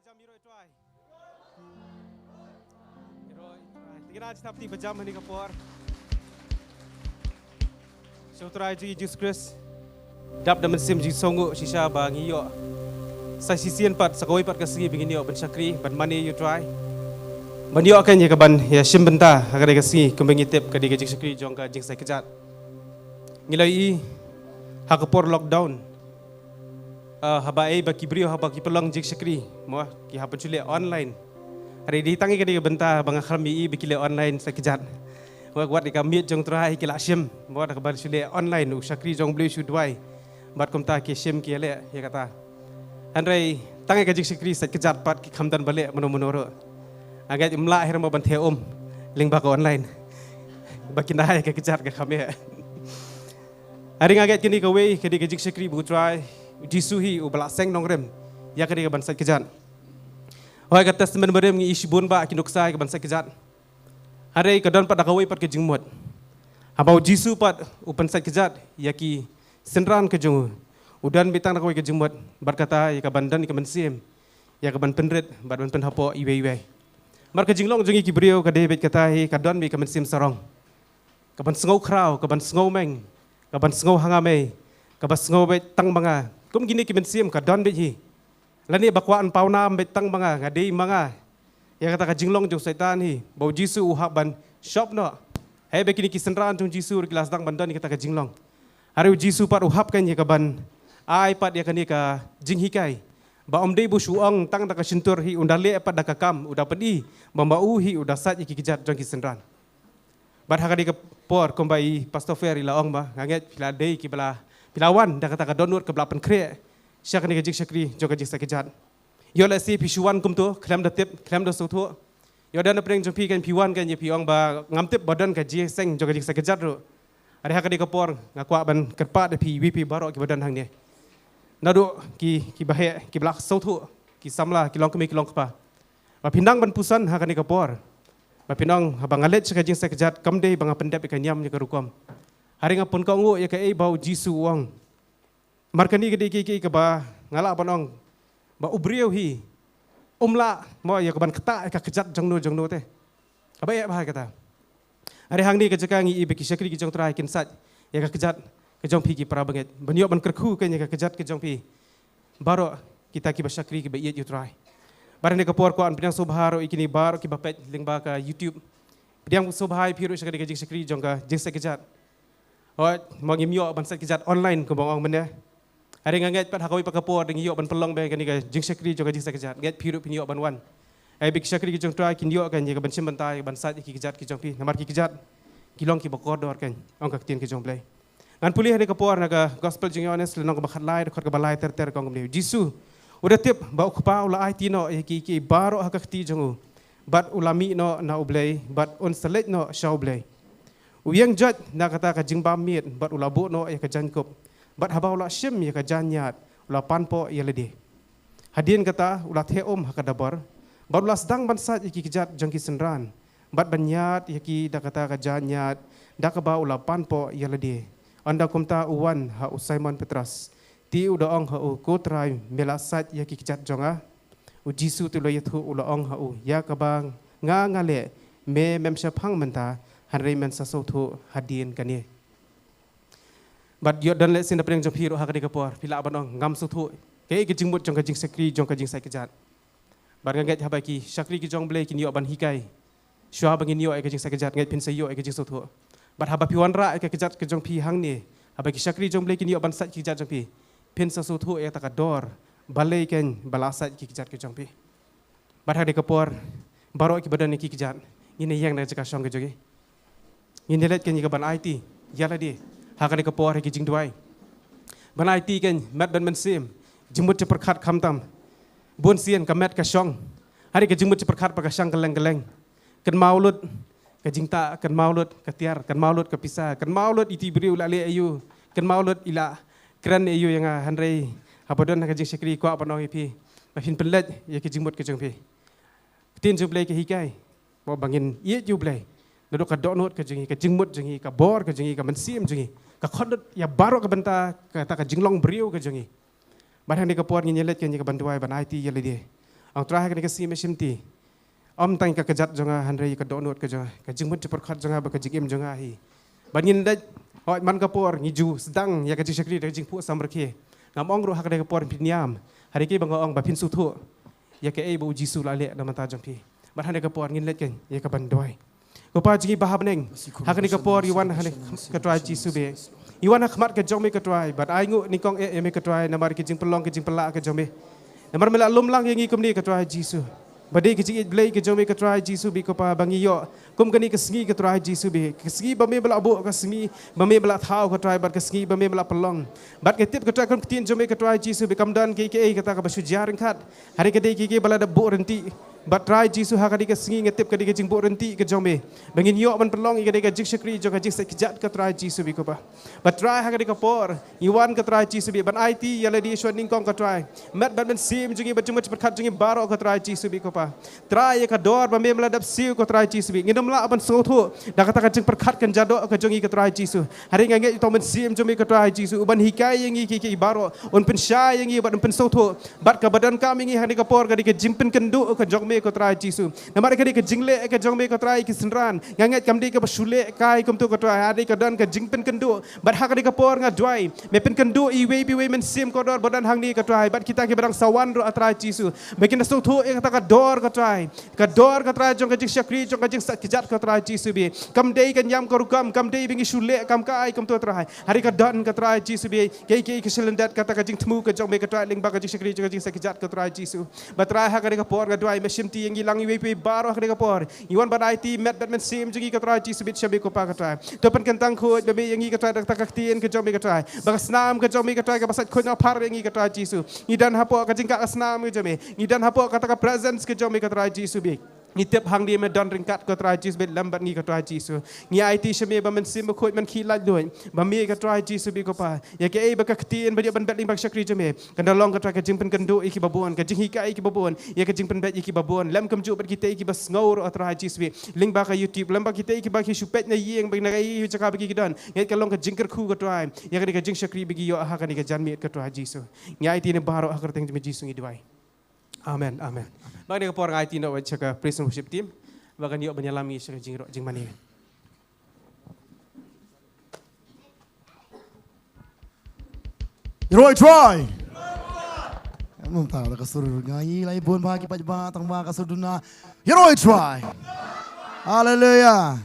bajam iroi try. Iroi try. Tinggal aja tapi bajam hani kapor. So try ji Jesus Christ. Dap daman sim ji songo shisha bang iyo. Sa sisian pat sakoi pat kasih bingin iyo ban syakri ban mani you try. Ban iyo akan ya kaban ya sim benta agar kasih kembang tip ka diga Jesus Christ jong ka jing sa kejat. Ngilai hakapor lockdown. Habai bagi brio habaki peluang jik syakri mo ki hapan chule online hari di tangi kadi benta bang khalmi biki le online sekejat wat di kamit jong trai ki la sim mo da kabar chule online u syakri jong beli shu duai bat komta ki sim ki le ya kata hanrai tangi ka jik syakri sekejat pat ki khamdan bale menoro agat imla akhir mo banthe ling baka online baki nai ka kejat ka khame hari ngaget kini ka we kadi ka jik syakri bu try Jisuhi ubala seng nongrem ya kadi ke bansa kejat. Hoi kata testament berem ngi isibun ba kinuksa ke bansa kejat. Hari kadon pat dakawai pat ke jingmut. Habau Jisu pat upan sa kejat ya ki senran ke jung. Udan bitang dakawai ke jingmut berkata ya ke bandan ke mensim ya ke ban penret ban penhapo iwe. Mar ke jinglong jungi ki brio ke debet kata hi kadon bi ke mensim sarong. Ke ban sengau krau, ke ban sengau meng, ke ban sengau hangame, ke ban sengau bet tang banga. Kum gini ki mensim ka don bet hi lani bakwaan pauna bet tang manga ngadi manga ya kata ka jinglong jong setan hi bau Jisu uhak ban shop no hai be kini ki senran jong Jisu kelas dang bandan kata ka jinglong hari Jisu pat uhap kan ya ka ban ai pat ya kani ka jing hikai ba om dei bu suang tang da ka sintur hi undale pat da ka kam udah pedi bambau hi udah sat ki kijat jong ki senran bar hakadi ka por kombai pastor fer ila ong ba nganget pila dei ki bala Pilawan dah kata donor ke belapan kre. Syak ni kajik syakri juga kajik sakejat. Yo la si pisuan kum tu, kelam datip, kelam da sotu. Yo dan apreng jompi kan piwan kan ye piong ba ngamtip badan kaji seng juga kajik sakejat ru. Ada hak di kapor ngakwa ban kerpat de pi wipi baro ki badan hang ni. Nadu ki bahe ki belak sotu ki samla ki long kemi ki long kpa. Ba pindang ban pusan hak di kapor. Ba pinang habang alet kajik sakejat kamde bang pendep ikan nyam ni kerukom. Hari ngapun kau ngu ya ke bau Jisu wang. Markani ke diki ke ba ngala banong ba ubriu hi. Umla mo ya ke ban keta ka kejat jangno te. Aba ya bah kata. Hari hang ni ke jaka ngi ibe ki syakri ki jong trai kin sat ya ka kejat ke jong pi ki para banget. Banyo ban kerku ke ya ka kejat ke jong pi. Baro kita ki ba syakri ki ba iet yu trai. Barang ni ke por ko an pinang subharo ikini baro ki ba pet ling ba ka YouTube. Piang subhai piru syakri ke syakri jong ka jing sa kejat. Oh, mangi mio ban sat kejat online ko bang mene. Hari nganget pat hakawi pakapor ding yo ban pelong be kan ni ka jing syakri jo ka jing sa kejat. Get piru pinyo ban wan. Ai big syakri ki jong try kin yo kan ye ka ban sim bantai ban sat ki kejat ki jong pi. Namar ki kejat. Kilong ki bakor dor kan. Ong ka tin ki jong play. Ngan pulih hari kapor naga gospel jing honest lenong ka bakhat lai khot ka balai ter kong ni. Jisu udah tip ba ukpa ula ai tino ki baro hakakti jongu. Bat ulami no na ublay, bat on select no shaw blay. Uyang jat na kata ka jingba miet bat ulabu no ya ka jankup bat haba ula sim ya ka janyat ula panpo ya ledi hadin kata ula theom hakadabar bat ula sedang bansat iki kijat jangki senran bat banyat ya ki da kata ka janyat da ka ba ula panpo ya ledi anda kumta uwan ha Simon Petras ti uda ong ha u ko trai melasat ya ki kijat jonga u Jisu tu lo yathu ula ong ha u ya ka bang nga ngale me memsyapang menta Hari men sasotu hadin kani. Bat yo dan let sin da preng jompi ro hakadi kapor pila abanong ngam sotu. Ke ke jingmut jong ka jing sakri jong ka jing sai kejat. Bar ngat habaki syakri ki jong blay kin yo ban hikai. Syua bangin yo ka jing sai kejat ngat pin sai yo ka jing sotu. Bat haba piwan ra ka kejat ke jong pi hang ni. Habaki syakri jong blay kin yo ban sat ki kejat jong pi. Pin sasotu ya takador balai ken balasat ki kejat ke jong pi. Bat hakadi kapor baro ki badan ki kejat. Ini yang na jaka syong ke jogi. Ini lihat kan jika ban IT, jala dia, hakani kapor haki jing duai. Ban IT kan, mat ban mensim, jemut ceperkat kamtam, bon sian kamet kasyong, hari ke jemut ceperkat pakasyang geleng-geleng, kan maulud, ke jingta, kan maulud, ketiar, kan maulud, kepisah, kan maulud iti beri ulali ayu, kan maulud ila keren ayu yang handrai, apa don haki jing syakri kuat apa nong ipi, makin pelat ya ke jemut ke jong pi, tin jublay ke hikai, mau bangin iet jublay. Duduk ka donut ka jengi ka jingmut jengi ka bor ka jengi ka mensim jengi ka khodot ya baro ka benta ka ta ka jinglong brio ka jengi barang ni ka por ni nyelet ka ni ka bantuai ban IT yele dia ang terakhir kini kasi mesim ti om tang ka kejat jonga handrai ka donot ka jonga ka jingmut ceperkhat jonga ba ka jigim jonga hi banin da hoi man kapor ngiju sedang ya ka jing syakri da jing pu samrke ngamong ru hak da kapor piniam hari ki bangong ba pin suthu ya ka ei bu jisu lale na mata jampi ban hande kapor ngin let ken ya ka bandoi ko pa jingi bahab neng hak ni kapor iwan hane ka trai jisu be iwan khmat ka jong me ka trai bat ai ngu ni kong e me ka trai na mar ki jing pelong ki jing pelak ka jong me namar mela lumlang yang ikum ni katrai Jisu. Badai kecik blai ke jome katrai Jisu bi ko pa bangi yo. Kum kani kesengi katrai Jisu bi. Kesengi bame bela abu kesengi bame bela thau katrai bar kesengi bame bela pelong. Bat ketip katrai kum ketin jome katrai Jisu bi kamdan ke kata ka basu jaring khat. Hari kedai ke bela da bu renti. Bat trai Jisu ha kadi kesengi ngetip kadi ke jing bu renti ke jome. Bangin yo man pelong i kadi ka jik syakri jo ka jik sekjat katrai Jisu bi ko pa. Bat trai ha kadi ka por. Iwan katrai Jisu bi ban IT yala di shwan ningkong katrai. Mat ban sim jungi bat jumat perkhat jungi baro katrai Jisu bi ko pa. Trai ka dor ba me meladap siu ko trai Jisu bi ngidam la ban sotho da kata ka jing perkhat kan jado ka jungi ka trai Jisu. Hari ngange to men sim jumi ka trai Jisu uban hikai yang ki baro on pen sha yang i ban pen sotho bat ka badan kami ngi hari ka por ka di ka jimpin kendu ka jong me ko trai Jisu. Namar ka di ka jingle ka jong me ko trai ki senran ngange kam di ka basule kai kum tu ka trai hari ka dan ka jingpin kendu bat ha ka di ka por nga dwai me pen kendu i we bi we men sim ko dor badan hang ni ka trai bat kita ki barang sawan ro atrai Jisu. Bakin sotho e kata ka dor ka trai kador ka trai jong ka jing syakri jong ka jing sakjat ka trai Jisu bi kam dei kan yam ko kam dei bingi shule kam kai kam tu trai hari ka dan ka trai Jisu bi ke keselendat kata ka jing temu ka jong me ka trai ling ba ka jing syakri jong ka jing sakjat ka trai Jisu batrai ha ka ka por ka dwai mesim ti yang ilang we pe baro ka ka por iwan badai ti met dat men sim jong ka trai Jisu bi shabe ko pa ka trai to pan kan tang khoj be yang ka trai ta ka tien ka jong me ka trai ba snam ka jong me ka trai ka basat khoj na par yang ka trai Jisu idan hapo ka jing ka snam ka jome idan hapo kata ka presence ka jong me ka trai Jisu bi ni tep hang dia me don ringkat ka trai Jisu be lambat ngi ka trai Jisu ni IT shame ba men sim khoj man khi laj doi ba me ka trai Jisu bi ko pa ya ke ei ba ka tien ba dia ban bet ling bak syakri jome kan dalong ka trai ka jing pen kendo iki babon ka jing hika iki babon ya ka jing pen bet iki babon lam kam ju bet kita iki bas ngor trai Jisu bi ling ba ka YouTube lam ba kita iki ba ki supet na yeng ba na ai chaka ba ki don ngai ka long ka jing ker khu ka trai ya ka jing syakri bi yo ha ka ni ka janmi ka trai Jisu ni IT ne baro ha ka teng Jisu ngi dwai amen amen bagi ka por IT no chaka praise and worship team bagan yo banyalami sa jing ro jing mani Roy Troy. Mung ta ka suru ngai lai bon ba ki pa ba tang ba ka suru na Roy Troy. Hallelujah.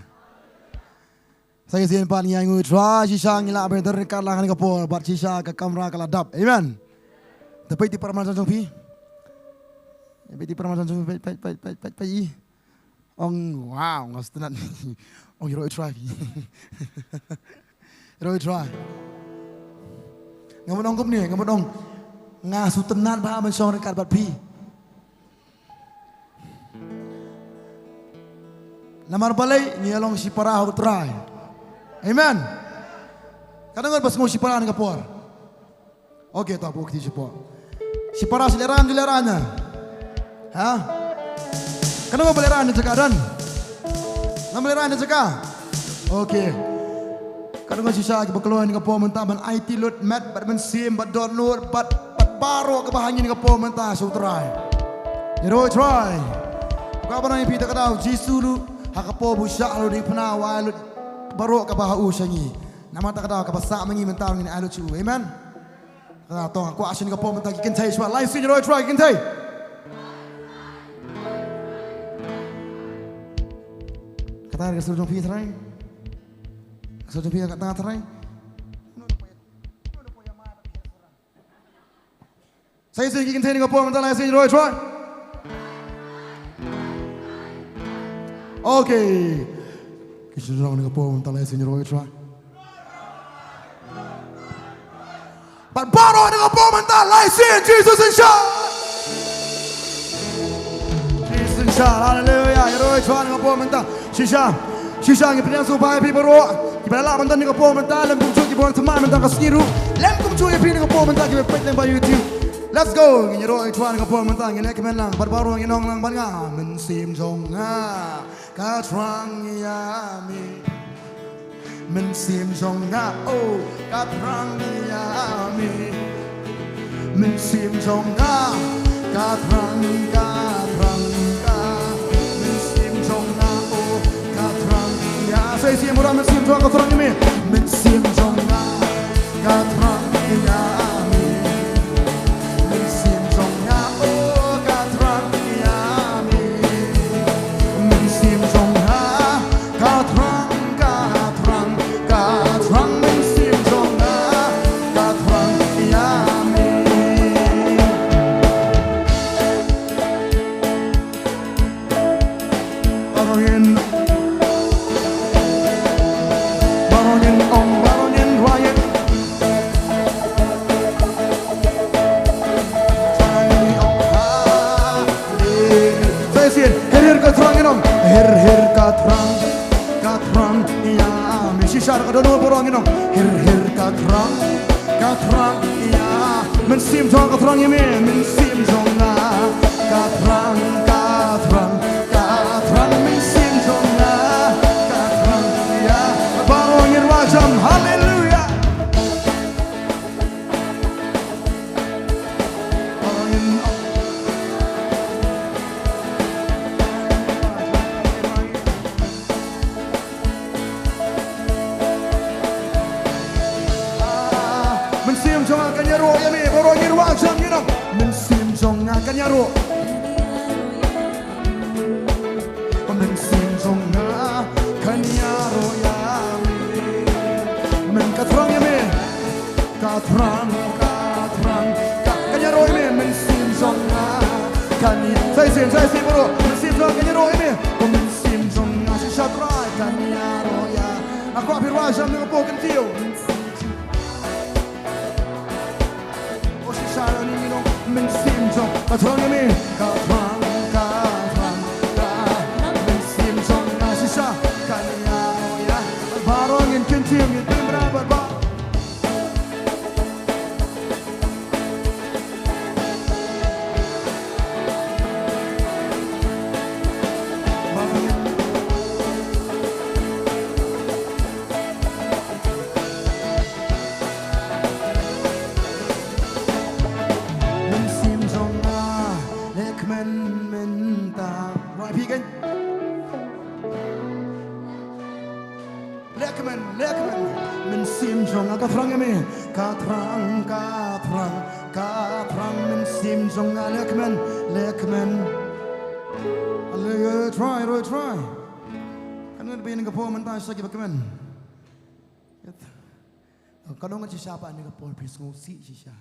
Saya sien pan yang ngui Troy sisa ngila ben der ka lang ka por bat sisa ka kamera ka ladap. Amen. Tapi di permainan jong pi. Tapi di permainan jong pi. Ong wow ngastenan. Ong Roy Troy. Roy Troy. Ngamun ong ni, ngamun ong ngasu tenan ba man song rekat bat pi. Lamar balai ni along si para ho try. Amen. Kadang pas ngau si para ni kapor. Okey tak bukti si por. Si para sileran-silerannya. Ha? Kadang beleran ni cakadan. Ngam ni cakah. Okey. Kadang sisa ke berkeluar ni kapo mentah ban IT load mat bat men sim bat download bat baro ke bahannya ni kapo mentah sutrai. Yero try. Ka bana ni pita kadau Jisu lu hakapo busya lu di pena wa lu baro ke bahau sangi. Nama tak kadau ka basa mengi mentah ni alu chu. Amen. Kada tong aku asin kapo mentah kikin thai swa live sin yero try kikin thai. Kata ke suruh pi try. Sudah pihak kat tengah terai. Saya sih ingin saya dengan puan mentah saya Roy Troy. Okay. Kita sudah dengan puan mentah saya Roy Troy. But baru dengan puan mentah saya Jesus insya. Jesus insya. Hallelujah. Roy Troy dengan puan mentah. Sisa ngi pina supaya pi baro. Kita lah bantan ni kapo mental lem kumcu kita buat teman mental kasiru. Lem kumcu ya pina kapo mental kita pet lem by YouTube. Let's go. Ngi ro itwan kapo mental ngi lek men lang baru ngi nong lang banga men sim jong nga ka trang ya mi. Men sim jong nga oh ka trang ya mi. Men sim jong nga katrang men sim jong na o katrang ya say sim mura men sim jong katrang mi men sim jong na katrang ya mi men sim jong na o katrang ya mi men sim jong na katrang men sim jong na katrang ya mi Barongin ong barongin royen Barongin ong saya sih her katrangin ong her katrang ya mi shisha ka dono barongin ong her katrang ya men sim jong katrang ya mi men sim jong na katrang men sim jong na katrang ya barongin wajam haleluya barongin men sim jong akan yaro ya mi barongin wajam you know men sim jong akan yaro men sim jong akan yaro ya mi men katrang ya mi katrang kan yaro ya mi men sim jong akan saya sim bro men sim jong akan yaro ya mi men sim jong si shatrai kan yaro ya aku apir wajam dengan poken tio Sharon you know men sim jong katrang ya mi katrang men sim jong na si sha kan yaro ya barongin kentim ni timra ba men sim jong na lek men ta rightพี่กันlekmen men sim jong katrang ya mi katrang men sim jong lekmen haleluya try kan ngan ka po man ta sa gibakmen kadang ngan siapa ni ka po pisngusi siya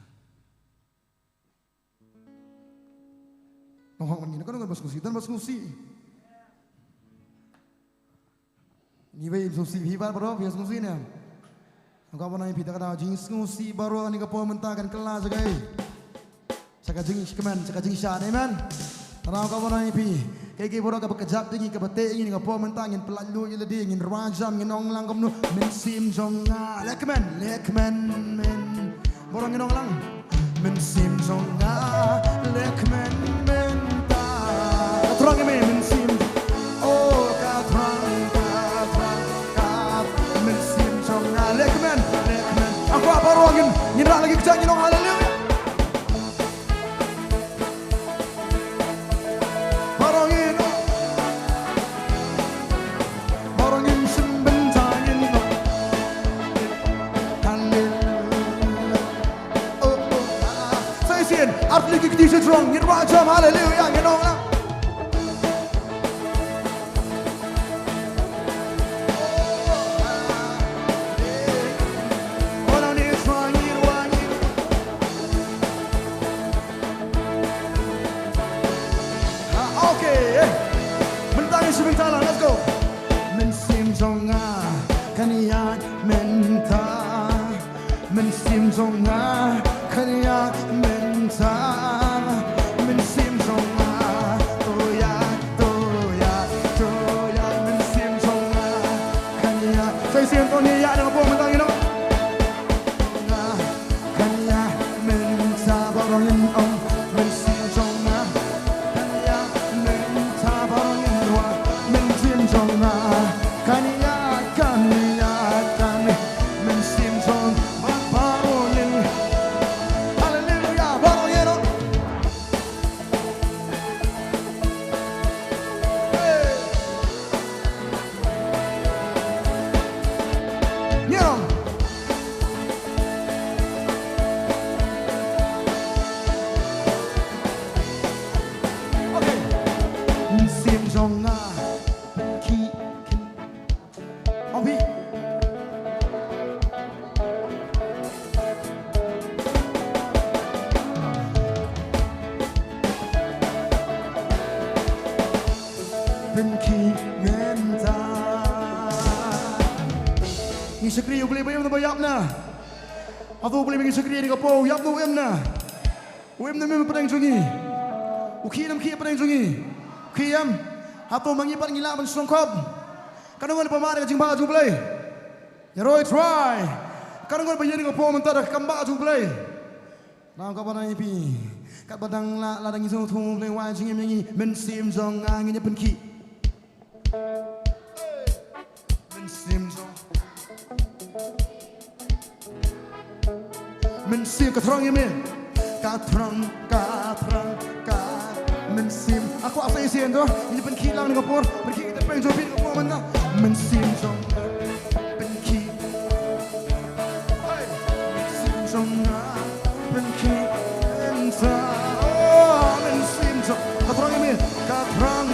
Nohong man kan ngan basngusi ni bay susi hibar bro bias ngusi ne angka mana pita kada jing ngusi baru ani ka po mentakan kelas gai saka jing kemen saka jing sha amen Tarau ka mana pi keke boro ka bekejap dingi ka bete ingin ka po mentangin pelalu ye ledi ingin rajam ingin ong lang kamnu men sim jonga lekmen men boro ingin ong lang men sim jonga lekmen ta katrang men sim oh katrang men sim jonga lekmen aku apa rongin nyerah lagi kejang ong haleluya Artlik ik deze drong, je rajam, halleluja, je know now. Okay, mentangin sebentar, let's go. Mensim jonga, kaniat menta, mensim jonga, kaniat menta. Men sim jonga toya men sim jonga kanya saya sim to ni ya dengan po mentang ino kanya men sabarongin om men sim jonga kanya men sabarongin wa men sim jonga kanya men sim jonga sekri boleh bayam na bayap na. Ato boleh bagi sekri ni kapo yap no em na. Em na memang pedang sungi. Uki nam ki pedang sungi. Kiam ato mangipat ngila ban songkop. Kanungan pamare ka jingba ju boleh. Ya Roy try. Kanungan bayar ni kapo mentar kamba ju boleh. Nang ka banang ipi. Kat badang la dang iso tu boleh wai jingim yangi men sim jong angin pen ki. Men sim jong men sim katrang yemen katrang men sim aku apa isi endo ini pen ki lang ngapor pergi kita peng jopin ngapor mana men sim jong pen ki men sim jong pen ki enta men sim jong katrang yemen katrang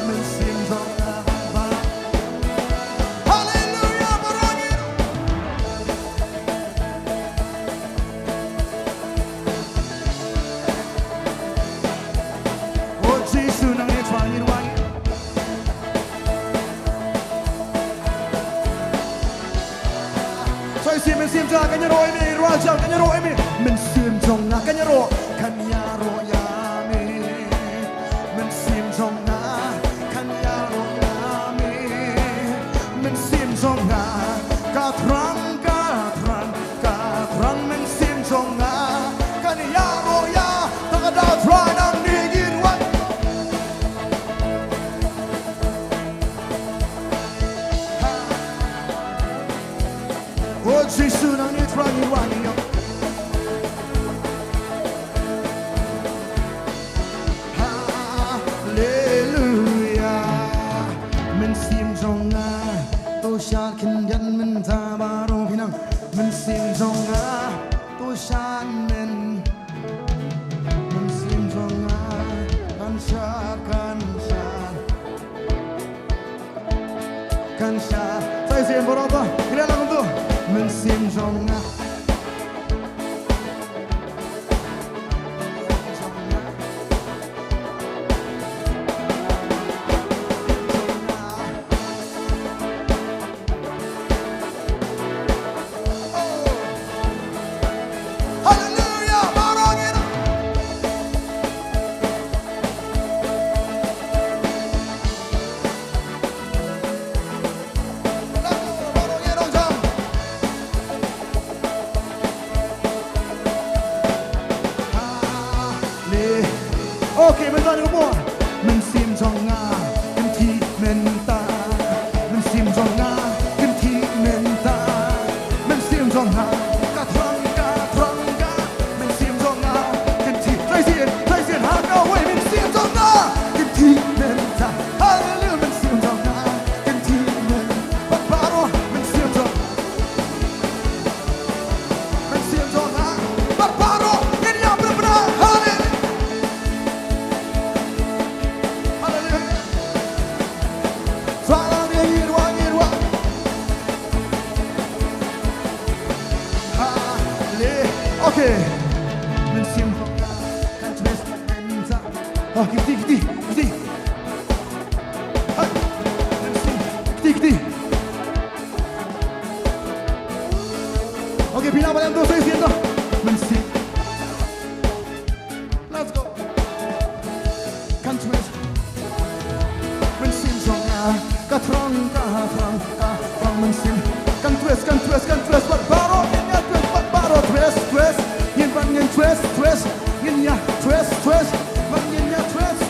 men sim jong men sim jong kanya ro ini raja kanya ro ini men sim jong kanya ro ya mi men sim jong kanya ro ya mi men sim jong katrang men sim jong kanya ro ya tak ada try nang digin wat oh Jesus nang ni try ni wani yo hallelujah men sim jong to shan kin gan men ta baro pinang men sim jong to shan men sim jong kan sha sai sim borota kira lang tu men sim jong okay, men ta ni mo men sim jong kan ti men ta men sim jong kan ti men ta men sim jong ka trang men sim jong kan ti sai xian ha ka wei men sim jong kan ti men ta hallelujah men sim jong kan ti men pa ro men sim jong pa ro ni ya bra hallelujah okay, men sim jong kan twist men ta oh kiti hai men sim kiti okay pina balik tu saya siento men sim let's go kan twist men sim jong katrang men sim kan twist baro nya twist baro twist yin ban yin twist yin ya twist ban yin ya twist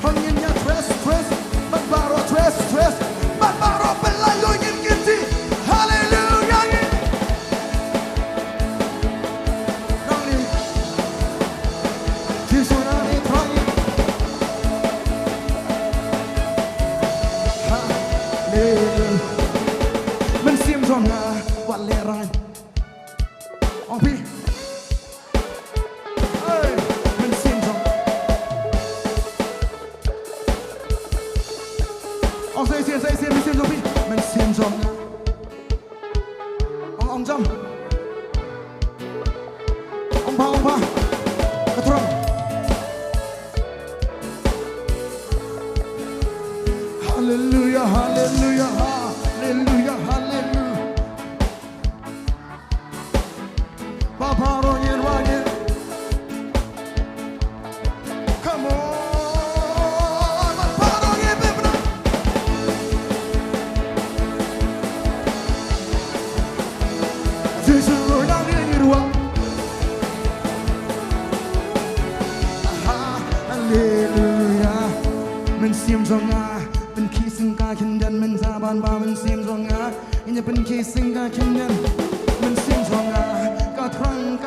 hon yin ya twist ban baro twist ban baro pelayo yin kiti hallelujah nani Jesus nani try hallelujah men sim jong waleran on pi men sim jong on sai xian men sim jong pi men sim jong on jam on pa katrong hallelujah sim zonga ben kissing ka kendan men saban ba men sim zonga inya ben kissing ka kendan men sim zonga ka trang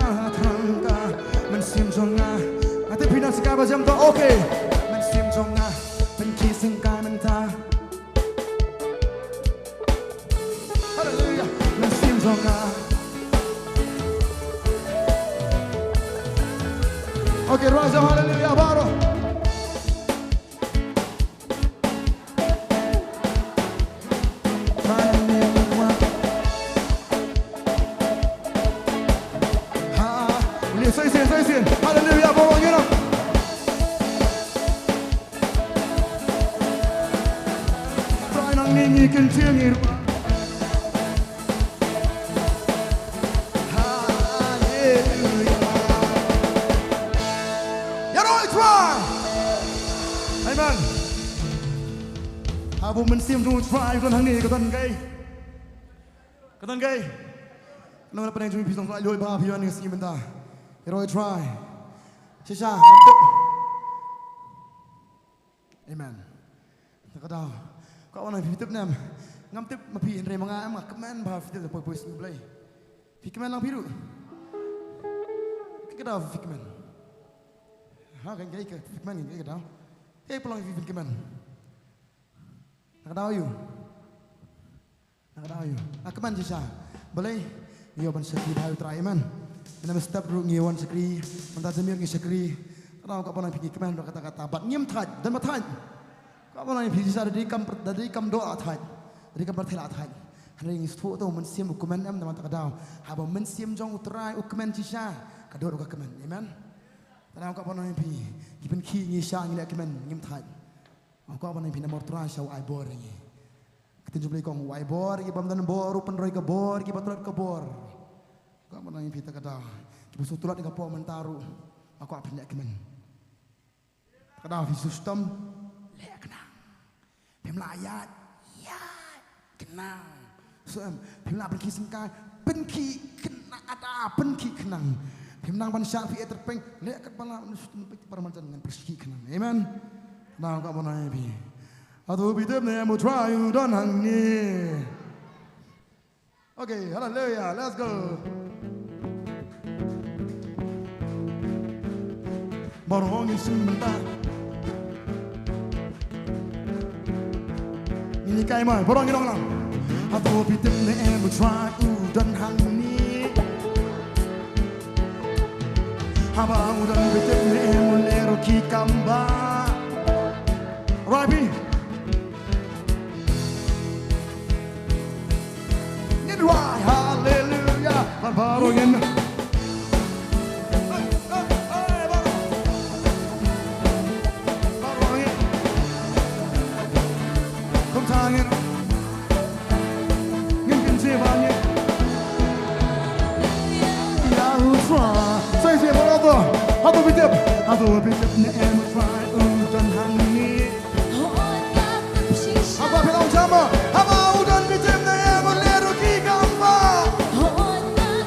men sim zonga ate pina sekaba jam to okay men sim zonga ben kissing ka men ta hallelujah men sim zonga okay raja hallelujah baro Say it, hallelujah, bawa gino. Try nang ningi kencingir. Hallelujah. You know it's right. Amen. Habu mensim tu try kan hang ni katan gay. Katan gay. Kenapa pada yang cumi pisang fly loi bah pian ni sini bentar. Roy try. Shisha, ngamtip. Amen. Takadaw. Kau orang fitip nam. Ngamtip mapi andre mga am kemen bah fitip poi poi sini Fikmen lang biru. Takadaw fikmen. Ha kan gay ke fikmen gay kadaw. Pulang fikmen. Takadaw you. Kemen shisha. Boleh. Yo ban sekali bayu try amen. Nama step ru ngiwan sekri, mentazamir ngi sekri. Kalau kau pernah pergi kemen kata-kata, bat ngiem thaj dan mathaj. Kau pernah pergi sana dari kam doa thaj, dari kam bertela thaj. Hari ini sesuatu tu mensiam ukumen am nama tak tahu. Haba mensiam jong utrai ukumen cisha, kador uka kemen, amen. Kalau kau pernah pergi, given ki ngi sha ngi lek kemen ngiem thaj. Kau pernah pergi nama utrai shaw ai bor ngi. Ketin jumlah kau ai bor, gibam dan bor, rupan roi ke bor, gibatrat ke bor. Kau mana yang kita kata, kita sutulat dengan puak mentaru, aku apa nak kemen? Kata sistem, lek kenang, pemlayat, ya kenang, pemla benki singkai, benki kenang ada benki kenang, pemnang ban syafi terpeng, lek kepala sistem permancan dengan persiki kenang, amen. Nah kau mana yang bi, atau bidep ni mau try dan hang ni. Okay, hallelujah, let's go. Borong sebentar. Ini kayak mana? Borong ini orang. Atau bitem ne emu try dan hang ni. Haba udan bitem ne emu lero ki kamba. Rabi. Ini dua hallelujah. Borong ini. Aku bidep ne em try udan hang ni. Apa bilang sama? Apa udan bidep ne em lero ki gamba.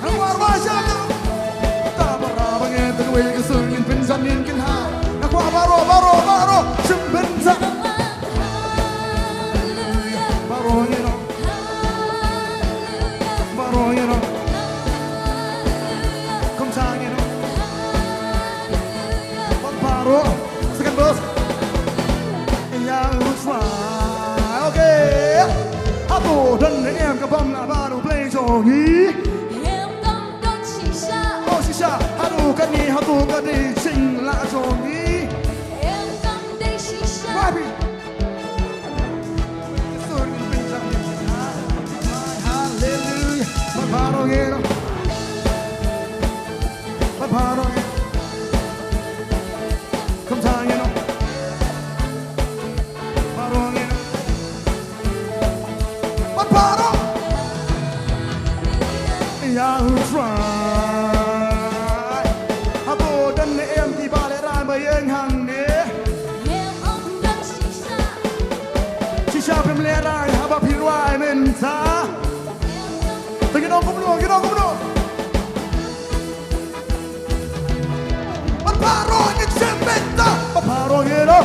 Angwar wajah. Tak berapa ngerti kau yang kesungin penjamin kenha. Aku baro sebentar. Baro ni no. Kom tangen no. Second verse. Yang try, okay. Aku dan em kebam na baru play jogi. Em tâm đón shisha. Oh shisha, hadu kani sing la jogi. Em tâm day shisha. Baby. Hallelujah. Babarogero. Come down, you know. Barong, you know. But Baro, you try. Abo dan em di balik ramai yang hang ni. Em ông đón shisha. Shisha pemeliharaan, aba piruai mentah. Tengok dong kumno. But Baro ni cementa. But Baro, you know.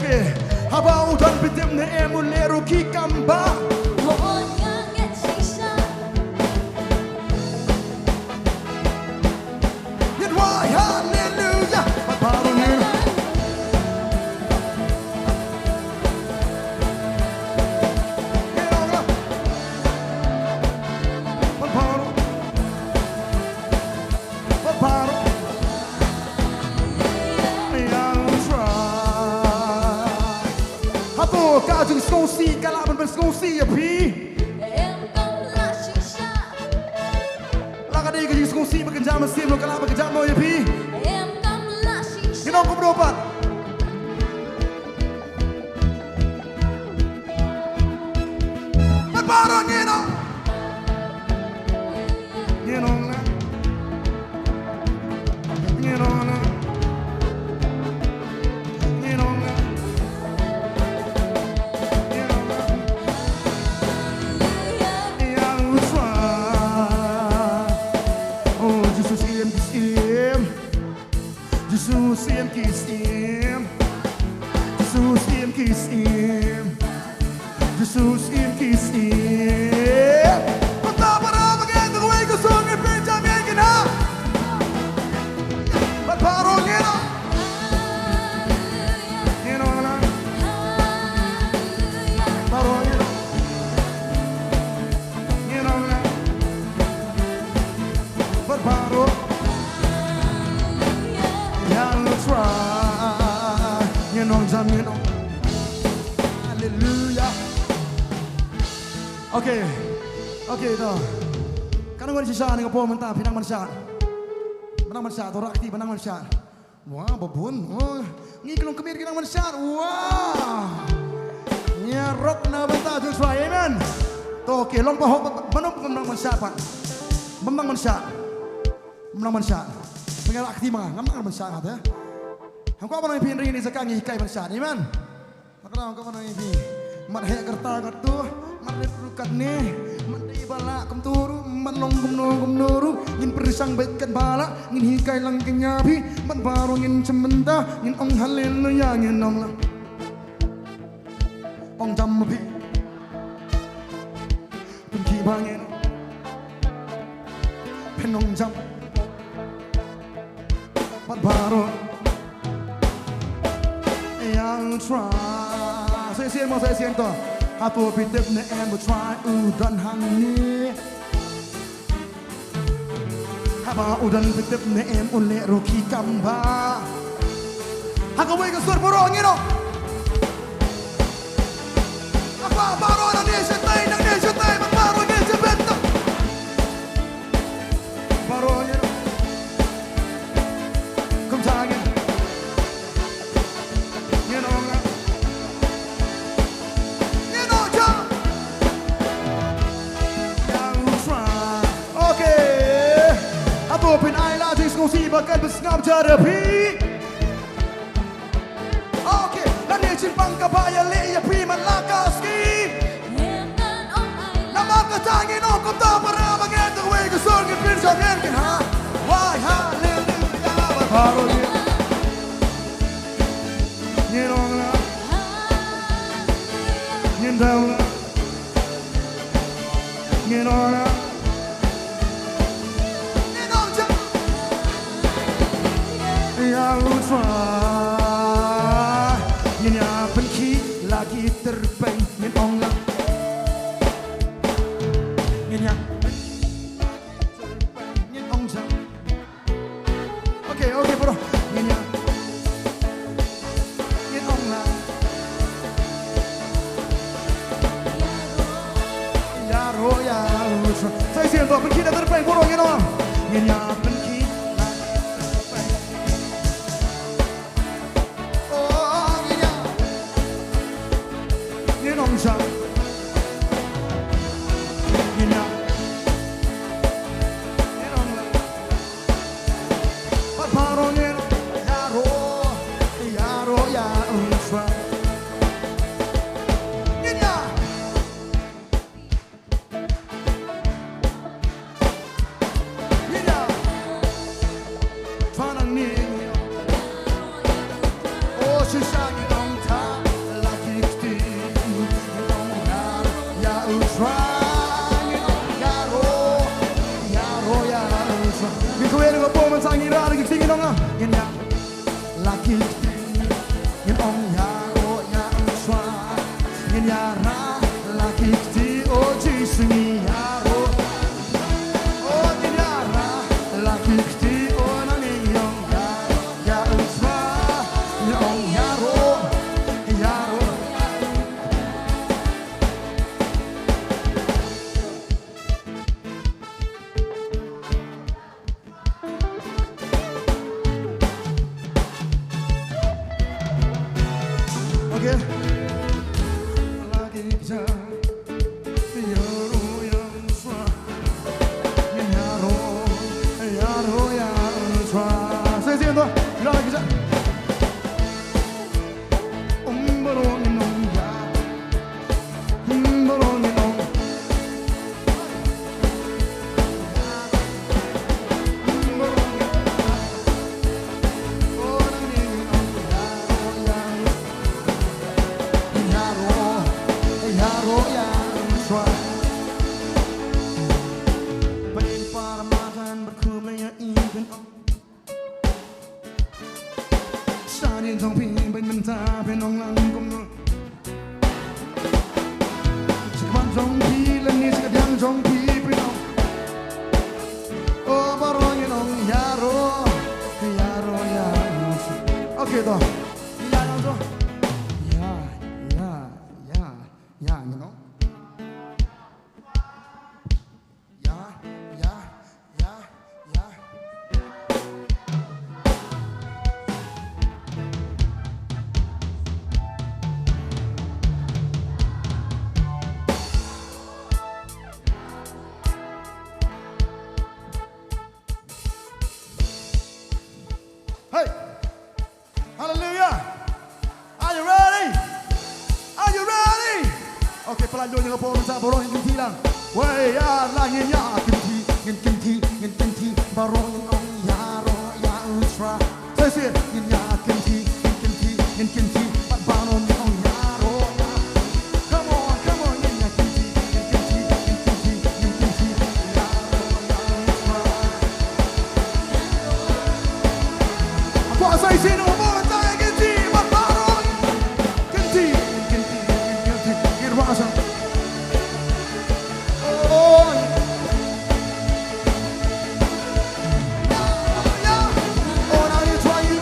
Okay. Haba udan pitim ne emulero ki kamba. Mohon nganget sisa. Yet why hallelujah. Paparo ni. Paparo. Paparo. Hapo kajung skosi kalaban berskosi ya pi. Em kamla sisa. Laka dia kajung skosi bekerja mesin lo kalaban kerja mo ya pi. Em kamla sisa. Kinong ko berobat. Paparo ngino. Ngino na. Ngino na. Ngino na. Jesus em kisim, Jesus em kisim, Jesus em kisim. Pata para bagian tu kau ikut song ni pencam yang kena. Paro ngena, ngena ngena, paro ngena, ngena ngena, paro. Hallelujah. Okay. Okay ito. Kanang wala siya nga po manta pinang mansya. Manang mansya to rakti manang mansya. Wah, babun. Oh, ngiklong kemir kinang mansya. Wah. Nya rock na banta just right. Amen. To okay, long pa manong manang mansya pa. Manang mansya. Manang mansya. Pengen akti mga ngamang mansya ngata. Ang ko manang pinri ni sa kangi hikay mansya. Amen. Makala ang ko manang ipi. Marhe kerta kertu, marhe rukat ni, mandi bala kum turu, manlong kum nuru, ngin perisang baitkan bala, ngin hikay lang kenyabi, man baru ngin cemenda, ngin ong haleluya ngin ong lang, ong jam mabi, penki bangin, penong jam, man baru, yang try. Saya siento Hapo pitip na embo try udan hangni Haba udan pitip na em ule roki kamba Hakaway ka sur puro ngino Apa paro na nisya tay Paro nisya benta Paro ngino Kumtagin Ngino nga Open eye lating skosi bakat besngam terapi. Okay, lani cimpang kabaya le ya pi malakaski. Nama katangin om kota para baget the way the song it brings up in ha. Why hallelujah baru dia. Nyerong la. Nyendang la. Nyerong la. Yang try Nya penki lagi terbaik Nyen ong lang Nya Nyen ong jam Okay bro Nya Nyen ong lang Yaro Saya siento penki dah terbaik bro Nyen ong Nya penki Jam, you know, but paro ngin, yaro ya unswa, niya, fanang niya, oh shisha ngong ta. sunyi yaro Oh tiara laki kti ona ni yong ya utswa yong yaro yaro Okay lagi kja yaro yang swa yaro yaro yang swa saya siento lagi kja umbarong nong ya umbarong nong trong phi bên mình ta bên ông lăng công ngư chỉ quan trong phi lầnนี้sẽ đang trong phi bên ông oh baru yang ông yaro yaro yaro oke toh ya langsung ya you know ya Hey, hallelujah. Are you ready? Are you ready? Okay, pelanjut yang apa minta borong yang kinti lang. Wei ya langit ya kinti borong yang yaro ya ultra. Saya sih ya kinti pat banon yang yaro. Come on ya kinti yaro ya ultra. Saya sih no more saya kinti pat banon kinti irwasa. Oh now you try you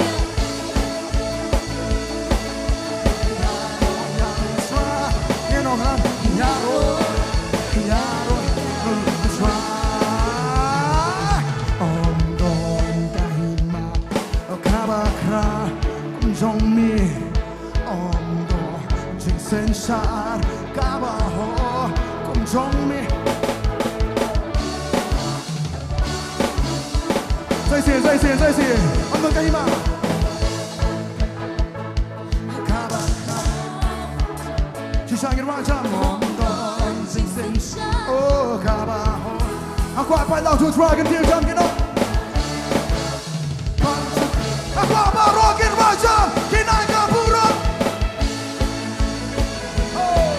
know huh yaro try on don kahima kabakra kumjongmi on do jingsen shar kabaho kumjongmi再见我们kahima kabakra Shisangin Raja Mondon jingsen oh kabaho aku apa lau tu dragon dia jam kena aku apa rokin Raja kinai kaburan oh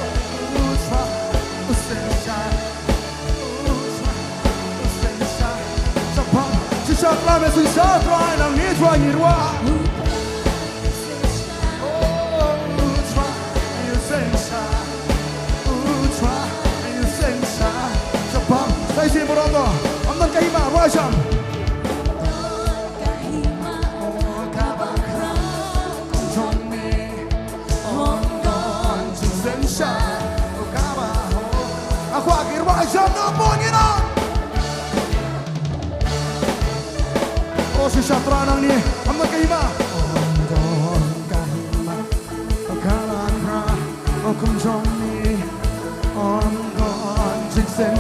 utra usensha Japang shisha klame shisha try nang ni try ni rwa Saya sih berondo, amdan kahima wajam. Oh kabakra kumjongmi ondon jingsen oh kabaho. Aku akhir wajam nopongin on. Oh si Syatranang nih, amdan kahima. Ondon kahima oh kabakra oh kumjongmi ondon jingsen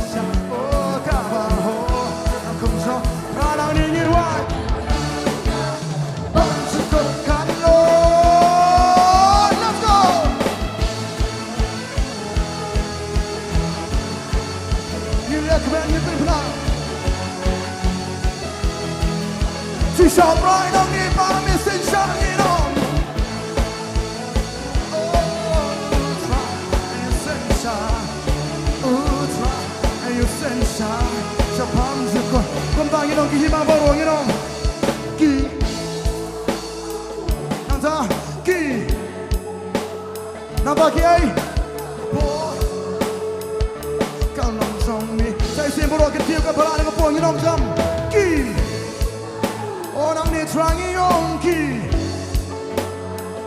Si siya bright ang ipamisin siya Panginoon ayusin siya sa pamsiko kung Panginoon kihimabaro Panginoon ki nanta ki nabaki ay po kau lang baru kecil ke belah dengan pun nyinong jam ki orang ni terangi yongki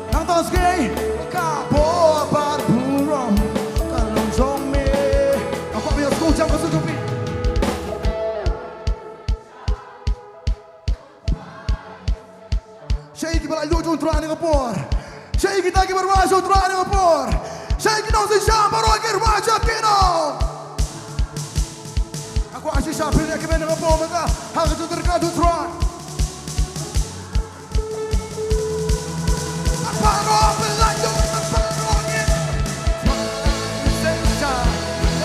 nang tos gay kapo par buram kalong zombie aku biar school jam kesudupi Syekh belah lucu terangi dengan por Syekh kita ki berwajib terangi dengan por Syekh kita si jam baru berwajib kino aku asyik syapir yang kena dengan por maka harus terkadu terangi Paro belanja perangin, sensa,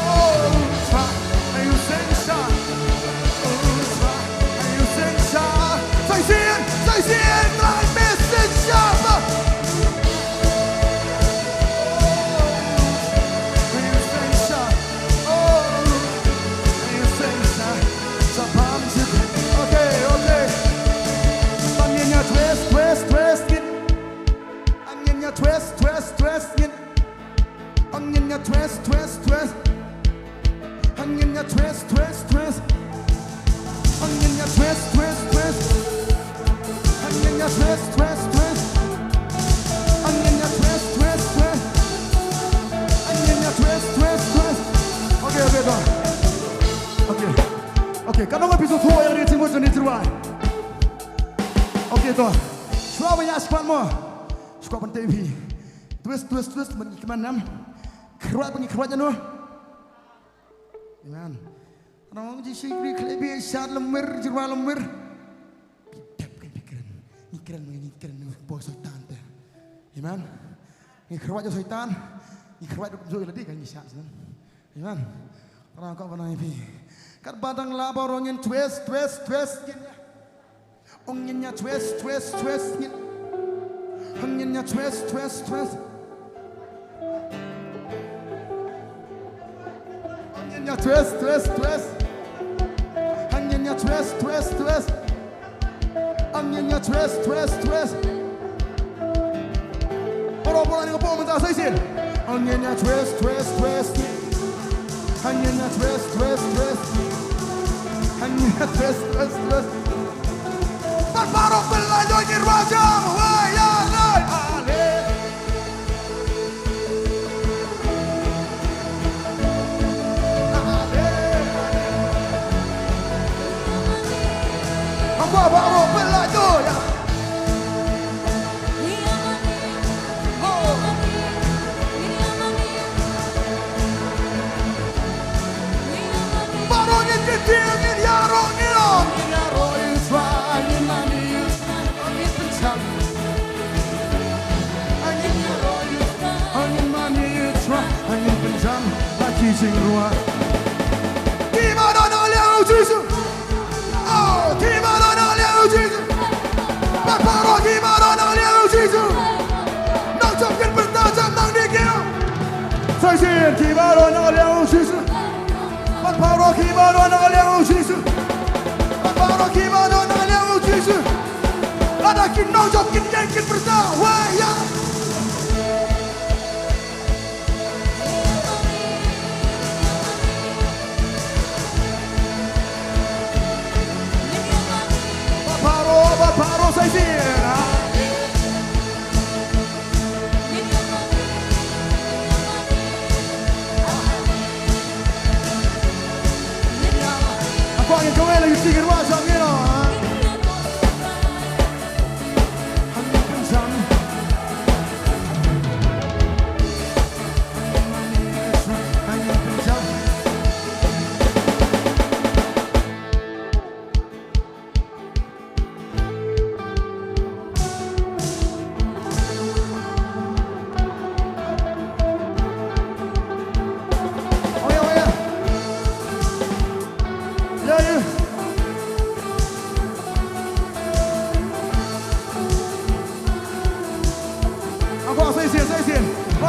oh, ayo sensa, ayo sensa, saya sih, try message siapa? Ayo sensa, oh, ayo sensa, siapa mesti? Okay, panggilnya twist. Twist, anginnya twist. Anginnya twist. Anginnya twist. Anginnya twist. Anginnya twist. Anginnya twist. Oke, kan nggak bisa tua yang dia timur jadi terwai. Oke, toh. Suaminya sepatmu. Suka TV. Twist mengikiman keruatnya no. Amen. Orang jadi sikri klebi syad lemir jirwa lemir. Pikiran bos setan teh. Amen. Ni keruatnya setan, ni keruat joy lagi kan syad sen. Amen. Orang kau pernah ini. Kat badang laba orangin twist. Onginnya twist. Anginnya twist. Anginnya twist. Anginnya twist. Anginnya twist. Orang yang pun minta saya sih. Anginnya twist. Anginnya twist. Anginnya twist. Barbarok belanja di rajam, wayalai ale. Barbarok belanja ya. Barongin ketingin ya rongin. Angin kencang lagi sing ruah. Gimana nak lihat Yesus? Oh, gimana nak lihat Yesus? Barbarok gimana nak lihat Yesus? Nak jangkin bertajam nang dikira. Saya sih gimana nak lihat Yesus? Barbarok gimana nak lihat Yesus? Barbarok gimana nak lihat Yesus? Ada kin nak jangkin jangkin bertajam. Wah ya. Paro saya sih. Aku angin kau lagi sikit wajah ni lah. Angin kencang. Angin kencang.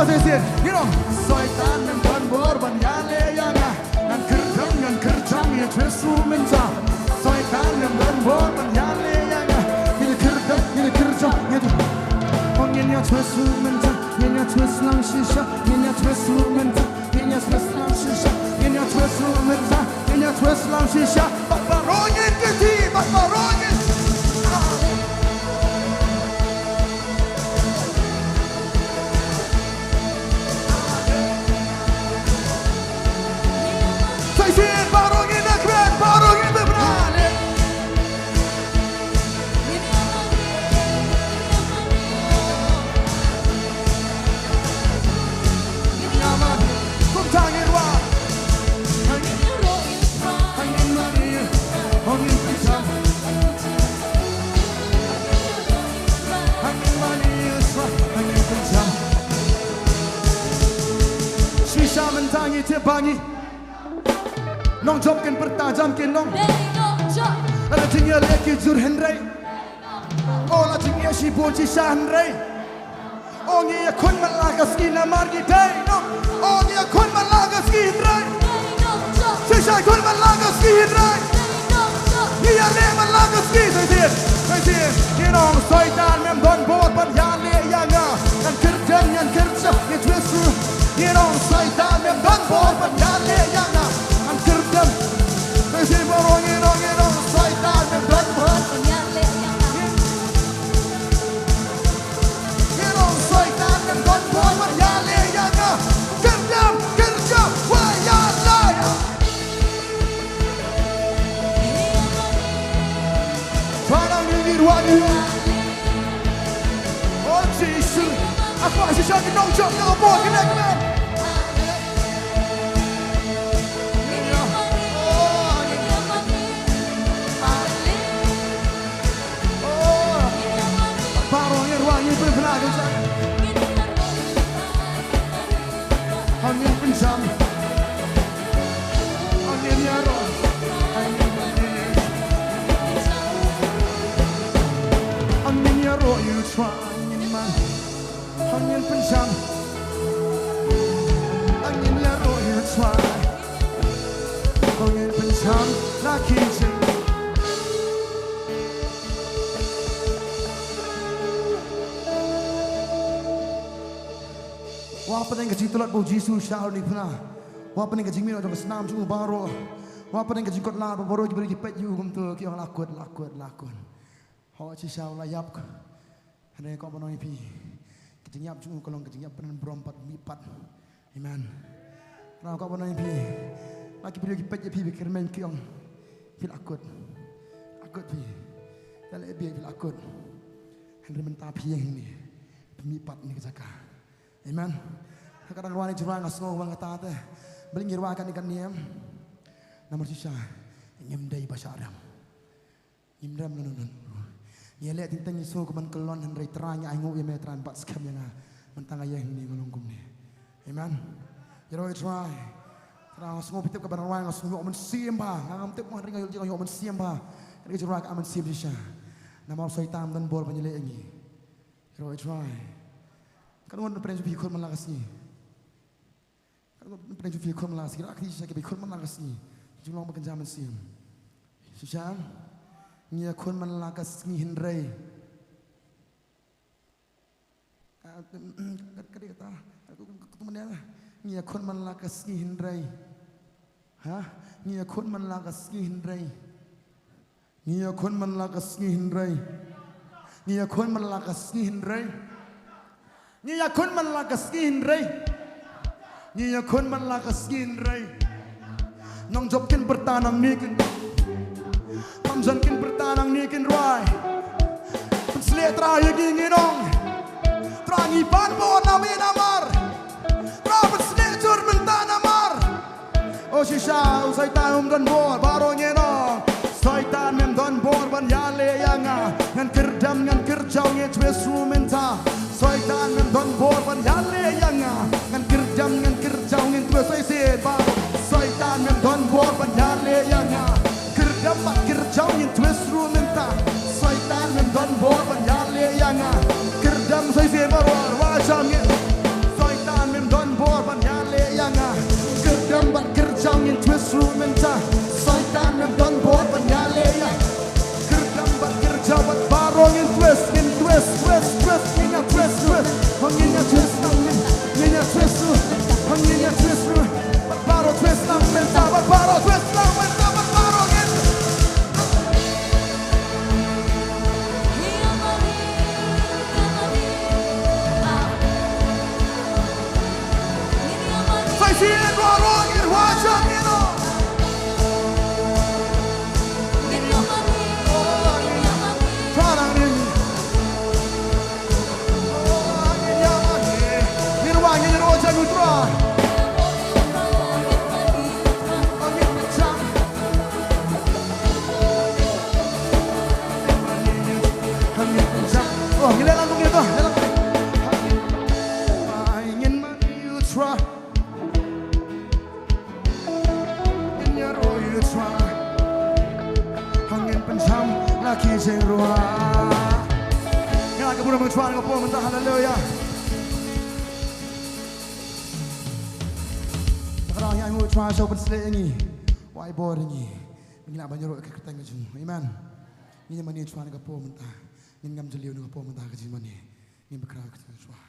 Saya sih, you know, Soitan yang berkorban yale-yale, yang kerjang ya Yesus minta. Soitan yang berkorban yale-yale, ini kerja ya tu. Ongnya Yesus minta, ini Yesus lang sisa, ini Yesus minta, ini Yesus lang sisa, ini Yesus minta, ini Yesus shisha bat barongin kiti bat barongin Saisin barongin akben barongin bebrale kum tangin wa hangin mani hangin pisang hangin mani uswa hangin pisang shisha mentangi tebangi nong jomkin bertajam kin nong ala tinggal leki jur henrei ola tinggal si boci shanrei ongi ya kun malagas kina margi dai nong ongi ya kun malagas kinrei shisha kun malagas kinrei iya le malagas kinrei ni nong soitan mem don bot ban ya le ya nga kan kerja ni twesu ni nong soitan mem don bot ban ya le ya nga kan kerja si barongin nong soitan mem don bot ni nong soitan mem don bot ban ya le ya nga kerja wa ya la Parang ni ruani Oh Jesus Aku masih jadi nongjok ke bawah kena kemen Parang ni ruani berbelah Angin pencam Angin nyarong Angin nyarong you try Angin pencam Angin nyarong you try Angin pencam laki je Wah pening kecing tulat bau Yesus syahul ni pernah Wah pening kecing minum jangka senam cuma baru Wah pening kecing kot lah baru diberi kipet you kumtu kiong lakut Hawa syahul layap Hanya kau menoi pi kecing yap cuma kalau kecing yap pening berompat mipat Amen Kalau kau menoi pi lagi beri kipet je pi pikir main kiong Pi lakut pi Dalam ebi pi lakut Henry mentah pi yang ini Pemipat ni kesaka Amen. Kadang ruang ni curang ngasno bang kata teh. Beli ngirwakan ikan niam. Nomor sisa nyemdai bahasa Arab. Nyemdam non. Ni lihat tintang Yesus kuman kelon henry teranya aingu ye metran pak skam yang mentang ayah ini ngelungkum ni. Amen. Jero try. Terang semua pitip ke barang ruang ngasno men siamba. Ngam tip mo ringa yo men siamba. Ni curang aman siam sisa. Nama syaitan dan bol penyelek ini. Jero try. Kan orang pernah jumpa ikut malakas ni. Kan orang pernah jumpa ikut malakas. Kira akhirnya saya ikut malakas ni. Jumlah berkenjaman siam. Susah. Ni ikut malakas ni Henry. Kata ketemu dia lah. Ni ikut malakas ni Henry. Ni ikut malakas ni Henry. Ni ikut malakas ni Henry. Ni ikut malakas ni Henry. Ni yakun malakas Henry. Ni yakun malakas Henry. Nong jobkin bertanang nikin. Pamjankin bertanang nikin roy. Pensletra yagi nong. Trangi banbo nami namar. Travel sletur mentanamar. Oh shisha usai taum dan bor baro nong. Saitan mem don bor ban yale yanga. Ngan kerdam ngan kerjau nge twesu menta. Saitan mem don bor ban yale yanga. Ngan kerjau nge twesu isi ba. Saitan mem don bor ban yale yanga. Kerdam bat kerjau nge twesu menta. Saitan mem don bor ban yale yanga. Kerdam sai se barwar wajam nge. Saitan mem don bor ban yale yanga. Kerdam bat kerjau nge twesu menta. Saitan mem don bor ban yale yanga. Kerdam bat kerjau bat barong in twist. Twist, twist, twist, niña twist, twist, niña twist, niña twist, sini dua ruangin wajah kita. Sarang ini. Angin yang angin. Nirwangin wajah putra. Angin kencang. Angin kencang. Oh, gila langsung gitu. Angin putra. Angin kencang lagi seruah. Yang agak mudah mencuan ngepul mentah haleluya. Sekarang yang mau cuan sopan selek ini. Wai bor ini. Menginap banyak roh kekertang kejung. Amen. Ini yang mani cuan ngepul mentah. Ini ngam jeliu ngepul mentah kejung mani. Ini berkerak kejung cuan.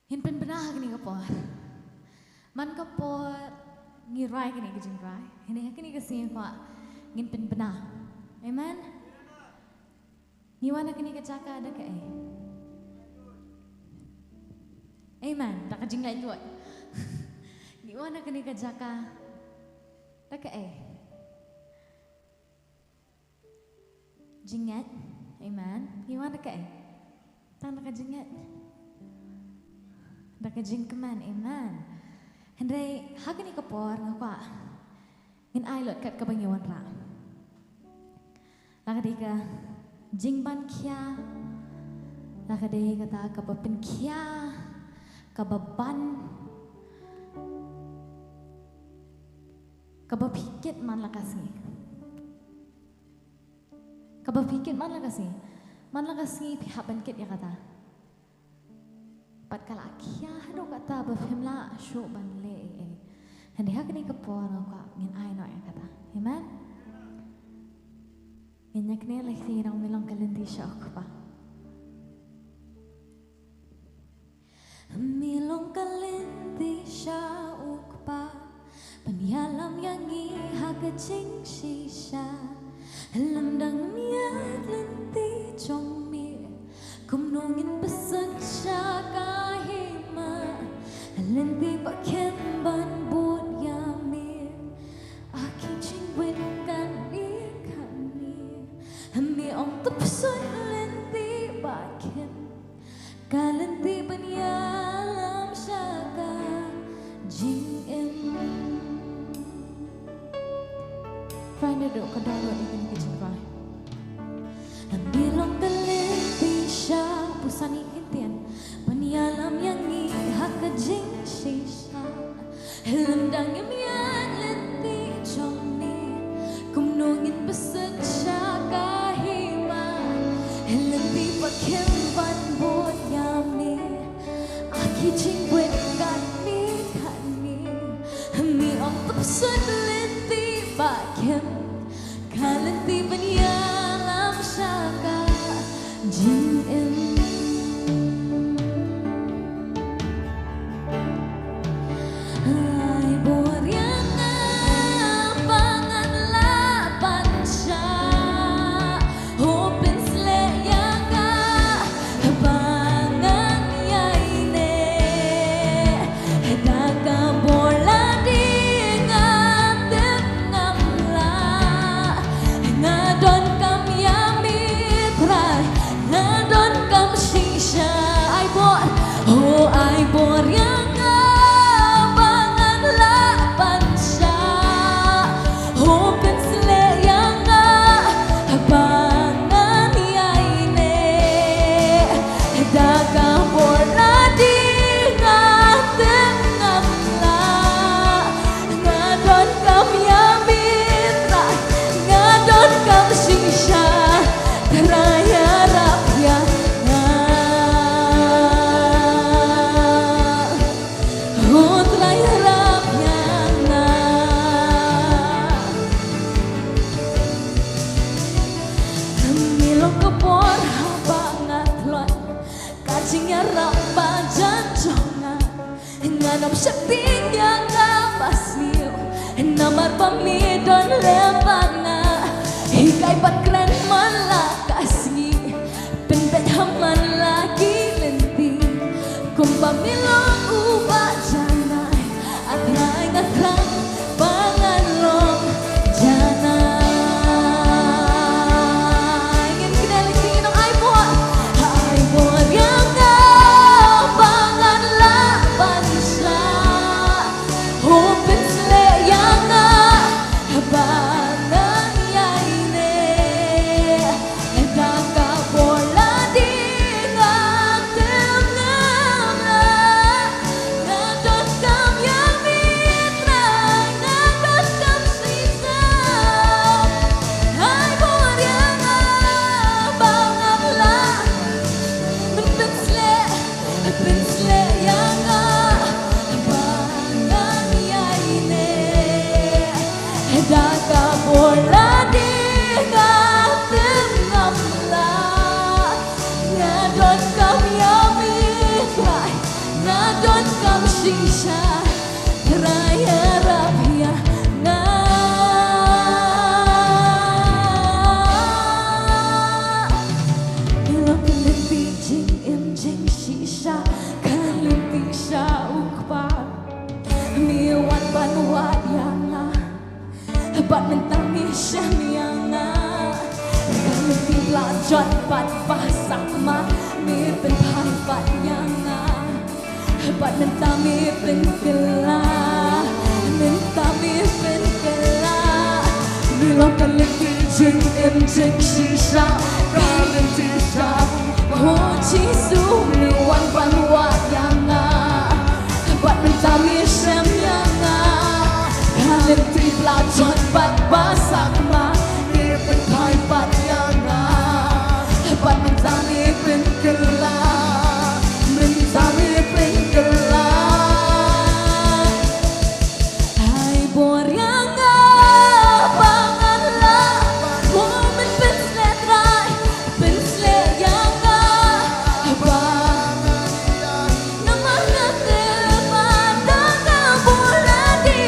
Hin pen benah kini kapor. Man kapor ngirai kini ke jingrai. Ini kini kesini kwa ngin pen benah. Amen. Niwana kini ke caka ada ke Amen. Tak ke jingrai tuat. Niwana kini ke caka ada ke Jingat. Amen. Niwana ke Tak ke jingat. Daka jingkeman, amen. Hendai hakani kapor ngapa? Ngin ailot kat kabangyawan ra. Lakadika jingban kia. Lakadika kata kabapin kia. Kababan. Kabapikit man lakasi. Kabapikit man lakasi. Man lakasi pihapan kit ya kata. Pat kala kia hado kata bafemla syo banle hande hakni kapor ka ngin ai no ya kata amen inyakne lekti nang milang kalenti sya pa milong kalenti sya ukpa penyalam yang iha kecing shisha lemdang miat lenti chongmi kumnongin pesan syaka hima lenti pakai ban buat yami aki cingwin kan kami hami om tepsun lenti pakai kalenti penyalam syaka jing find it dok kadaro ikan kecil rai ambilong kalenti sya pusani intian penyalam yang iha kejing shisha lemdang yang mian lenti chongni kumnongin peset syaka hima lenti pakem ban bot yami aki cingwet kani mi om tepsun lenti pakem kalenti penyalam syaka jing Nanam syaktinya kapasniu Namar pamidon lembana Hikai pat keren malakasni shisha raya rabia nga ilok lebih jing im jing shisha kan lebih sha ukpa mi wat ban wat yang nga bat mentang mi shem yang nga kan lebih lanjut bat pasak ma miเป็นพันปัดยังงาปัดมันตามีเป็นกะลามันตามีเป็นกะลามีลองกันเลยที่จึงเอ็มจึงชีชาการเล่นที่ชาโหชีสูมีวันวันว่ายังงาปัดมันตามีเชมยังงาการเล่นที่ปลาจอดปัดบาสักมามีเป็นพันปัดยังงาปัดมันตามีเป็นกะลามันตามีเป็นกะลาให้บัวเรียงงาบางอันละหัวมันเป็นเสลดไรเป็นเสลดยังงาบางน้ำมันน้ำเดือดมาดังกาบัวละดี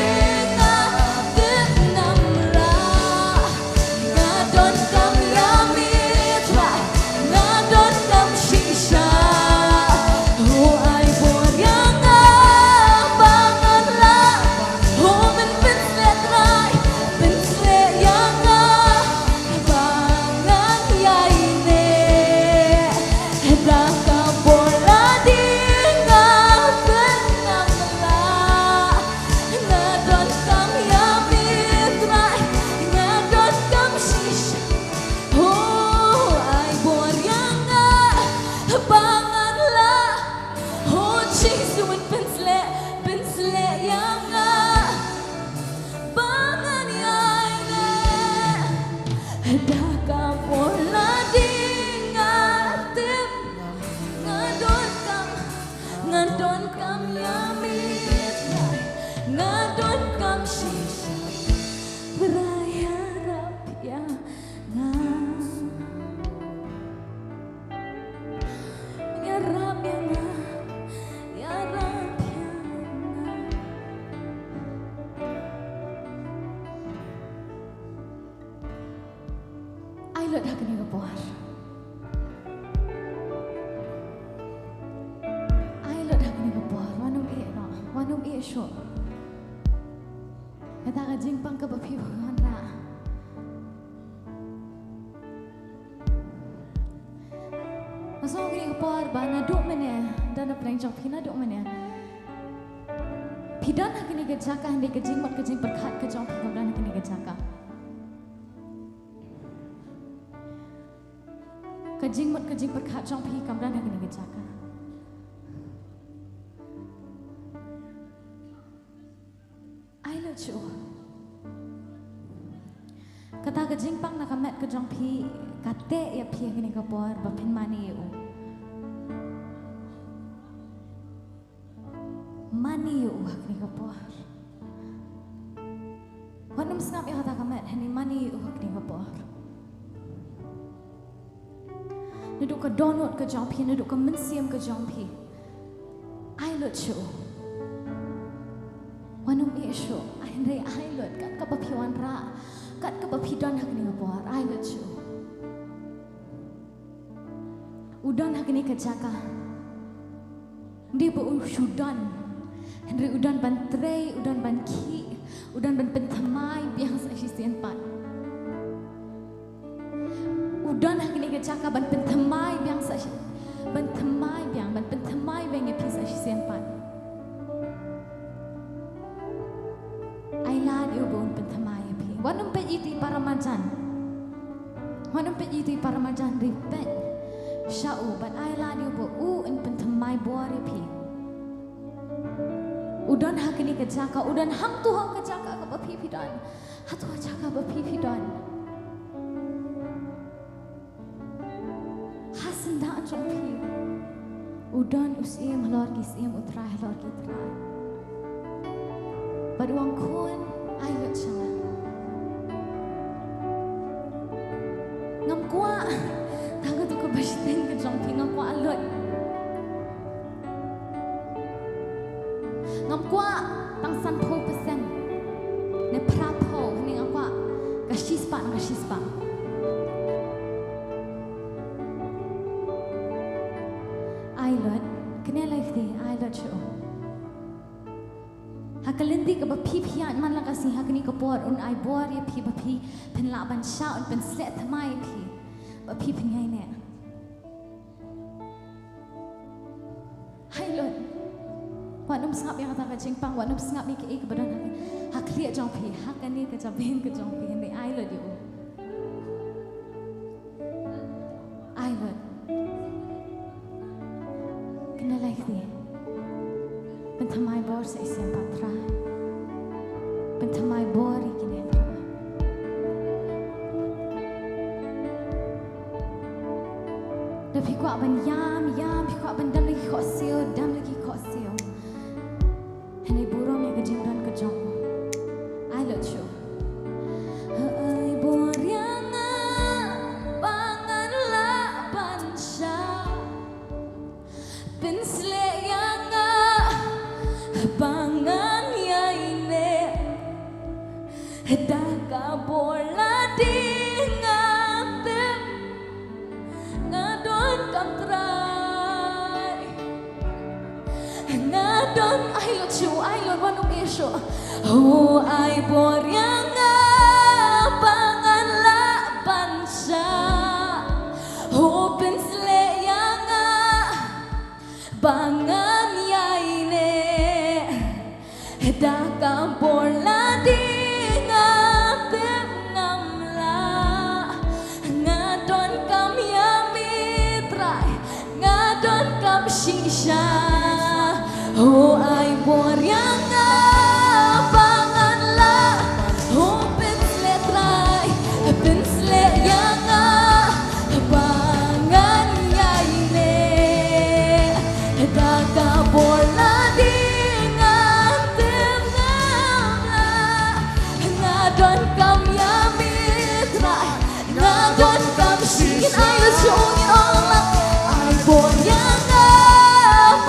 งาเดือดน้ำลางาโดนกำยามีทรายงาโดนกำชีชาโอ้ไอ้บัวเรียงงาบางอันละโอ้มันเป็นเสลดไรเป็นเสลดยังงาบางอันใหญ่เน่ดังกาบัวละดีงาเป็นน้ำลางาโดนกำยามีทรายงาโดนกำชีชาโอ้ไอ้บัวเรียงงาบางอันละโอ้ชีสมันเป็นเสลดยังงาบางอันใหญ่เน่ดังกาบัวละดีงาเต็มงาโดนกำยามีทรายงาโดนกำชีชาberaya rabia nga ya rabia nga ya rabia nga ai lut hakni kapor ai lut hakni kapor wanum e sho kata ka jing pang ka bapiwan ra masuk ni kapor ba na duk mene dan apreng jok pina duk mene pidan hakni ke jaka hande ke jing mat ke jing perkhat ke jok kamran hakni ke jaka ke jing mat ke jing perkhat jok pi kamran hakni ke jaka ai lo chu kata ke jing pang nak met ke jong pi kate ya pi hakni kapor ba pin mani u mani u hakni kapor wanum snap ya kata kamet hani mani u hakni kapor nuduk ke donut ke jong pi nuduk ke mensiam ke jong pi ai lo chu wanum isu ai lut kat ka papiwan ra kat ka papidon hakni kapor ai lo chu udan hakni ke jaka di bu sudan Henry udan ban trei udan ban ki udan ban pentamai biang sa sisian pat udan hakni ke jaka ban pentamai biang sa ban tamai biang ban pentamai biang ya pisa sisian pat ai la dia bon pentamai ya pi wanum pe iti paramajan wanum pe iti paramajan ripet Shau, but I lani ubo in pentamai buari pi. Udan hakini ke jaka, udan hang tu hang ke jaka ke bapi pidan. Hatu jaka bapi pidan. Hasan dah anjong pi. Udan usim halor kisim utrai halor kitrai. Baduang kun ayat canga. Ngam kuah. Tangga tu kebajikan ke jong pi ngam kuah alut. Ngam angkwa tang san po persen ne prapo ni angkwa kashispa ai lot kene life di ai lot show hakalindi ka bapi phian man la kasi hakni ka por un ai bor ye phi bapi pen la ban sha un pen slet thamai phi bapi pen ngai ne hai lot wanum sngap yang kata ka jingpang wanum sngap ni ke ek badan haklia jong phi hakani ka jabin ka jong phi ne ai lot yo ai lot kena life diเป็นทำไมบอสเสียงปัตราเป็นทำไมบอริกินเองเดี๋ยวพี่กว่าบันยามพี่กว่าบันดำเลยขอเสียวดำเลยขอเสียวเห็นไอ้บูโรมีกระจิงรันกระจงไอ้เลิศชูไอ้บัวเรียงปังอันละปัญชาเป็นเสลยังpangan ya ini daka bola di ngantem ngadon kamtrai ngadon ai lot wanum iso oh ai boryang pangan la pansa oh pensle yang pangan ya ini daka bola di ngantem ngamla ngadon kam ya mitrai ngadon kam shisha oh ai boryang pangan la oh pensle trai pensle yang pangan ya ini daka bola di ngadon kam ya mitrai ngadon kam singin ayo sungin olah ai boryang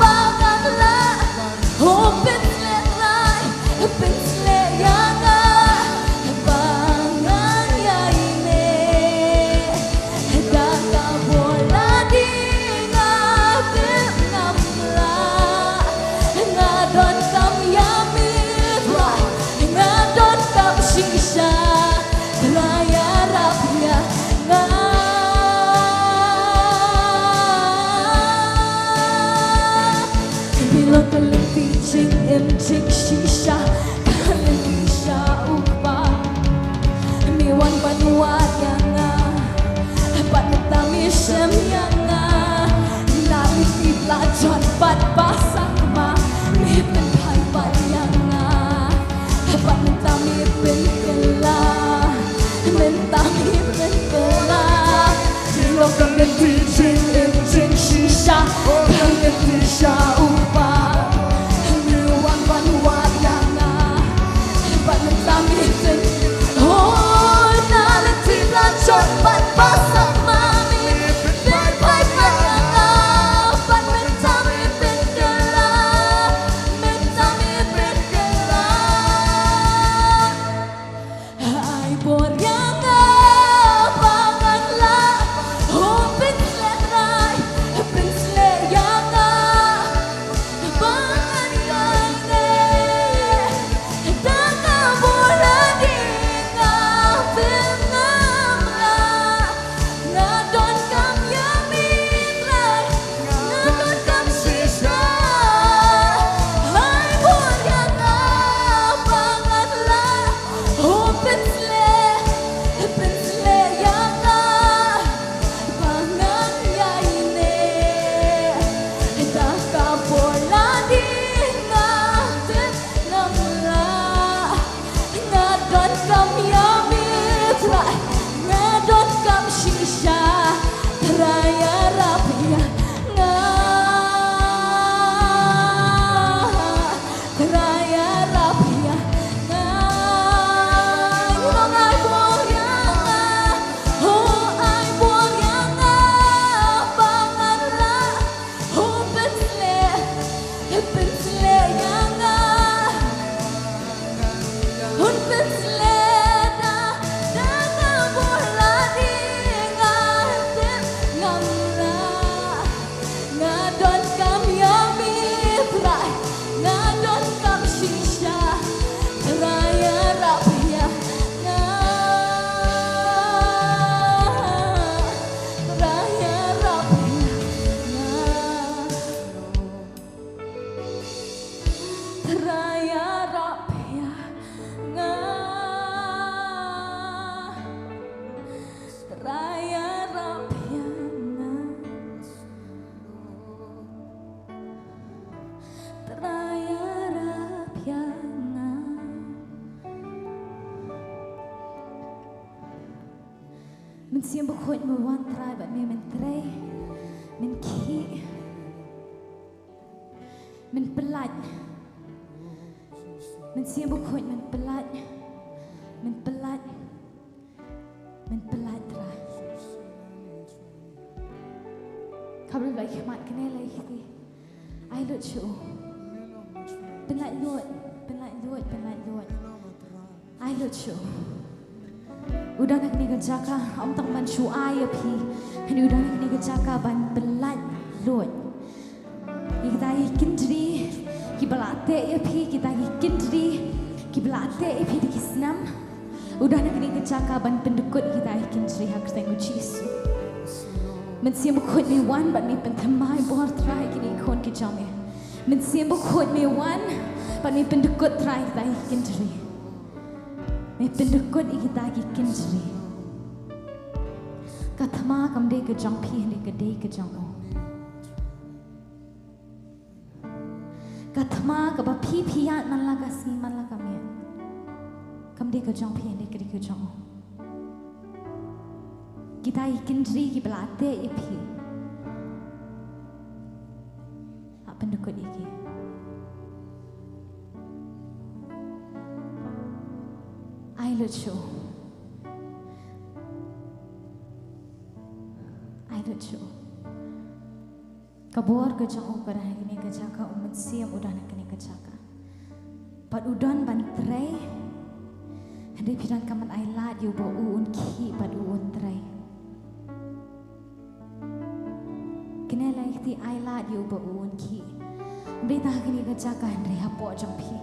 pangan la oh pensle mình xiêm bốc hội mùi quan trai bạn mình trây mình khí mình pelat mình xiêm bốc hội mình pelat trai kau boleh bagi khidmat kena lagi ai lucu pelat luat ai lucu udah nak ni kerjaka om tak man shu ai api hani udah nak ni kerjaka ban pelat luat kita ikin diri kibalate api kita ikin diri kibalate api di kisnam udah nak ni kerjaka ban pendukut kita ikin diri hak tengok Yesus mình xiêm bốc hội mi wan bạn mi pen tham mai bor trai kini kon ki jame mình xiêm bốc hội mi wan bạn mi pen dekut trai kita ikin diri mi pen dekut kita ikin diri kathama kam de ke jang pi ni ke de ke jang o kathama ka ba pi piat man la ka si man la ka me kam de ke jang pi ni ke de ke jang o kita ikin diri ki belate ipi apa ndukut iki ai lucu kabur ke jauh pada hari ini ke jaka umat siam udah nak kini ke jaka pat udan bantrai hendak pidan kaman ai lat yu bo uun ki pat uun trai kena lagi ai lat yu bo uun ki berita kini ke jaka hendak hapo jampi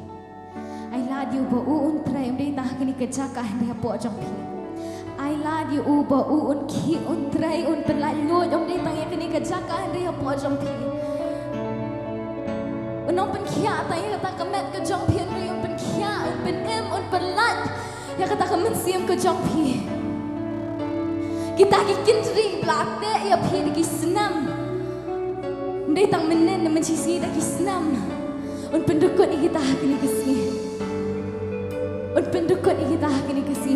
ai lat yu bo uun trai berita kini ke jaka hendak hapo jampi ai lat yu bo uun ki un trai un pelalu jom berita kini ke jaka hendak hapo jampi unong penkia tayo kata kemet ke jampi hendak un penkia un penem un pelat ya kata kemen siam ke jampi kita kikin diri belate ya pi di senam ndai tang menen na mencisi di senam un pendukut kita kini kesi un pendukut kita kini kesi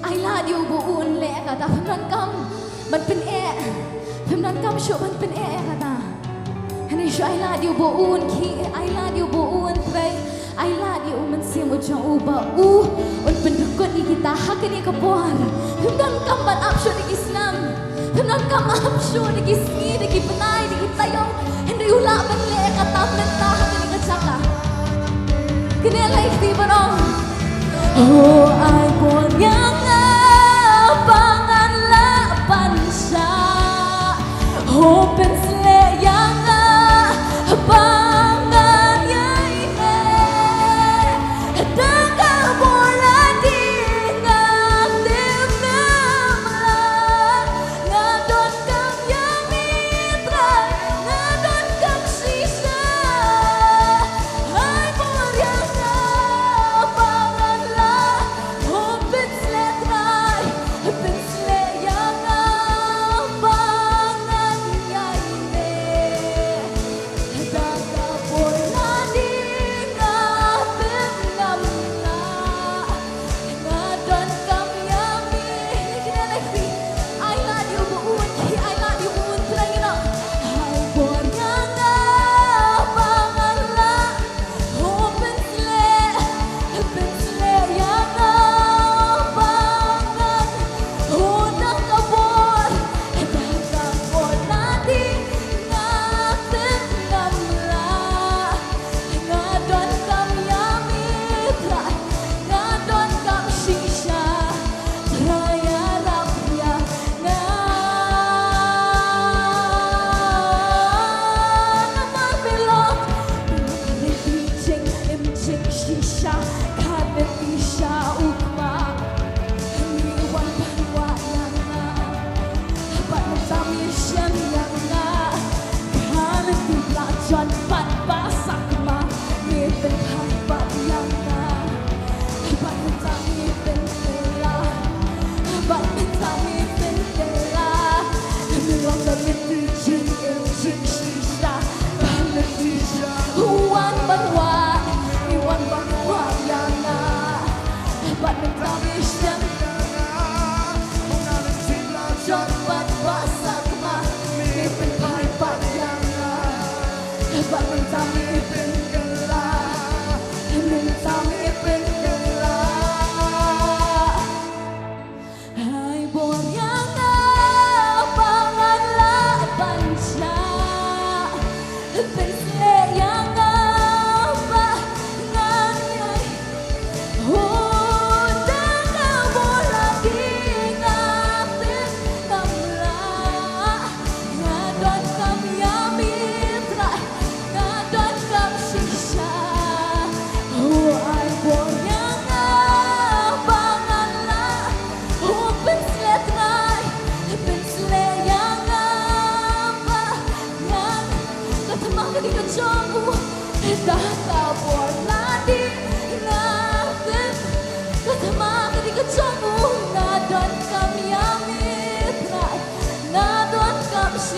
ai la dio bo un le kata pemnan kam ban pen pemnan kam syo ban pen kata hani syo ai la dio bo un ki ai la dio bo un trai ai la dio men siam ujang uba un pendukut kita hakini kapor pemnan kam ban apsyo di senam pemnan kam apsyo di sini di penai di tayong hendak ulah ban le kata mentah hakini kacaka kini life di barong oh ai pun yang pangan lapan sa oh pensle yang pangan yai taka bola di ngatem namla ngadon kam yang mitra ngadon kam sisa hai pun yang pangan la oh pensle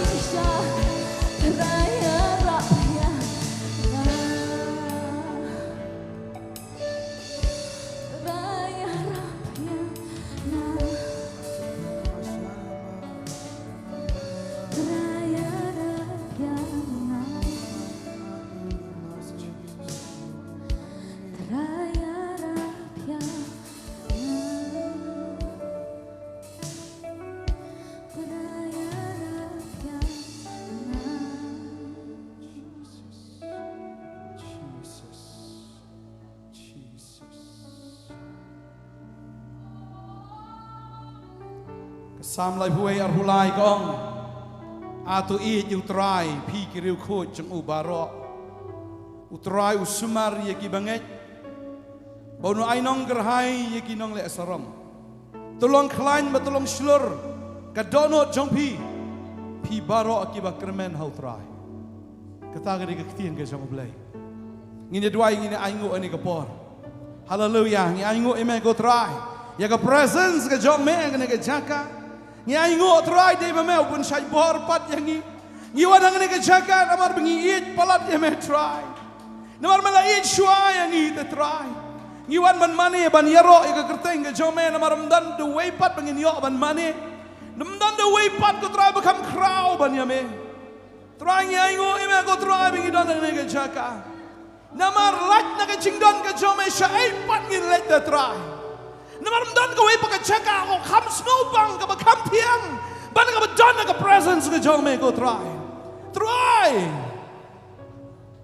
shisha raya rapya na raya rapya na raya rapya na raya rapya Sam lai huai ar hulai kong atu I utrai pi kiriu khoj jeng ubaro utrai usumar ye ki banget bono ainong gerhai ye ki nong le saram tolong klain batolong slur kadono jong pi baro akiba kermen hau trai kata gari kektien ke jong blai ngine duai ngine aingo ani kapor hallelujah ngi aingo eme go trai ya ka presence ke jong me ngene ke jaka Nyai ngo try de memau pun sai bor pat yangi. Ngiwan ang ke jaga namar bengi it palat ye me try. Namar mala it shua yangi te try. Ngiwan man mani ban yaro ika kerteng ke jome namar mdan the way pat bengi yo ban mani. Namdan the way pat ko try become crow ban yame. Try nyai ngo ime ko try bengi don ang ke jaga. Namar lat na ke jingdon ke jome sai pat ngi let the try. Namar mdan ko way pagkachaka ko kam snowbang ka bakam tiang ban ka badon ka presence ka jome ko try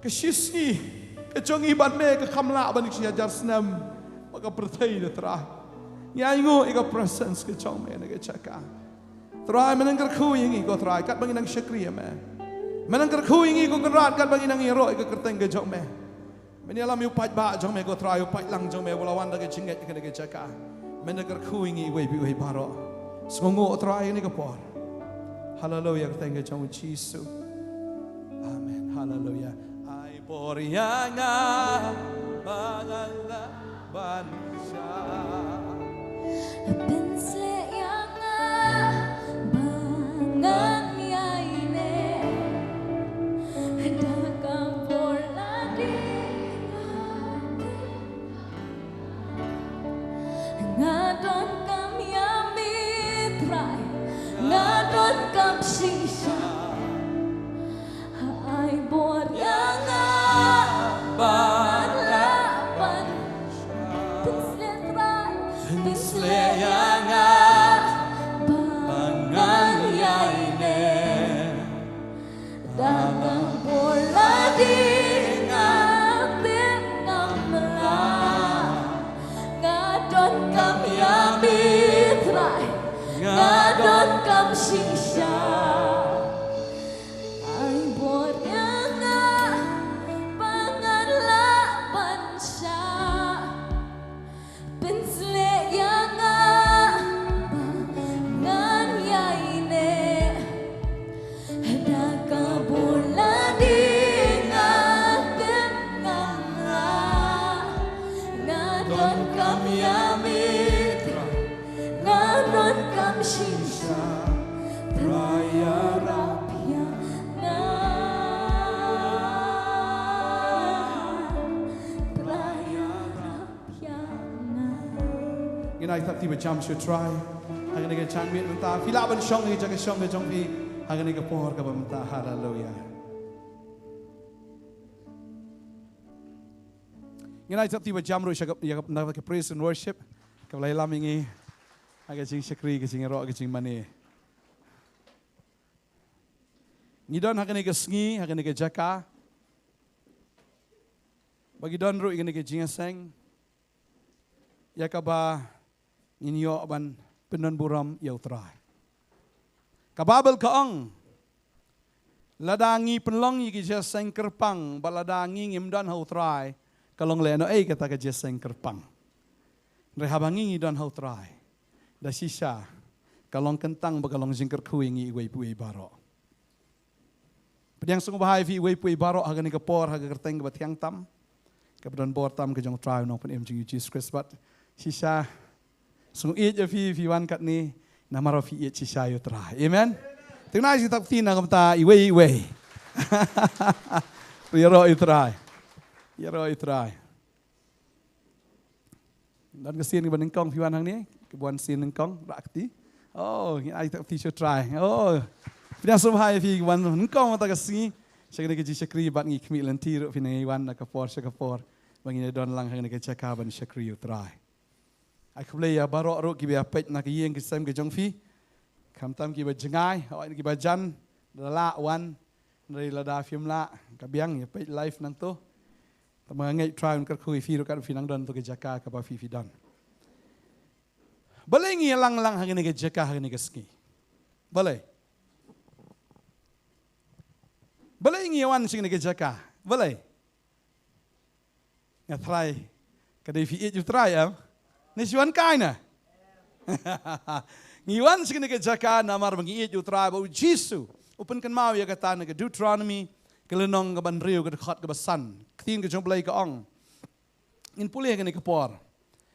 ka shisi ka jongi ban me ka kamla ban siya jar snam maka pertai na try nyai ngo ika presence ka jome na ka chaka try menangkar khu yingi ko try kat bangin ang shakriya me menangkar khu yingi ko kanrat kat bangin ang hero ika kerteng ka jome Menialam yu paj ba jong me go try yu paj lang jong me wala wanda ke chinget ke ke chaka. Menagar khuingi we bi we baro. Songo try ni ka por. Hallelujah thank you jong Jesus. Amen. Hallelujah. Ai porianga bangala bansha. Pinsle yanga bangan yaine dakam Ngadon kam yami try Ngadon kam shisha Ay bor yanga Balaban Pinsle try Pinsle yanga Bangan yaine Dagang bola di Ngadon kam shisha Ay boryanga Pangalaban siya Pinsle yanga Bangan yaine Nakabula di ngatim ngamla Ngadon kam yamit Ngadon kam shisha Raya rapya na Raya rapya na Inai tak tiba jam should try. Hagan ni ka chan mit menta. Fila ban shong ni jaga shong ni jong pi. Hagan ni ka pohor ka ba menta. Hallelujah. Inai tak tiba jam ru shagap yakap na ka praise and worship. Ka lai lamingi. Hagan sing shakri ka sing ro ka sing mani. Ngidon hagan ni ka sngi, hagan ni ka jaka. Bagi don ru hagan ni ka jingaseng. Yakaba ninyo ban penon buram yau trai. Kababel kaong ladangi penlong yi kija seng kerpang baladangi ngimdan hau trai kalong leno kata ka seng kerpang. Rehabangi ngidon hau trai. Da sisa kalong kentang bagalong jingker kuingi iwei pui baro. Pediang sung bahai fi iwei pui baro hagani kapor haga kerteng ke batiang tam. Kabdon bor tam ke jong trai nong pen jing Jesus Christ bat sisa sung it ya fi wan kat ni namaro fi it sisa yo trai. Amen. Tonight si tak tina kamta iwe. Yaro itrai. Dan kesin ke benengkong piwan hang ni, kebuan sin nengkong rakti. Oh, ai tak ti try. Oh. Pina subhai fi wan nengkong ta kasi. Syakri ke syakri bat ngi kmi lanti ro pina wan ka por syakapor. Bangi don lang hang ni ke chakaban syakri utrai. Ai khlei ya barok ro ki bia pet na ki yeng ki sam ke jongfi. Kam tam ki ba jengai, awai ki ba jan la wan dari lada film la kabiang ya pet live nang to. Tamangai try un khui fi ro kan finang don to ke jaka ka ba fi don. Balai ngi lang hang ni ke jaka hang ni ke ski. Balai. Balai ngi wan sing ni ke jaka. Balai. Ya try. Kadai fi it you try am. Ni siwan kai na. Ngiwan sing ni ke jaka namar bangi it you try ba Jisu. Open kan mau ya kata na ke Deuteronomy kelenong ke ban riu ke dekat ke basan. Ketin ke jomblai ke ong. In pulih ke ni ke por.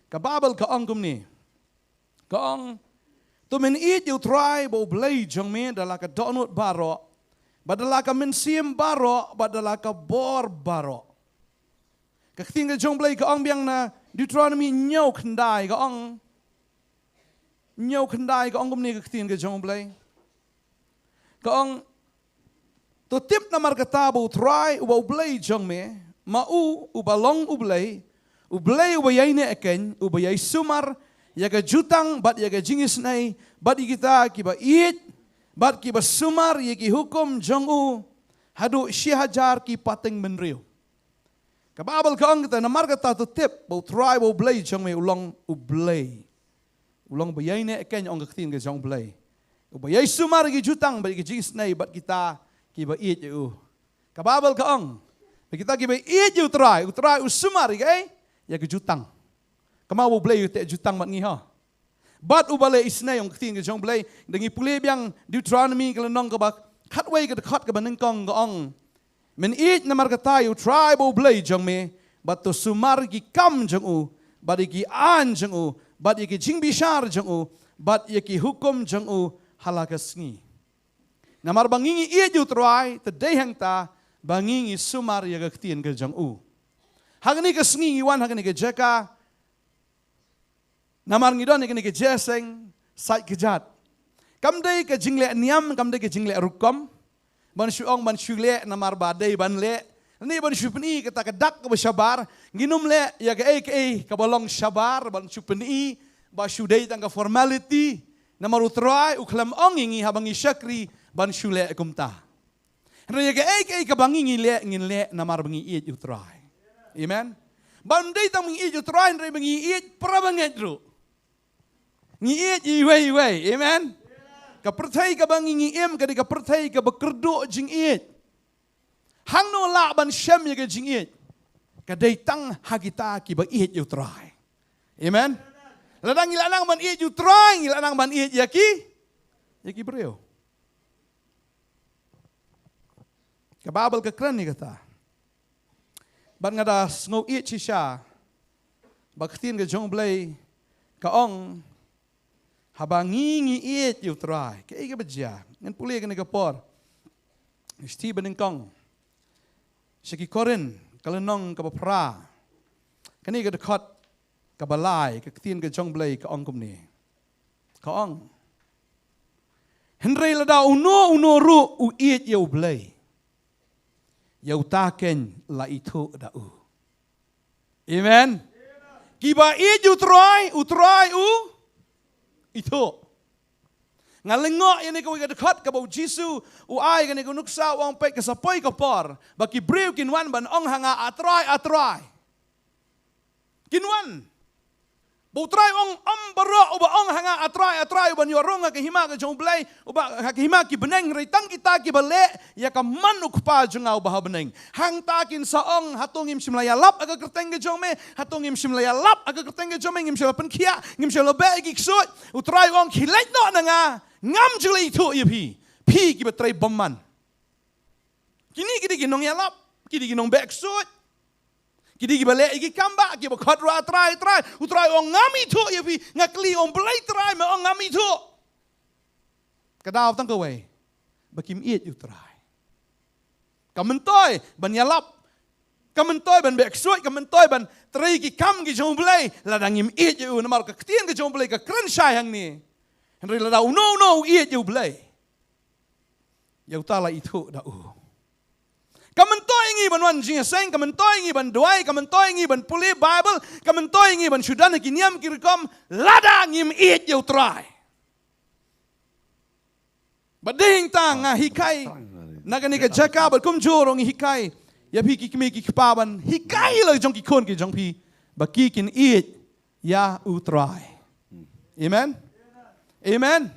Ke Babel ke ong kum ni. Ke ong. Tu men it you try ba blai jong me dala ke donut baro. Badala ka men sim baro, badala ka bor baro. Ketin ke jomblai ke ong biang na Deuteronomy nyau kendai ke ong. Nyau kendai ke ong kum ni ketin ke jomblai. Kaong to tip na markata bo try uba ublay jong me mau ubalong ublay ubayay ne eken ubayay sumar yaga jutang bat yaga jingis nay bat kita kiba it bat kiba sumar yaki hukum jong u hadu shihajar ki pateng menriu kababal kaong kita na markata to tip bo try bo ublay jong me ulong ublay bayay ne eken ong kaktin ke jong ublay Ubayay sumar gi jutang bagi jingis nay bat kita kiba it yu. Kababal kaong. Kita kiba it yu utray usumar gay ya gi jutang. Kamau blay yu te jutang mat ngi ha. Bat ubalay isnay ong kting jong blay dengi pulih biang Deuteronomy kelenong ka bak khatway ka khat ka banengkong kaong. Men it na markata yu try bo blay jong me bat to sumar gi kam jong u bat gi an jong u bat gi jing bishar jong u bat gi hukum jong u halakas ngi. Namar bangingi iya ju troai tedai hang ta bangingi sumar ya gaktian ke jang u. Hagni ke sngi wan hagni ke jeka. Namar ngidon hagni ke jeseng sai kejat. Kamdai ke jingle niam kamdai ke jingle rukom. Ban syuong ban syule namar badai ban le. Ni ban syupni kata kedak ke syabar nginum le ya ke bolong syabar ban syupni ba syudai tangga formality. Namar utrai uklam ongingi habangi syakri ban syule kumta. Raya ke kabangi ngin le namar bangi it utrai. Amen. Ban dai tang bangi it utrai raya bangi it prabanget ru. Ngi it iwe. Amen. Ka pertai ka bangi ngi em ka di ka pertai ka bekerdo jing it. Hang no la ban syam ya ka jing it. Ka dai tang hagita ki ba it utrai. Amen. Ladang ilanang ban iet you try, ilanang ban iet yaki breu. Kababal ka kran ni kata. Ban ngada snow iet shisha. Baktin ka jong blay kaong habangi iet you try. Kaya ka badya. Ngan puli ka ni kapor. Isti baningkong. Syaki korin kalenong kapapra. Kani ka dekat kabalai ketin ke jong blay ka ong kumni ka ong henry lada uno ru u it yau blay yau taken la itu da u amen kiba it you try u itu ngalengok ini ka dekat ka bau Jisu u ai ka ni ku nuksa wang pe ka sapoy ka por baki breu kinwan ban ong hanga atrai kinwan Butrai ong ambaro uba ong hanga atrai uba nyorong ka hima ka jong blay uba ka hima ki beneng reitang kita ki bale ya ka manuk pa junga uba beneng hang takin sa ong hatungim simlaya lap aga kerteng ka jong me hatungim simlaya lap aga kerteng ka jong me ngim sila penkia ngim sila be ki ksut utrai ong kilait no nanga ngam juli tu ipi pi ki betrai bomman kini kidi ginong ya lap kidi ginong be ksut Kidi gibale igi kamba gibo khadra try utrai ong ngami thu yapi ngakli ong blai try me ong ngami thu kadaw tang kawai bakim iet utrai. Kamentoi ban yalap. Kamentoi ban beksoi, kamentoi ban teri ki kam ki jong belai, ladang im iet yu namar ka ketien ki jong belai ka kren syai hang ni. Henry ladau no iet yu belai. Yau tala itu da Kamentoi ngi ban wan jing seng, kamentoi ngi ban doai, kamentoi ngi ban puli Bible, kamentoi ngi ban sudan ki niam ki rekom, ladang im iet yu trai. Bading tang hikai nagani ka jaka bat kum jorong hikai. Ya pi ki kimi ki paban hikai lo jong ki kon ki jong pi baki kin eat ya utrai. Amen. Amen.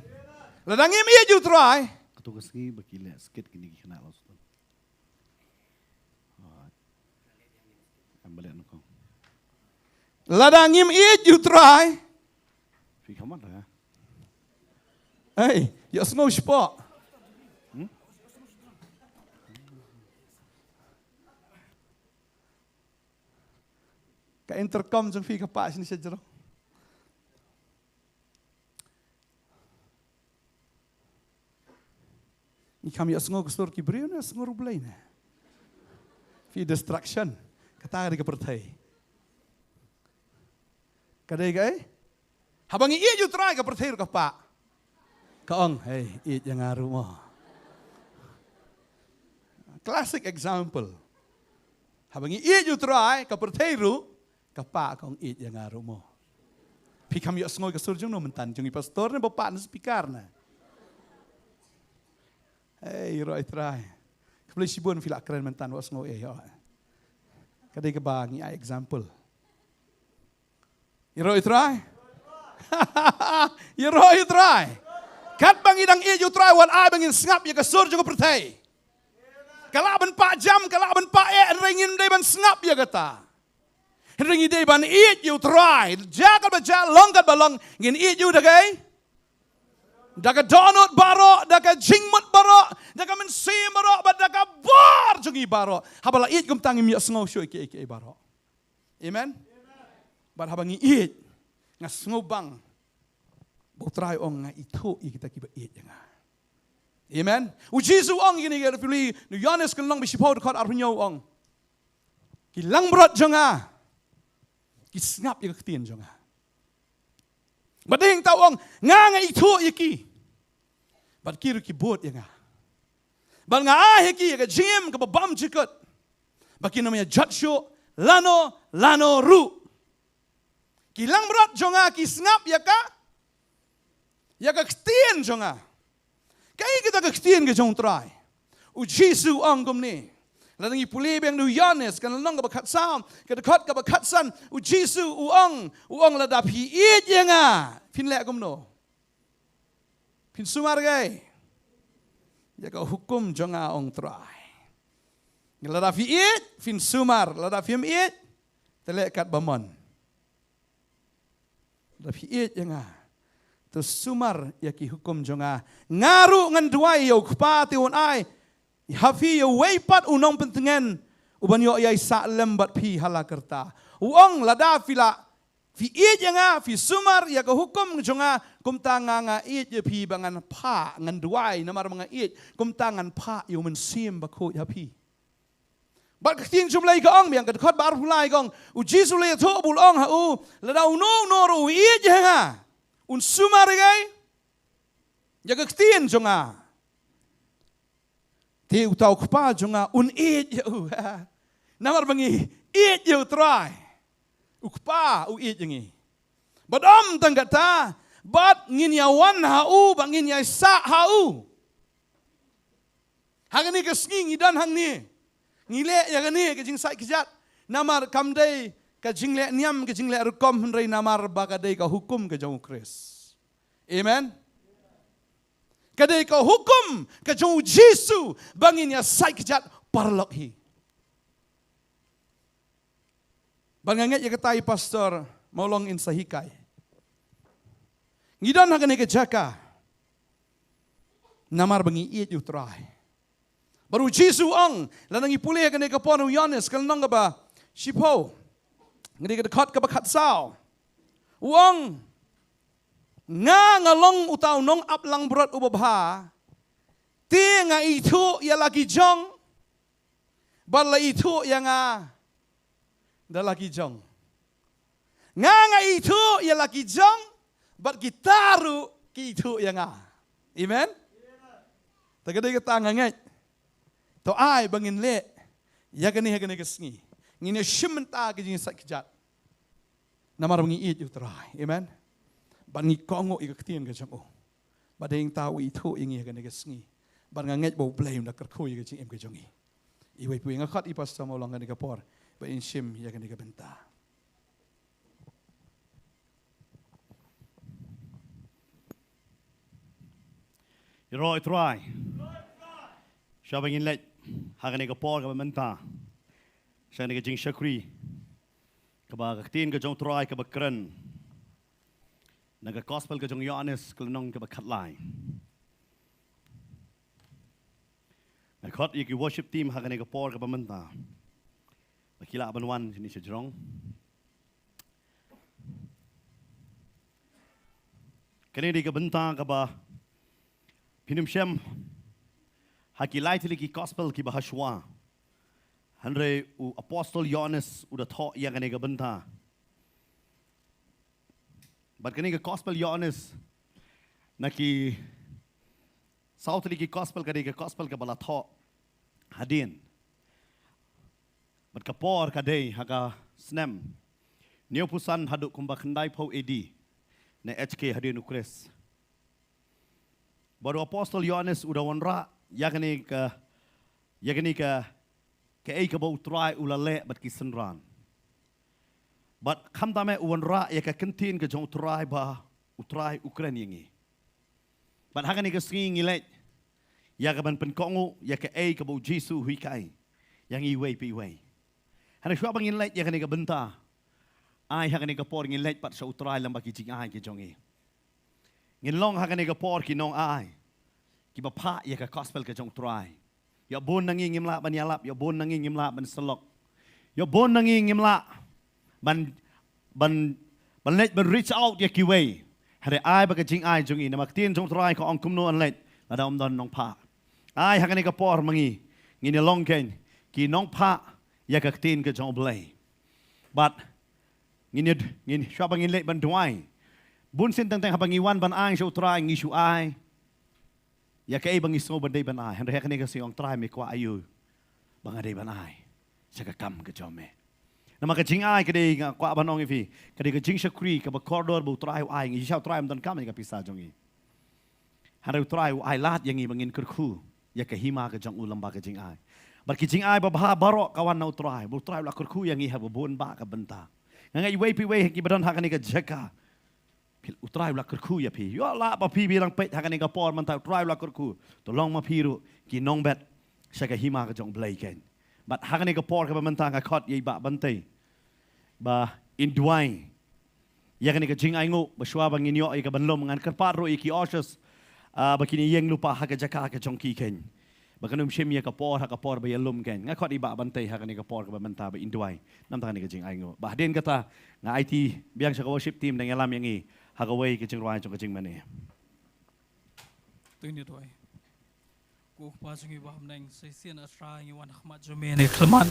Ladang im eat utrai. Ketua kesegi baki le sikit kini kena lo sudah. Ambil nak kau. Ladang im eat utrai. Fi kamat dah. Hey, ya snow spot. Ka intercom jong fi ka pa sini saja. Ni kami asngo kusur ki brio na asngo rublay na. Fi distraction. Kata ka pertai. Kadai gay? Habang iya ju try ka pertai ka pa. Kaong, hey, eat yang aru mo. Classic example. Habang iya ju try ka pertai ru kapa kong eat yang aru mo. Pikam yo sngoi kasur jung no mentan jung pastor na bapak na speaker na. Hey, roi try. Kabli sibon fila keren mentan was ngoi yo. Kadai ka ba ngi example. Roi try. Roi try. Kat bang idang eat you try wan ai bangin ngap ya kasur jung pertai. Kalaban 4 jam, kalaban 4 ringin dai ban ngap ya kata. Ringi day ban eat you try. Jagal baca longkat balong ngin eat you dagay. Daga donut baro, daga jingmut baro, daga mensim baro, daga bar jungi baro. Habala eat kum tangi mi sngow shoy ke baro. Amen. Bar habangi eat ngas ngobang. Bo try ong nga itu kita kiba eat nga. Amen. U Jesu ong gini ga pili nu Yohanes kan long bisipau dekat arunyo ong. Kilang berat jonga. Kisngap ya ketien jonga. Bading tawong nga itu yaki. Bad kiru ki bot ya nga. Bal nga heki ya jim ka babam jikot. Baki namanya jatsyo lano ru. Kilang berat jonga kisngap ya ka. Ya ka ketien jonga. Kaya kita ka ketien ke jong try. U Jesu anggum ni. Ladang ipuli bang nu Yohanes kan lang ka bakat sam ka dekat ka bakat san u Jesu uang ladap hi eat ya nga pin le gum no pin sumar gay ya ka hukum jonga ong try ladap hi eat pin sumar ladap hi eat tele kat bamon ladap hi eat ya nga tu sumar ya ki hukum jonga ngaru ngan duai yo kpati on ai hafi yo weipat unong pentengen uban yo yai sa lembat pi halakerta uang lada fila fi iet nga fi sumar ya ka hukum jonga kum tanga nga iet ye pi bangan pa ngan duai namar mga iet kum tangan pa yo mensim bako ya pi bat kating jumlai ka ong biang ka khot bar hulai gong u Jesu le tho bul ong ha u lada unong noru iet nga un sumar gai ya ka kating jonga Ti utau kpa jonga un eat you. Namar bangi eat you try. Ukpa u eat yangi. Badam tanggata bat ngin ya wan hau bangin ya sa hau. Hangani ka snging idan hang ni. Ngile ya gani ka jing sai kijat. Namar kamdai ka jingle niam ka jingle rukom hendrai namar bakadai ka hukum ka jong Kris. Amen. Kadai kau hukum ke jauh Jesu bangin ya sai kejat parlok hi. Banganget ya ketai pastor molong in sahikai. Ngidan hagane ke jaka. Namar bangi iet utrai. Baru Jesu ang lanang ipuli hagane ke ponu Yohanes kan nang ba sipo. Ngedi ke dekat ke bakat sao. Uang nga ngalong utaw nong aplang berat ubabha ti nga itu ya lagi jong. Bala itu ya nga. Da lagi jong. Nga itu ya lagi jong. Bat gitaru ki itu ya nga. Amen? Tagaday kita ngangay. To ay bangin le. Ya gani kesngi. Ngini shimenta ki jing sakjat. Namar bangi it utray. Amen? Bangi kongo ikaktian ka jang o. Badayang tao ito ingi ka nagasngi. Barangangit bo blame na karkoy ka jing em ka jangi. Iway po yung akat ipas sa mo lang ka nagapor. Ba inshim ya ka nagabenta. Iro itry. Siya bangin let. Haka nagapor ka benta. Siya nagajing syakri. Kabagaktin ka jong try ka bakran. Naga-gospel ka jong Yohanes kalanong ka bakatlay. Nagkot yung worship team haka nagapor ka bamanta. Makila abanwan sini siya jong. Kanina ka banta ka ba pinumsiyam hakilay tili ki gospel ki bahashwa. Handre u apostol Yohanes udah taught yang kanina ka banta. But kanina gospel Yohanes naki sautli ki gospel ka bala tho hadin. But kapor kadai haga snem. Niyo pusan haduk kumba kendai pau edi na HK hadin ukres. Baru apostol Yohanes udah wanra yakni ka ei ka bau try ulale bat kisenran. But kam tame uwanra ya ka kentin ka jong utrai Ukraine. But hagan ka singing ilet ya ka ban penkongo ya ka ei ka bau Jesu hui kai yang iway piway. Hana shwa bang ilet ya ka benta. Ai hagan ka por ilet pat sa utrai lam baki jing ai ki jongi. Ngin long hagan ka por ki nong ai. Ki bapa ya ka gospel ka jong try. Ya bon nangingimla ban yalap ya bon nangingimla ban selok. Ya bon nangingimla ban let ban reach out ya kiway hare ai ba ka jing ai jungi na maktin jong try ko ang kumno an let la dom don nong pa ai hakani ka por mangi ngini long ken ki nong pa ya ka tin ka jong blay but ngini shabang let ban duai bun sin tang habang iwan ban ai so try ngi su ai ya ka bang iso ban dai ban ai hare hakani ka siong try me kwa ayu bang dai ban ai sa ka kam ka jome na makajing ay kadai nga kwa banong ifi kadai kajing syakri ka corridor bu try ay ngi siya try mdan kam ka pisa jongi haraw try ay lahat yang ibangin kurku ya kahima ka jang ulam ba kajing ay bar kajing ay babha baro kawan na try bu try la kurku yang iha bubun ba ka benta nga iway piway ki badon hakani ka jaka pil utray la kurku ya pi yo la ba pi bilang pet hakani ka por man ta try la kurku tolong ma piru ki nong bet siya kahima ka jong blay ken but hakani ka por ka benta ka khot ye ba bantay ba induay ya kan ka jing ay ngo ba shwa bang inyo ay ka banlom ngan karparo iki oshos ba kini yeng lupa ha ka jaka ka jongki ken ba kanum shim ya ka por ba yalum ken nga khot iba bantay ha kan ka por ka banta ba induay nam ta ka jing ay ngo ba den kata nga IT biang sa worship team nang yalam yang i ha ka way ka jing rwai jong ka jing mane tuin itu ay ko pa jing iba nang sesian asra ngi wan khmat jomene khman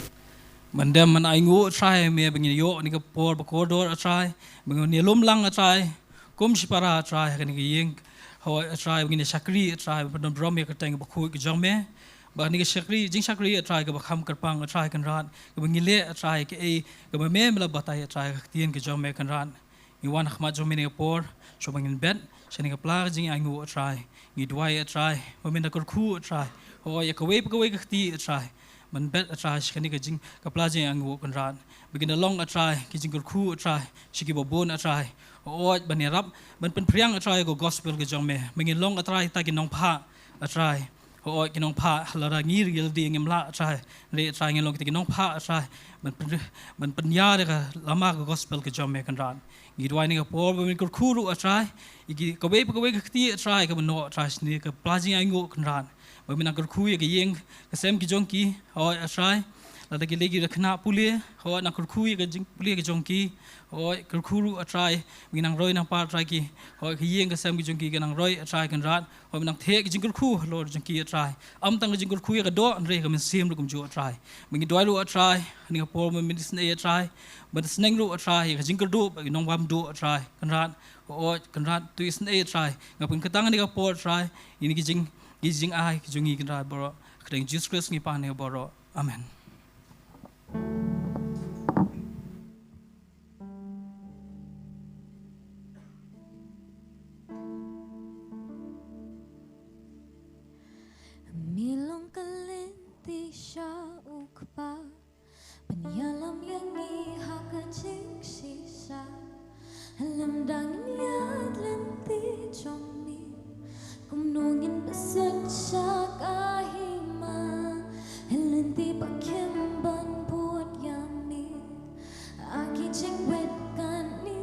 Mandam man ay ngu try me bangin yo ni ka por ba corridor try bangin ni lum lang try kum si para try kan ni yeng ho try bangin sakri try ba dom drum ka tang ba khu ka jong me ba ni ka sakri jing sakri try ka ba kham karpang try kan ran ka bangin le try ka e ka ba me mala batay try ka tien ka jong me kan ran ni wan khma jom ni ka por so bangin bet sani ka pla jing ay ngu try ni dwai try ba men ka khu try ho ya ka we ka ti try man bet atrai kani ka jing ka plaje ang wo kan ran begin along atrai ki jing ku atrai shiki bobon atrai o ban rap ban pen priang atrai go gospel ka jong me begin long atrai ta ki nong pha atrai o ki nong pha la ngir gil di ngem la atrai re atrai ngel long ki nong pha atrai ban pen ya ka lama ka gospel ka jong me kan ran ngi dwai ni ka por ban ku ru atrai ki ka we ka ti atrai ka no atrai ni ka plaje ang wo kan ran ba mina kur khu ye yeng ka sem ki jong ki ho asrai lagi lagi kena pulia hoa nak kurkui ke jing pulia ke jongki hoa kurkuru atrai minang roi nang par atrai ki hoa kiyeng ke sam ke jongki ke nang roi atrai kan rat hoa minang the ke jing kurku lo jongki atrai am tang ke jing kurku ke do re ke min sim lu kum ju atrai mingi doi lu atrai ni ke por min sne atrai but sneng lu atrai ke jing kurdu ke nong wam du atrai kan rat hoa kan rat tu sne atrai ngapun ketang ni ke por atrai ini ke jing ai ke jongi kan rat boro kedeng Jesus Christ ngi pane boro amen. Milong kalinti siya ukpa Penyalam yang iha kajing sisa Lemdang liat lenti jomi Kumnungin besut siya kahima Lenti pakim ban buat yami Aki jingwet kani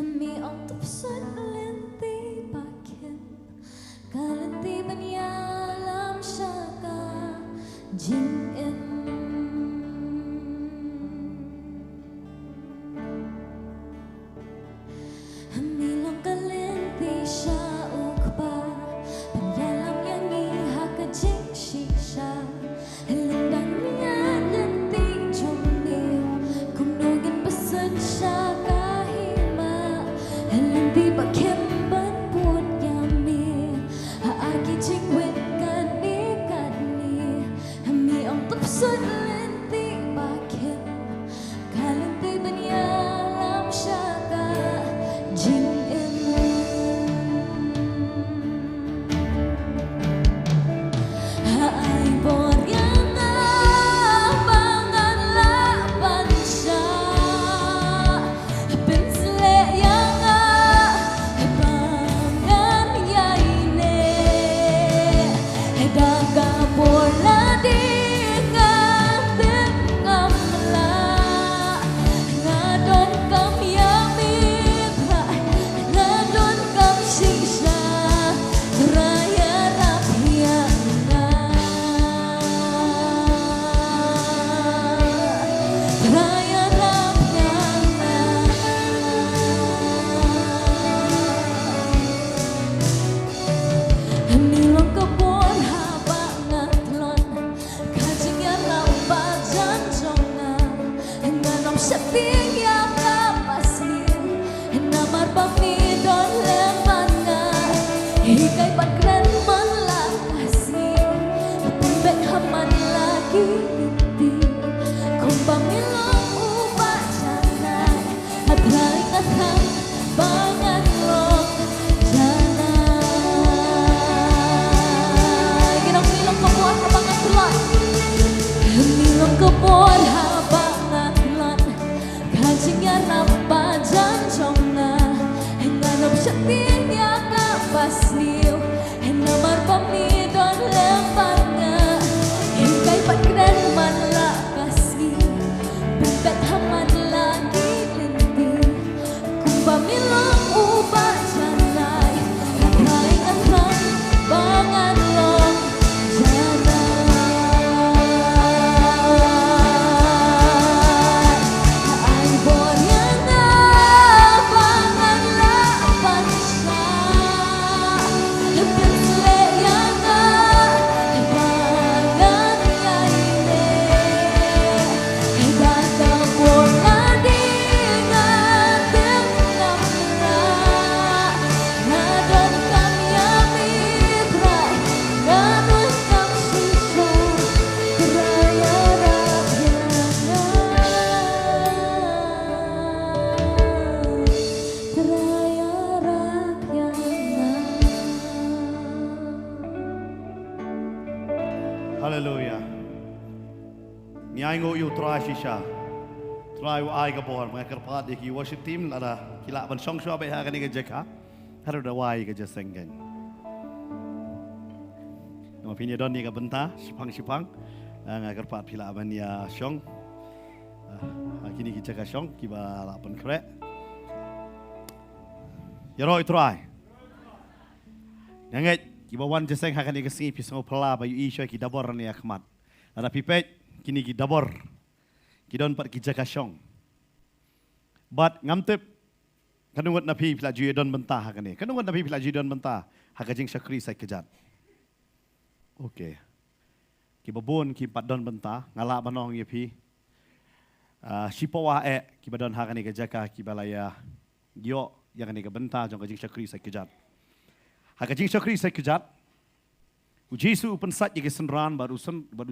Mi ontop sun lenti pakim Kalanti banyalam syaka jing em Milong kalanti sya ukpa Banyalam yang iha ka jing shisha Lendang niya lenti jomni Kumnugin pasan sya kahima Lenti pakimban pun yami Aki jingwit kani Mi ang tapsan lenti pakim Kalanti banyalam syaka jing em Ay boryang abangan laban siya Pinsle yang abangan yaine Daga bola di ngatim ngamla Ngadon kam yami Ngadon kam sisa Raya rapiana Raya rapiana Milong kebon habangat lon Kajing yang lambat janjona Nganom seting yang lapasin Namar pamidon lemana Hikay pagkran man lakasi Pimbek haman lagi niti Kung pamilong ubat janay At ray bangan long janay Ginong-milong kabuan habangat lon Milong kabuan habangat lon Kajing yang lambat janjona Nganom seting yang kapasniw Namar pamidon lempanga Hingkay pagkran man lakasi Pimbek haman lagi linti Kung pamilong ubat janay Atay bangan long janay Ay boryang abangan laban siya Pinsle yang abangan yaine Daga bola di ngatim ngamla Ngadon kam yami bray Ngadon kam sisa Raya rapiana Raya rapiana Hallelujah. Niay ngo yu try shisha. Try ai ka bor mga karpat iki worship team lara kila ban song shop ha kani ka jeka. Haru da wai ka jasenggen. No pinya don ni ka benta sipang nga karpat pila ban ya song. Kini ki jeka song ki ba la ban kre. Yaroi try. Nanget ki ba wan jaseng ha kani ka singi pisong pala ba yu isha ki dabor ni akmat. Ada pipet kini ki dabor. Kidon pat ki jakasyong. But ngamtep kanungot na pi pila juye don bentah hakane. Kanungot na pi pila juye don bentah. Hakajing syakri sai kejat. Okay. Ki babon ki pat don bentah ngala banong ye pi. Sipawa ki badon hakane ke jaka ki balaya. Gyo yang ni ke bentah jong kajing syakri sai kejat. Hakajing syakri sai kejat. U Jesu pensat ye ke senran baru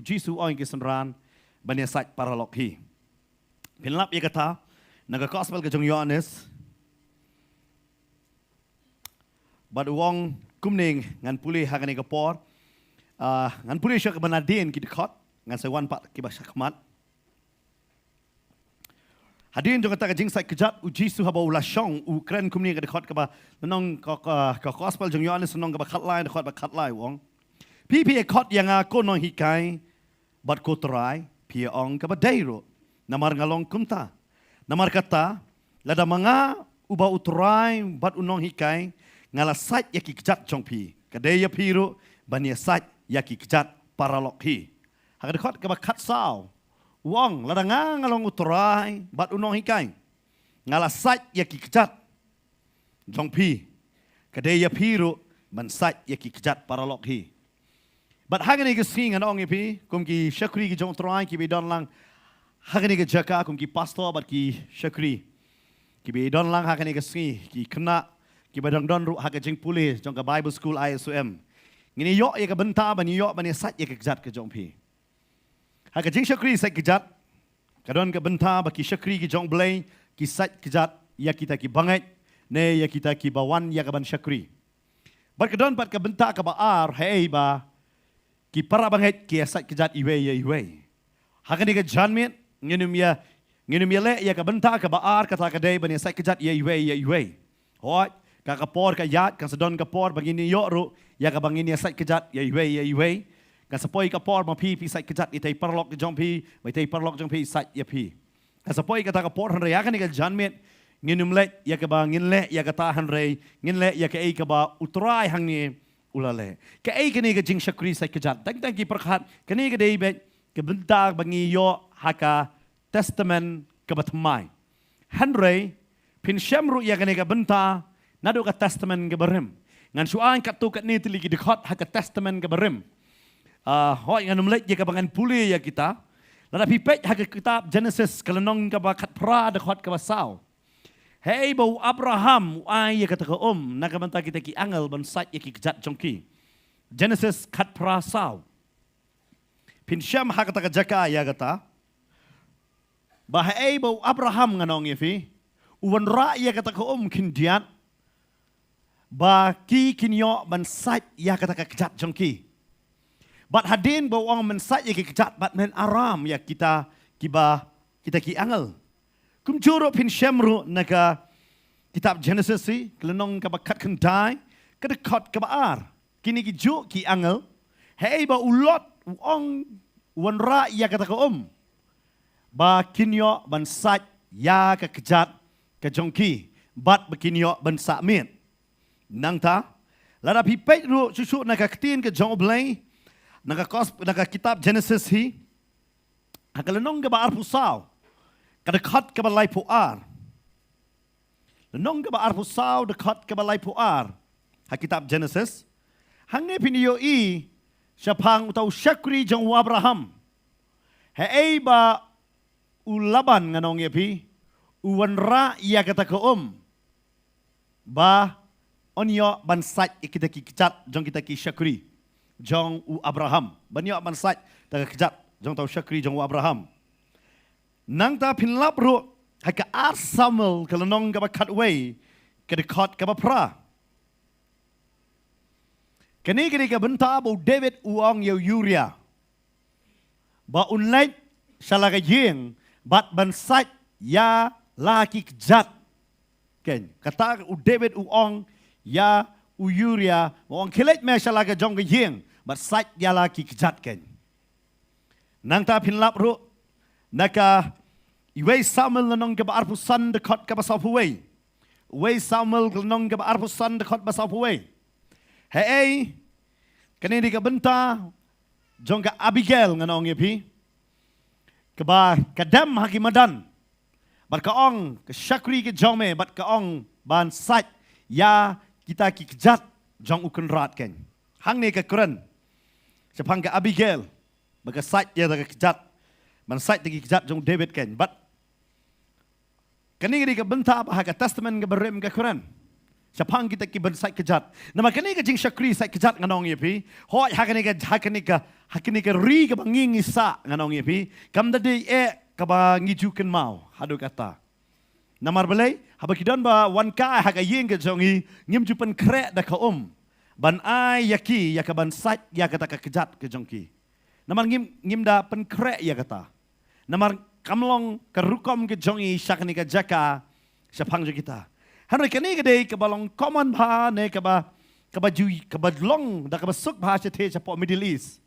Jesu oi ke senran bania sat paralog hi. Pinlap ye kata naga gospel ke jong Yohanes baru wong kumning ngan pulih hakane ke por ngan pulih syak benadin ki dekat ngan sewan pak ki basakmat. Hadirin jong kata kajing sat kejat u Jesu haba ulah syong u kren kumning ke dekat ke ba nong ka gospel jong Yohanes nong ke ba khat lai dekat ba khat lai wong. Pipi ekot yang aku nong hikai, bat kotorai, pia ong kabadairo, namar ngalong kumta, namar kata, lada manga uba utorai, bat unong hikai, ngala sat yaki kejat jong pi, kadaya piru, bania sat yaki kejat paralok hi. Hakadekot kabakat sao, wong lada ngalong utorai, bat unong hikai, ngala sat yaki kejat jong pi, kadaya piru, ban sat yaki kejat paralok hi. But hagani ke sing an ong ipi kum ki syakri ki jong trai ki be don lang hagani ke jaka kum ki pastor bat ki syakri ki be don lang hagani ke sing ki kena ki badang don ru hagajing pulih jong ka Bible School ISUM ngini yo ye ka benta ban yo ban sat ye ke jat ke jong pi hagajing syakri sat ke jat kadon ka benta ba ki syakri ki jong blai ki sat ke jat ya kita ki bangai ne ya kita ki bawan ya ka ban syakri bat kadon bat ka benta ka baar hey ba ki para banget ki asat kejat iwe. Hakani ke janmit nginum ya le ya ka benta ka baar kata ka dai ban asat kejat iwe. Hoi ka kapor ka yat ka sedon kapor bagini yo ru ya ka bangini asat kejat iwe. Ka sepoi kapor ma pi sat kejat itai parlok jong pi, mai tai parlok jong pi sat ya pi. Ka sepoi kata kapor han ya kan ke janmit nginum le ya ka bangin le ya ka tahan re ngin le ya ka ei ka ba utrai hang ni ulale ke ai kini ke jing syakri sai kejat tang ki perkhat kini ke dei bet ke bentar bangi yo haka testament ke batmai hanrei pin syamru ya kini ke bentar nadu ke testament ke berim ngan suan kat tu kat ni tili ki dekat haka testament ke berim hoi ngan umlek ya ke bangan puli ya kita lada pipet haka kitab Genesis kelenong ke bakat pra dekat ke basau. Hei bau Abraham ai ya kata ke nak banta kita ki angel ban sat ya ki kejat jongki. Genesis kat prasau. Pin syam ha kata ke jaka ya kata. Bah hei bau Abraham nganong ya fi. Uwan ra ya kata ke kindiat. Ba ki kinyo ban sat ya kata ke kejat jongki. Bat hadin bau orang ban sat ya ki kejat bat men aram ya kita ki angel. Kum juro pin syamru naga kitab Genesis si kelenong ka bakat kendai ka dekat ka baar kini ki ju ki angel hei ba ulot ong wanra ya kata ka ba kinyo ban sat ya ka kejat ka jongki bat bekinyo ban sakmit nang ta lada pipet ru susu naga ketin ke jong blai naga kitab Genesis hi kelenong ka baar pusau dekat ke balai puar. Lenong ke baar pusau dekat ke balai puar. Kitab Genesis. Hangi pinio i syapang utau syakri jong Abraham. Hei ba ulaban nganong yepi. Uwan ra ia kata ke ba onyo bansat kita ki kecat jong kita ki syakri jong Abraham. Banyo bansat tak kecat jong tau syakri jong Abraham. Nang ta pinlap ru haka ar Samuel kelenong ka bakat way ka dekat ka pra. Kani ka benta bu David uang yo Uria. Ba unlait salaga yeng bat bansat ya laki kejat. Ken kata u David uang ya Uria uang kilet me salaga jong ka yeng bat sat ya laki kejat ken. Nang ta pinlap ru naka Iway Samuel nanong ke baar pusan dekat ke basau puway. Iway Samuel nanong ke baar pusan dekat basau puway. Hei, kani di ke benta jong ka Abigail nganong ye pi. Kaba kadam hakimadan. Bat kaong ke syakri ke jong me bat kaong ban sat ya kita ki kejat jong ukun rat ken. Hang ne ke keren. Sepang ke Abigail baga sat ya ke kejat. Man sat ki kejat jong David ken. Bat kani ke benta bah ke testament ke berem ke keren. Sepang kita ki ban sat kejat. Nama kani ke jing syakri sat kejat nganong ye pi. Hoi hakani ke ri ke banging isa nganong ye pi. Kam dadi kaba ngijuken mau hadu kata. Namar belai haba kidon ba wan ka haga yeng ke jongi ngim jupen krek da ka ban ai yaki ya ka ban sat ya kata ka kejat ke jongki. Namar ngim da pen krek ya kata. Namar kamlong ke rukom ke jongi syakni ka jaka syapang jo kita. Hanoi kani ke dei ke balong common ba ne kaba long da ka suk ba cete chapo Middle East.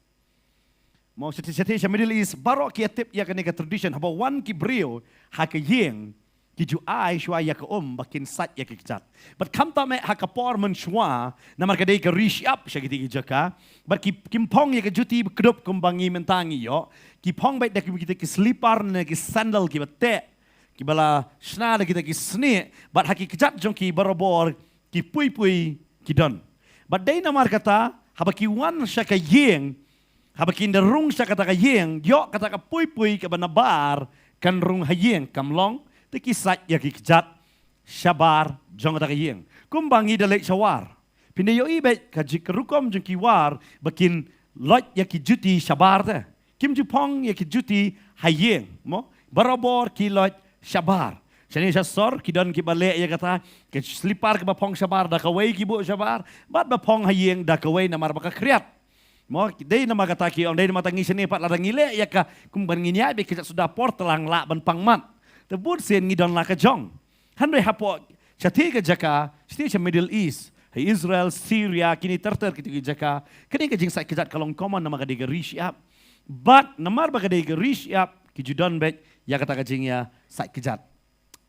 Mau cete Middle East barok kia tip ya kani ka tradition haba wan ki brio ha ka yeng ki ju ai shwa ya ka bakin sat ya ka kejat. But kam ta me ha ka por men shwa namar ka dei ka rish up syakiti ki jaka. But kim pong ya ka juti kedup kumbangi mentangi yo. Ki pong baik dak kita ki slipper ne ki sandal ki bate. Ki bala snada kita ki sne but haki kejat jong ki barobor ki pui ki don. But dei namar kata haba ki wan syaka yeng haba ki nderung syaka kata ka yeng yo kata ka pui ka banabar kan rung hayeng kamlong te ki sat ya ki kejat syabar jong kata ka yeng. Kumbangi dalek syawar. Pinde yo ibe ka jikrukom jong ki war bakin lot ya ki juti syabar te. Kim jupong ya ki juti hayeng mo barobor ki lot syabar. Sini sor kidon ki balik ya kata ke selipar ke bapong syabar dah kawai ki bu syabar bat bapong hayeng dah kawai namar baka kriat. Mo dei nama kata ki on dei nama tangi sini pat ladang ile ya ka kumban nginya be kita sudah por telang la ban pangmat. Tebut sen ngidon la ka jong. Handai hapo chati ke jaka sti Middle East. Israel, Syria kini terter kita ke jaka. Kini ke jing sai kejat kalong common nama ka dei rish up. But namar baka dei rish up ki judon bet ya kata kajing ya sai kejat.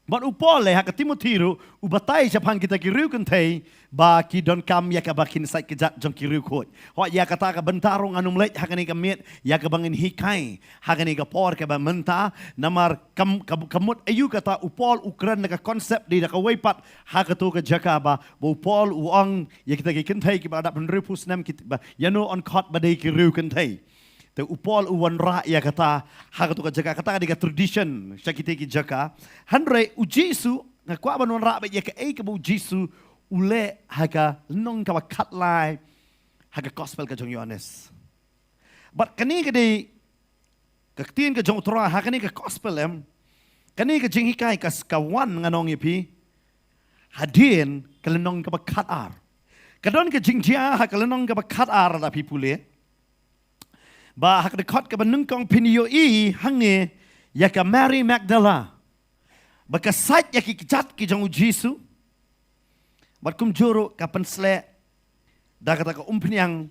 But upole ha Timotiru ubatai japang kita kiriu kentai ba ki don kam ya ka bakin sai kejat jong kiriu khot. Ho ya kata ka bentarung anum lek ha kani ka met ya ka bangin hikai ha kani ka por ka ba menta namar kamut ayu kata upol ukran ka konsep di ka weipat ha ka tu ka jaka ba upol uang ya kita ki kentai ki ba da penrepus nam ki ba yano on khot ba dei kiriu kentai. Te upol uwan ra ya kata haka tu ka jaka kata ka tradition syakite ki jaka hanre ujisu na kwa ban ra ba ya ka e ka bu jisu ule haka nong ka kat lai haka gospel ka jong Yohanes but kani ka de ka tin ka jong tra haka ni ka gospel kani ka jing hikai ka kawan nganong ipi hadin ka nong ka kat ar kadon ka jing dia haka nong ka kat ar la pipule ba hak dekot ke benung kong pinio hange ya ka Mary Magdala ba ka sat ya ki kejat ki jong Jesu bat kum juru ka pensle da kata ka umpniang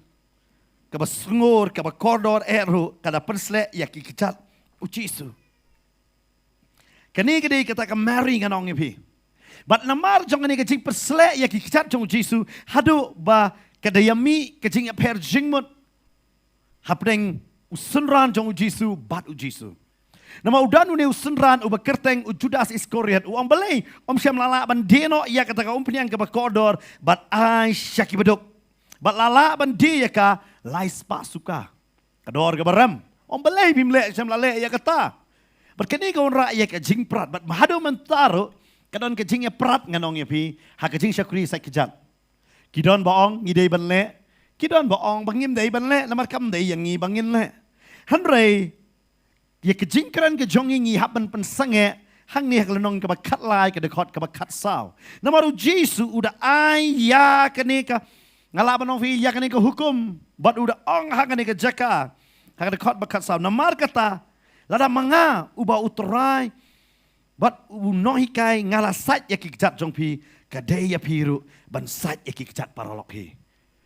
ka basngur ka ba koridor eru kada pensle ya ki kejat Jesu kani gede kata ka Mary nganong ipi bat namar jong ni ka jing pensle ya ki kejat jong Jesu hadu ba kada yami ka jing per jingmut hapdeng usunran jong Jesu bat Jesu. Nama udan une usunran uba kerteng Judas Iskariot uang belai syam lala ban deno ia kata ka umpiang ke bakodor bat ai syaki beduk. Bat lala ban dia ka lais pasuka. Kador ke baram. Belai bimle syam lale ia kata. Berkini kau ra ia ka jing prat bat mahado mentaro kadon ke jingnya prat nganong ya pi ha ka jing syakri sai kejat. Kidon baong ngidei ban le kidon baong bangim dei ban le namar kam dei yang ngi bangin le hanrei ye ke jingkran ke jongi ngi haban pensange hang ni haklenong ke bakat lai ke dekot ke bakat saw namaru Jesu udah ai ya kene ka ngalaban nong fi ya kene ke hukum bat udah ong ha kene ke jaka ha dekot bakat saw namar kata lada manga uba utrai bat unohikai ngala sat ya ki jat jong pi kadai ya piru ban sat ya ki jat paralok hi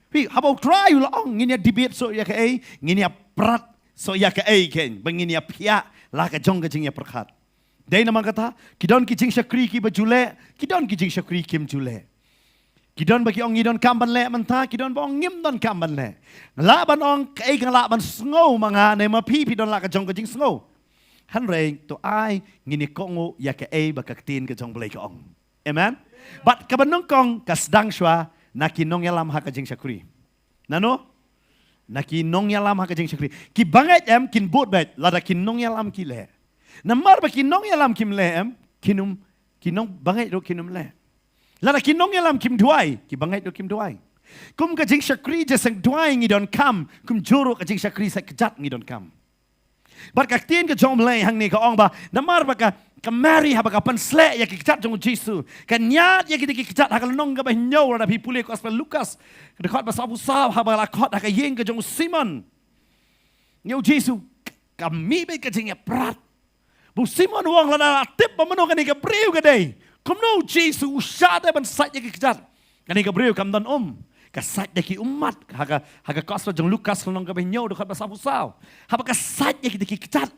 Pi, habau try ulang ngini debate so ya ke ai, ngini prat so ya ke ai ken, bangini pia la ka jong ka jing ya perkhat. Dai nama kata, kidon ki jing syakri ki bajule, kidon ki jing syakri kim jule. Kidon bagi ong ngidon kamban le mentah, kidon bong ngim don kamban le. Ngalaban ong kaig ngalaban sngow mga ne mapi pidon la ka jong ka jing sngow. Han rei to ai ngini kongo ya ka ei bakaktin ka jong blai ka ong. Amen. But kabanong kong kasdang shwa nakinong yalam ha ka jing syakuri. Nano? Nakinong yalam ha ka jing syakuri. Ki banget em kin bot bet lada kinong yalam ki le. Namar ba kinong yalam kim le em kinong banget do kinum le. Lada kinong yalam kim duai, ki bangai do kim duai. Kum ka jing syakri je sang duai ngidon kam, kum juru ka jing syakri sa kejat ngidon kam. Bar ka tien ka jom lay hang ni ka ong ba, namar ba ka mari ha ba ka pansle ya ki kejat jong Jesu. Ka nyat ya ki kejat ha ka nong ka ba nyaw ra pi pulih ko aspa Lukas. Ka dekat ba sabu sab ha ba la kot ha ka yeng ka jong Simon. Nyaw Jesu kami be ka jing ya prat. Bu Simon wong la tip ba mano ka ni ka priu ka day. Kom no Jesu usyade ban sat ya kejat. Kani Gabriel kam dan kasat ya ki umat haga koslo jong Lukas nong ka benyo dekat basa pusau. Haba kasat ya ki kejat.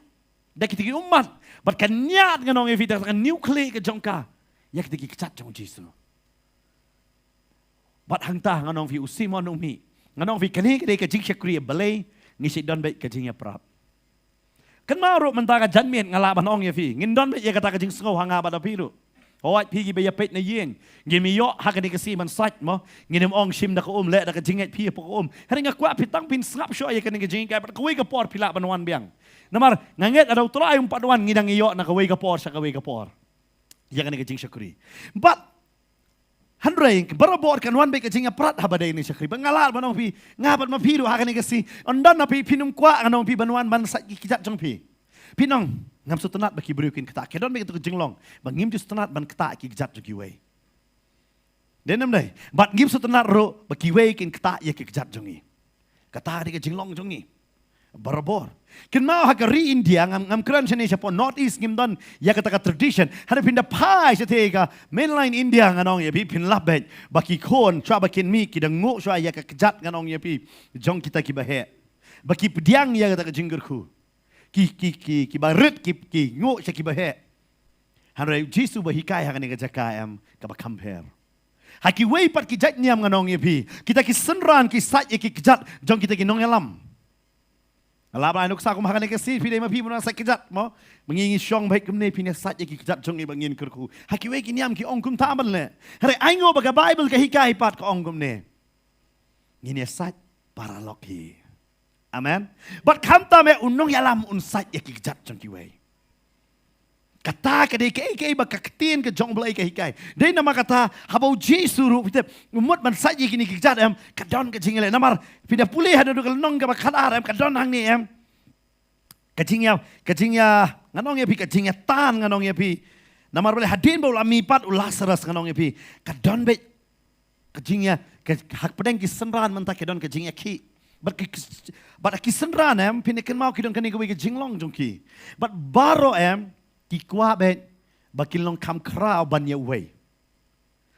Da ki umat. Bat kan nyat nganong evita kan nuklear ke jongka. Ya ki kejat jong Jesu. Bat hangta nganong vi Simon nong mi. Nganong vi kani ke jing syakri balai ngisi don baik ke jing ya prap. Kan maru mentaka janmien ngalaban ong ya vi. Ngindon baik ya kata ke jing sngau hanga bada piru. Hoat pigi be yapet na yeng. Ngimi yo hakani kasi man sat mo. Nginim ong shim na ko le na ka jinget pi po ko. Hari nga kwa pitang pin snap sho ya kani ka jing ka kaway ka por pila banwan biang. Namar nganget adaw tula yung paduan ngidang iyo na kaway ka por sa kaway ka por. Ya kani ka jing syakuri. But Handray, barabor kan wan be ka jing prat habaday ni syakuri. Bangalal banong pi ngapat mapiru hakani kasi. Ondan na pi pinum kwa anong pi banwan ban sat kijat jong pi. Pinong ngam sutenat baki beriukin ketak. Kedon bagi tu jenglong. Bang ngim tu sutenat ban ketak ki kejat jogi wei. Denam dai. Bat ngim sutenat ro baki wei kin ketak ya ki kejat jongi. Ketak di ke jenglong jongi. Barabor. Kin mau ha ri India ngam kran chene siapa North East ngim don ya kata tradition. Hada pindah pai setega mainline India nganong ya pi pin labet baki kon chwa bakin mi ki dangu chwa ya ka kejat nganong ya pi jong kita ki bahe. Baki pediang ya kata jinggerku. Ki barit ki ngo sa ki bahe. Hanray Jesu bahikai hakani ka jakayam ka ba compare. Haki way pat ki jat niam nganong yepi. Kita ki senran ki sat ye ki kejat jong kita ki nong elam. Alaba anuk sa kum hakani ka si pide ma pi mo sa kejat mo. Mengingi syong baik kemne pi ne sat ye ki kejat jong ibangin kerku. Haki way ki niam ki ong kum taman le. Hanray aingo baga Bible ka hikai pat ka ong kumne. Ngini sat para lokhi. Amen. But kamta me unong yalam unsat ya ki kejat jong kiway. Kata ka de ke ba kaktin ke jong blai ke hikai. Dei nama kata habau Jesu ru pitep umut man sat ye kini kejat em kadon ke jingele namar pida pulih hadu kal nong ka ba khadar em kadon hang ni em. Kajingya nganong ye pi kajingya tan nganong ye pi. Namar boleh hadin bau lami pat ulasaras nganong ye pi. Kadon be kajingya hak pedeng ki senran mentah kadon kajingya ki. But kisenran em pinikin mau kidon kani gawi ke jinglong jongki. But baro em ki kwa bet bakilong kam krau ban ye way.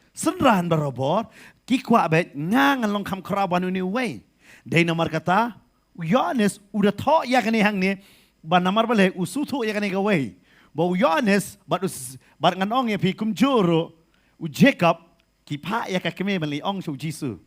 Senran barobor ki kwa bet ngang long kam krau ban ni way. Dei nomor kata Yohanes udah tho ya kani hang ni ban nomor bale usutu ya kani gawe. Ba Yohanes bat nganong ye pi kum juro u Jacob ki pa ya ka keme ban li ong su Jesu.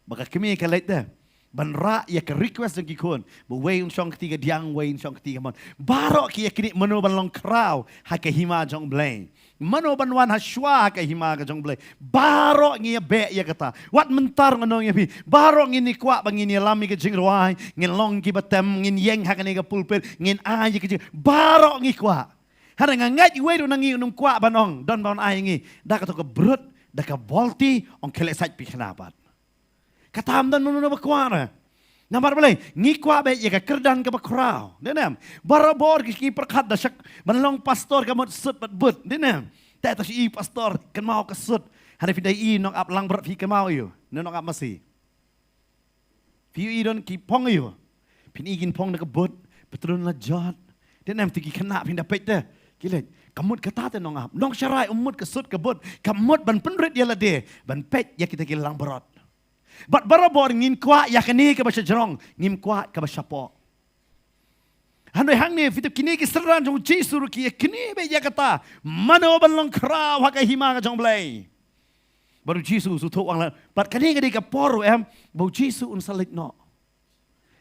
Baka keme ka lait dah. Ban ra ya ke request ng kikon. Ba way un syong ketiga diang way un syong ketiga mon. Barok ki ya kini mano ban long kraw ha ke hima jong blay. Mano ban wan ha shwa ha ke hima ka jong blay. Barok ngi ya be ya kata. Wat mentar nganong ya pi. Barok ngi ni kwa bang ni lami ke jing ruai. Ngin long ki batem ngin yeng ha ke ni ka pulpit ngin a ya ke jing. Barok ngi kwa. Hada ngangat way do nangi unum kwa banong don ban ai ngi. Da ka to ka brut da ka bolti on kele sat pi knapat. Katam dan menurut bakwara. Namar balai ngikwa be ye ka kerdan ka bakrau. Denam. Barabor ki perkat da syak banlong pastor ka mot sut bat but. Denam. Ta ta si pastor kan mau ka sut. Hari pidai i nok ap lang berat fi ka mau yo. Nok ap masih. Fi i don ki pong yo. Pin igin pong na ka but. Betrun la jot. Denam tigi kena pindah pet dah. Kilet. Kamut kata te nong ap. Nong syarai umut ka sut ka but. Kamut ban penrit ya la de. Ban pet ya kita ki lang berat. But barabor ngin kwa ya kini ke basya jerong ngim kwa ke basya po. Hanoi hang ni fitu kini ki seran jong Jesu ki kini be ya kata mano ban long kraw ha ka hima ka jong blai. baru Yesus utuk wang la bat kani ka por em bau Yesus un salik no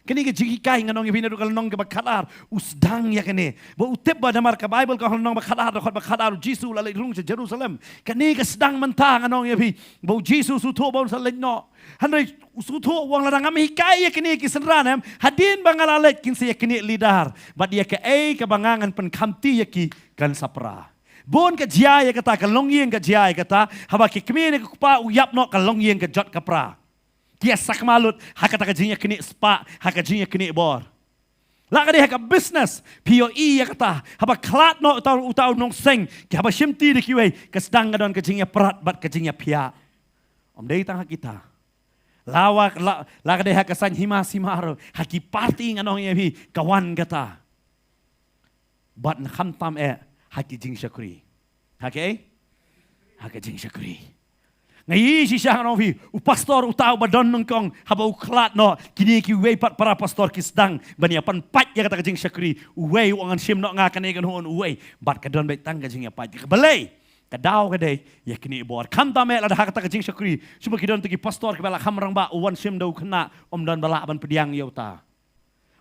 kani ka jigi kai nganong ibina du kalnong ka bakhalar usdang ya kani bau utep ba damar ka Bible ka nong bakhalar khot bakhalar Yesus la rung se Jerusalem kani ka sedang mentang nganong ya bi bau Yesus utuk bau salik no hanai utuk wang la ngam hikai ya kani ki senran em hadin bangalalet kin se ya kani lidar bat dia ka ka bangangan pen khamti ya ki kan sapra bon ka jia ya kata ka longyeng ka jia ya kata haba ki kmene ka pa uyap no ka longyeng ka jot ka pra dia sak malut hakata ka jinya kini spa haka jinya kini bor la ka dia ka business POE ya kata haba klat no utau nong seng ki haba shimti de kiwe ka sedang gadon ka jinya prat bat ka jinya pia om dei tang kita lawak la ka dia ka san hima simaro haki party nganong ye bi kawan kata bat kham tam haki jing syakri haki jing syakri ngai si syang no vi u pastor utau badon nongkong haba u klat no kini ki wei pat para pastor ki sedang bania pan pat ya kata jing syakri wei wangan sim no ngakan kan hon wei bat ka don bet tang ka jing ya pat ka belai ka dau ka dei ya kini bor kam ta me la kata jing syakri suba ki don tu ki pastor ki bala kham rang ba wan sim dau kena om don bala ban pediang yauta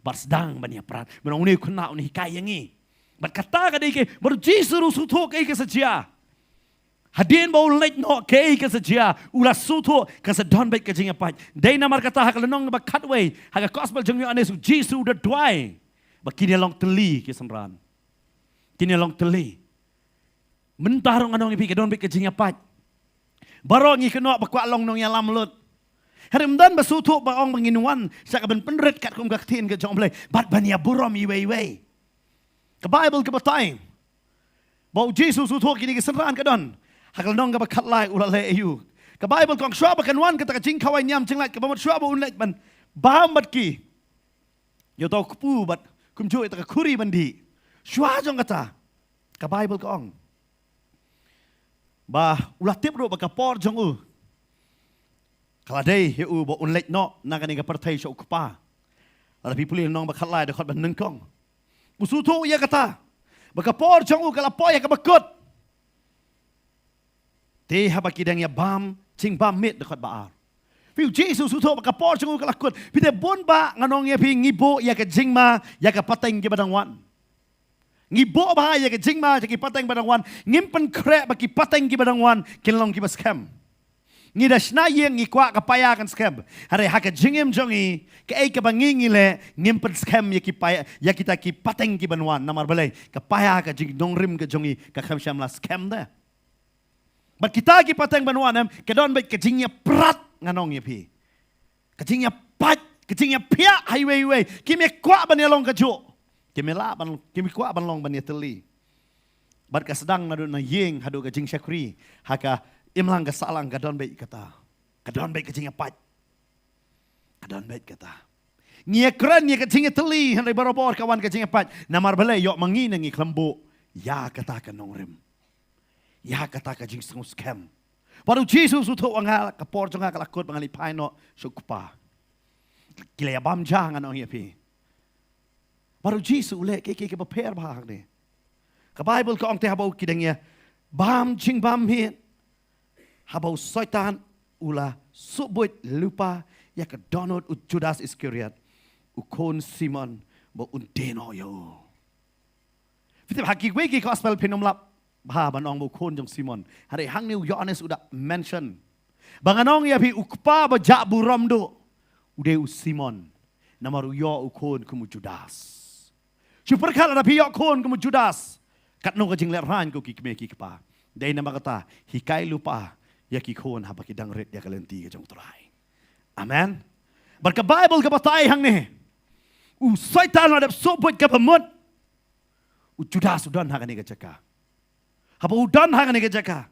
bat sedang bania prat menong ni kena ni kai yangi bat kata ka dei ke ber Jesus utuk ke saja hadin bau lek no ke saja ula suto ka sa don bet ka jinga pat dei namar kata ha kalonong ba cutway ha ka gospel jeng ane su Jesus the dwai ba kini long teli ke samran kini long teli mentarong anong ipi ka don bet ka jinga pat barong i keno ba kwa long nong ya lam lut harim dan ba suto ba ong manginuan sa ka ben penret kat kum ka tin ka jong blai bat bania burom i wei ka Bible ka batay bau Jesus utuk kini ke samran ka don hakal nong ka bakat lai ulale ayu ka Bible kong shwa ba kanwan ka ta jing kawai nyam jing lai ka bamat shwa ba unlek ban baham bat ki yo tau kupu bat kumjo ita ka kuri bandi shwa jong kata ka Bible kong ba ulah tip ro ba ka por jong u kala dei he u ba unlek no na ka ni ka partai sho kupa ala people nong ba khat lai da khot ban nang kong usutu ya kata ba ka por jong u kala po ya ka bakut te haba kidang ya bam ching bam mit dekat baar piu Jesus utuk ka por chung ka lakut pite bon ba nganong ya pi ngibo ya ka jingma ya ka pateng ki badang wan ngibo ba ya ka jingma ya ki pateng badang wan ngimpen kre ba ki pateng ki badang wan kinlong ki ba scam ngi da shna yeng ngi kwa ka paya kan scam hare ha ka jingim jongi ka ei ka bangi le ngimpen scam ya ki paya ya kita ki pateng ki banwan namar balai ka paya ka jing dong rim ka jongi ka kham sham la scam da bat kita ki pateng banuanam kedon bet kejingnya prat nganong ye pi kejingnya pat kejingnya pia highway kimi kwa ban long kejo kimi la ban kimi kwa ban long ban teli bat ka sedang nadu na yeng hadu kejing syakri haka imlang ka salang kadon bet kata kadon bet kejingnya pat kadon bet kata ngia kran ngia kejingnya teli handai barobor kawan kejingnya pat namar balai yok mangi nangi klembo ya kata kanong rim ya kata ka jing sung scam baru Jesus utuk wanga ka por jonga ka lakut bangali paino sukupa kile ya bam jang ano hi pi baru Jesus ule ke prepare bahag ni ka Bible ka ong te habau kidang ya bam jing bam hi habau syaitan ula subut lupa ya ka Donald u Judas Iscariot u kon Simon bo undeno yo fitim haki weki gospel pinum lap bah banong bu kon jong Simon hari hang niu Yohanes udah mention banganong ya pi ukpa ba ja buram do ude u Simon namaru yo u kon kumu Judas super kala da pi yo kon kumu Judas kat no ka jing le ran ko ki me ki pa dei na makata hikai lupa ya ki kon ha ba ki dang ret ya kalenti ka jong trai amen bar ka Bible ka batai hang ni u syaitan ada sobot ka pamut u Judas udan ha ka ni ka jaka haba udan hang ni jaka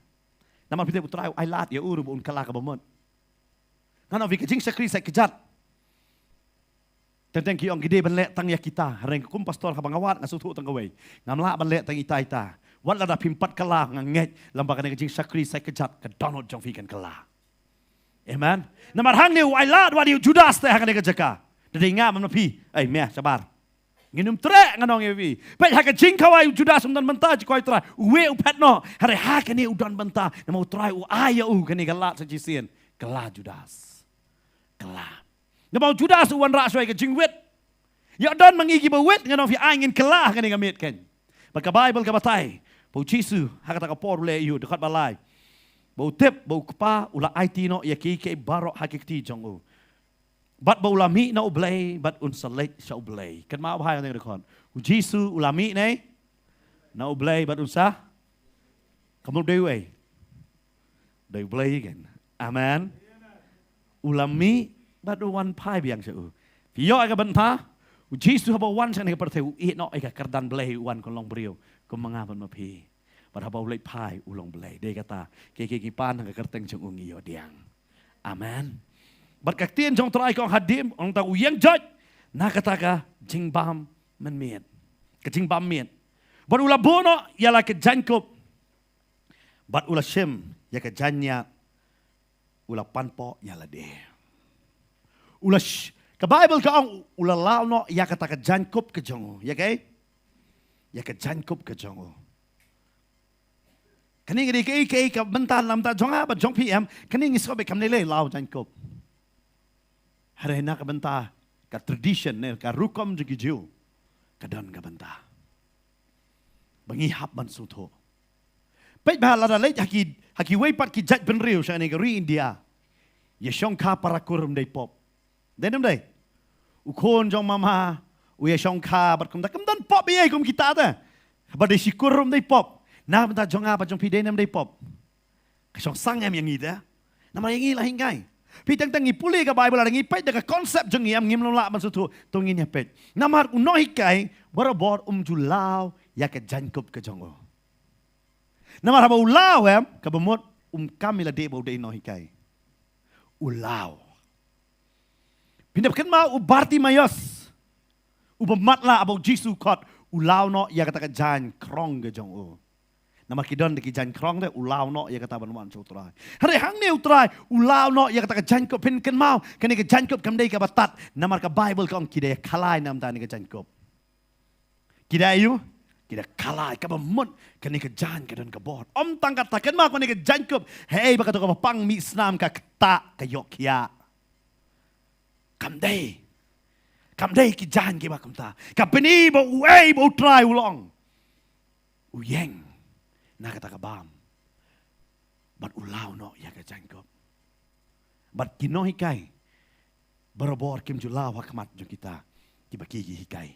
nama pite putra ai lat ya uru un kala ka bomon kana vi kejing sakri sa kejat tentang ki ong gede ban le tang ya kita reng kum pastor ka bangawat ngasutu tang gawe ngamla ban le tang ita wan la da pimpat kala nganget lamba ka kejing sakri sa kejat ka Donald jong vi kan kala amen namar hang ni ai lat wa di Judas te hang ni jaka dei nga man pi ai me sabar Nginum trek nganong evi. Pet haka jing kawai Judas umdan benta jikoi try. Uwe upet no. Hare haka ni udan benta. Nama utrai u aya kani galat sajisian. Galat Judas. Galat. Nama Judas uwan rak suai ke jing wit. Ya don mangigi ba wit nganong fi angin kelah kani gamit kan. Baka Bible ka batai. Bau Jisu haka tak por le yu dekat balai. Bau tip bau kepa ula IT no ya ke barok hakikti jong u. Bat ba ulami na ublay, bat unsalit siya ublay. Kan maabahay ang rekon. Jisu ulami na ublay, bat unsa? Kamu dewe. Dewe ublay again. Amen. Ulami, bat uwan pai biang siya u. Fiyo ay kabanta, Jisu haba wan siya nagaparte, no ay kakardan blay uwan kong long beriyo, kung mga mapi. Bat haba ulay pai ulong blay. Day kata, kikikipan ang kakarteng siyang ungiyo diang. Amen. Berkat tien jong terai kong hadim orang tahu yang jaj nak kataga jingbam menmiet ke jingbam miet bar ula bono ialah ke jankop bat ula shem ya ke janya ula panpo ialah de ula ke Bible ka ong ula launo ya kataga jankop ke jongo ya ke jankop ke jongo kani ngedi ke bentar lam ta jonga ba jong PM kani ngisobe kamnele lau jankop hari nak benta ka tradition ne ka rukom jugi jiu kadan ka benta bangi hap ban suto pet ba la le haki wei pat ki jat ben riu shane ka ri India ye shong ka parakurum dei pop denam dei u khon jong mama u ye shong ka bat kum da kam dan pop ye kum kita ta ba dei sikurum dei pop na benta jong apa jong pi denam dei pop ka shong sang em yang ida nama yang lah hingai Pitang tangi puli ka Bible ada ngipet dekat konsep jengiam ngim lolak maksud tungin nyepet. Namar unohikai barabor julau ya ke jankop ke jongo. Namar haba ulau ka bemot kamila de bau de nohikai. Ulau. Pindah kenma ubarti mayos. Ubematla abau Jisu kot ulau no ya kata ke jan krong ke jongo. Nama kidon de kijan krong de ulau no ya kata banwan utrai. Hari hang ne utrai ulau no ya kata jankop pin ken mau kani ke jankop kam dei ka batat namar ka Bible kong kide kalai nam tani ke jankop. Kida ayu kida kalai ka bamut kani ke jan ke don ka bot. Om tangkat taken mau kani ke jankop hei ba ka to ka pang mi snam ka ta ka yok ya. Kam dei ki jan ke ba kam ta. Ka peni ba uai ba utrai ulong. Uyeng nak kata kabam, bat ulau no ya ke jangkop, bat kino hikai, berobor kim julau hakmat jo kita, kibaki hikai,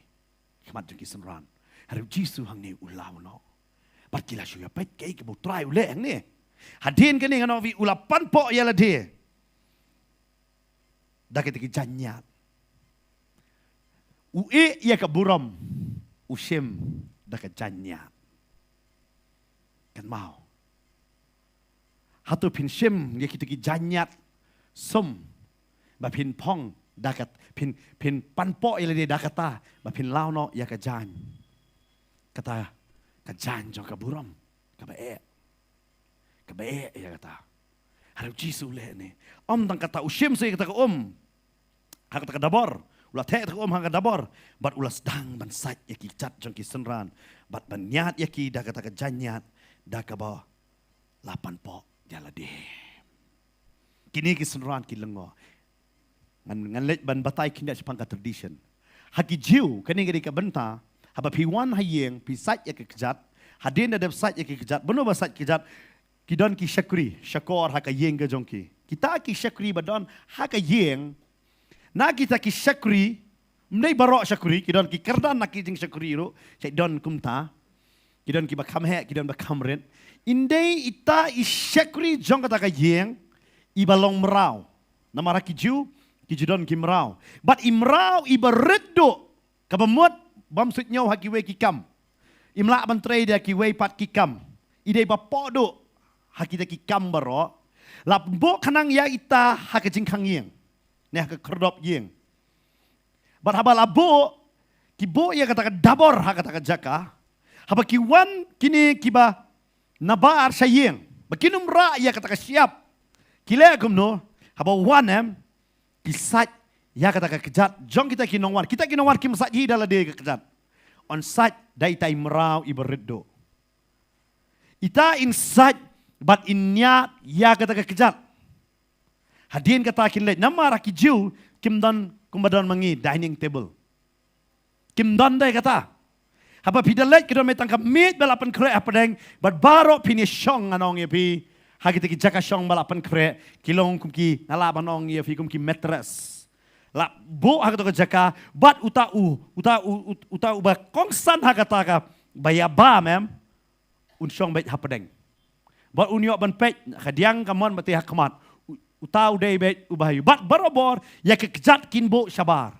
hakmat jo kisenran, hari Jisu hang ni ulau no, bat kila shuya pet kei ke butrai ule hang ni, hadin kini ngano vi ulapan po ya la dia, dah kita kijanyat, ue ya ke buram, usim dah ke janyat. Kan mau. Hatu pin shim ya kita ki janyat som ba pin pong dakat pin panpo ile dia dakata ba pin lao no ya ka jan. Kata ka jan jo ka buram ka ba ya kata. Harap Jisu le ni. Om tang kata ushim se kata ka hak kata ka dabor. Ulah te ka hak ka dabor. Bat ulah sedang ban sat ya ki chat jong ki senran. Bat ban nyat ya ki dakata ka janyat. Dah ke bawah 8 pok jala deh. Kini kisenran ki lengo. Ngan let ban batai kini sepang ka tradition. Haki jiu kini ngeri ka benta. Haba piwan hayeng pisat ya ke kejat. Hadin ada sat ya ke kejat. Benar ba sat kejat. Kidon ki syakor haka yeng ke jongki. Kita ki syakri badon haka yeng. Na kita ki syakri. Mnei barok syakri. Kidon ki kerdan nak ki jeng syakri ro. Cek don kumta. Kidon ki bakam he, kidon bakam ren. Indai ita isyakri jong kata ka yeng, ibalong merau. Nama raki jiu, kijidon ki merau. But imrau iba reddo, kabamut bamsut nyaw hakiwe kikam. Imla bantrei dia kiwe pat kikam. Idai bapodo hakita kikam baro. Lap bo kanang ya ita hakajing kang yeng. Ne haka kerdop yeng. But habal abo, kibo ya kata ka dabor hakata ka jaka. Haba kiwan kini kiba nabar sayeng. Bakinum ra ia kata siap. Kile agum no haba wanem kisat Ya kata kejat, jong kita kinongwan. Kita kinongwan kim saji dalam dia kejat. On site dai tai merau iberedo. Ita inside but inya ya kata kejat. Hadin kata kinlet nama raki jiu kim don kumbadan mangi dining table. Kim don dai kata. Haba pidalet kita metang meet balapan kre apa deng but baro pini shong anong ya pi. Hagi teki jaka shong balapan kre kilong kumki nalaban ong ya pi kumki mattress. La bo hagato jaka but uta ba kongsan hagata ka bayaba mem unsyong bet hapadeng. But unyo ban pet kadiang kamon mati hakmat. Utau day bet ubahayu. But barobor ya kekejat kinbo syabar.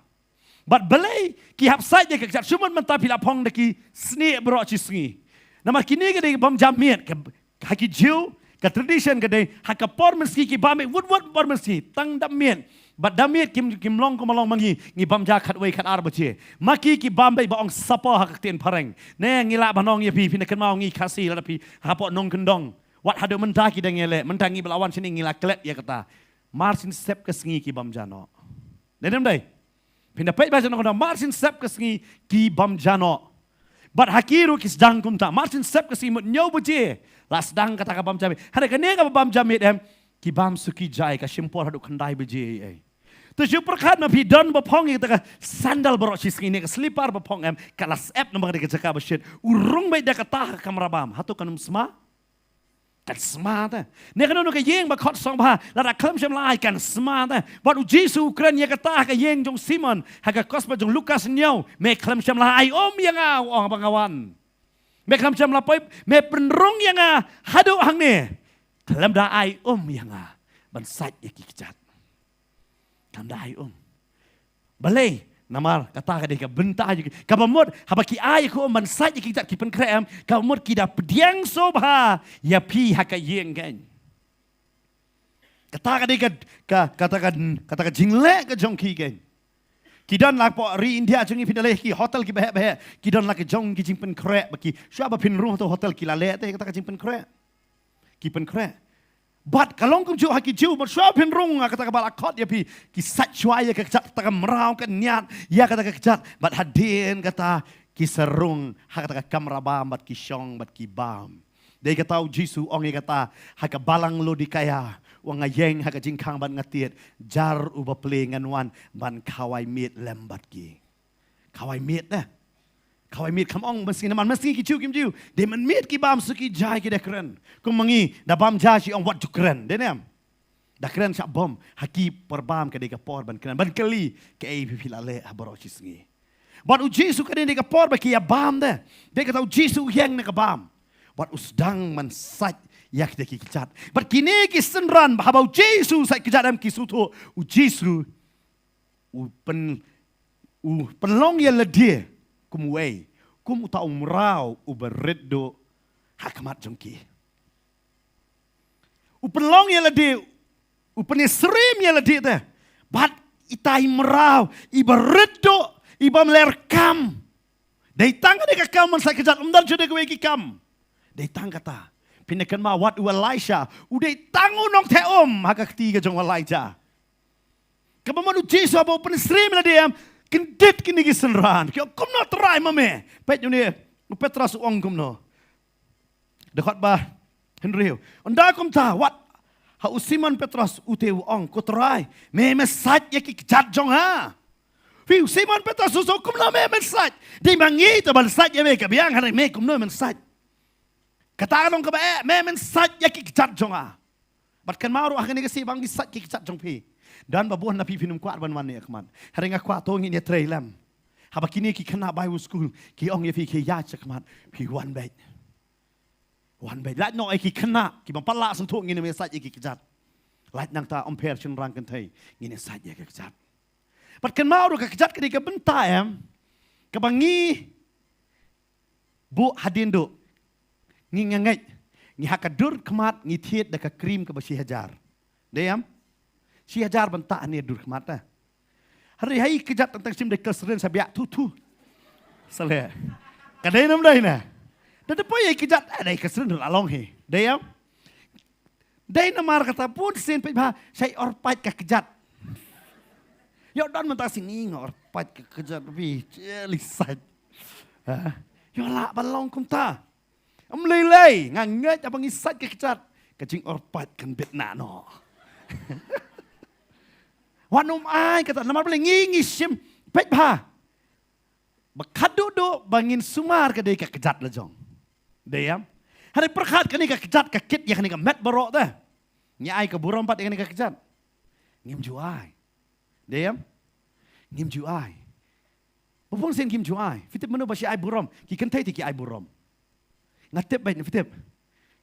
But belai ki hapsai ya kekejat suman mentapi lapong deki sni bro cisngi. Nama kini gede bam jamiat ke haki jiu ke tradition gede hakapor meski ki bame wood bor meski tang damiat. But damiat kim long ko malong mangi ngi bam ja khat wei khat ar bache. Maki ki bam bei baong sapa hak tien pareng. Ne ngila banong ye pi pinakan mau ngi kasi la pi hapok nong kendong. Wat hado mentaki deng ele mentangi belawan sini ngila klet ya kata. Marsin step ke sengi ki bam jano. Dedem dai. Pinda pet baca nong marsin step ke sengi ki bam jano. But hakiru kis dang kumta marsin step ke sengi mut nyau bache. Las dang kata ka bam jami. Hada kene ka bam jami dem ki bam suki jai ka shimpor hadu kandai baje ai. Tu ju perkat ma pi don bapong kita ka sandal borok sis ini ka slipper bapong em kalas app nombor ka jaka basyit urung bai da kata kamera bam hatu kanum sma kan sma ta ne kanu ka yeng ba khot song ba la da klam sham lai kan sma ta ba u jisu ukran ya kata ka yeng jong simon ha ka kospa jong lukas nyau me klam sham lai om yang ong bangawan me klam sham la poi me penrung yang hadu hang ne klam da ai yang ban sat ya ki kijat tandai balai namar kata ka bentah juga kabamut habaki ai ko man sat kita kipen krem kabamut kida pediang sobha ya pi haka yeng kan kata ka jingle ka jongki kan kidan lak po ri India jungi pidale ki hotel ki beh kidan lak jong ki jingpen krem baki syaba pin ruh to hotel ki lale te kata ka jingpen krem kipen krem But kalong kum ju haki ju but shua pin rung kata kabal akot ya pi ki sat shua ya kejat kata merau kan niat ya kata kejat but hadin kata ki serung kata kamera bam but ki shong but ki bam dei kata Jisu ong ya kata haka balang lo di kaya wang ngayeng haka jingkang ban ngatiet jar uba plengan wan ban kawai mit lembat ki kawai mit dah kawai mit kam ong meski naman meski ki chu kim ju de man mit ki bam suki jai ki dekren kum mangi da bam ja si ong wat ju kren de nem da kren sa bom haki perbam ke de ka por ban kren ban kali ke ai pi lale abaro si sngi bat u Jisu ka de ka por ba ki ya bam de ka tau Jisu yang ne ka bam bat usdang man sat yak de ki kijat bat kini ki senran ba bau Jisu sai kijat am ki suto u Jisu u penlong ya ledie kum wei kum uta umrau uberedo hakmat jongki upenlong ya ladi upeni serim ya ladi teh bat itai merau iberedo ibam lerkam dei tangga de kam man sakejat umdan jude ke weki kam dei tangga ta pinakan ma wat u Elisha udai tangu nong te haka ketiga jong Elijah kabamanu Jesu abo upeni serim ladi am kendit kini gisenran kyo kum no try mame pet ni Petrus ong kum no dekat ba Henry onda kum ta wat ha Simon Petrus ute ong ko try me mesaj ya ki jat jong ha fiu Simon Petrus so kum no me mesaj di mangi to ban saj ya me ka biang hari me kum no mesaj kata long ka ba me mesaj ya ki jat jong ha bat kan maru akan ni si bang gisaj ki jat jong pi dan babuan napi pinum kuat ban ya keman haringa kuat tongi ni trailam haba kini ki kena Bible school ki ong ye fi ki ya cekman pi one bed lat no ki kena ki mapala sentuk ngini me sat ki kejat lat nang ta omper chen rang kan thai ngini sat ye ki kejat pat kan mau ka kejat ke benta em ka bangi bu hadindo ngi ngangai ngi hakadur kemat ngi thiet da ka krim ka basi hajar deyam si hajar bentak ni dur mata. Hari hai kejat tentang sim dekel seren sabiak tu. Salah. Kadai nam dai na. Dan depois ai kejat dai keseren dur along he. Dai am. Dai namar kata pun sen pe ba sai orpat ka kejat. Yo dan mentah sini ngor pat kejat bi lisat. Yo la balong kum ta. Lei nganget apa ngisat kejat. Kecing orpat kan bet na no. Wanum ai kata nama boleh ngisim pet bah. Bakadu do bangin sumar ke dei kejat la jong. Deyam. Hari perkat kani kejat kekit ya kani met barok dah. Nyai ke buram pat kani kejat. Ngim juai. Deyam. Ngim juai. Bapun sen ngim juai. Fitip menu basi ai buram. Ki kentai ti ki ai buram. Ngatip baik fitip.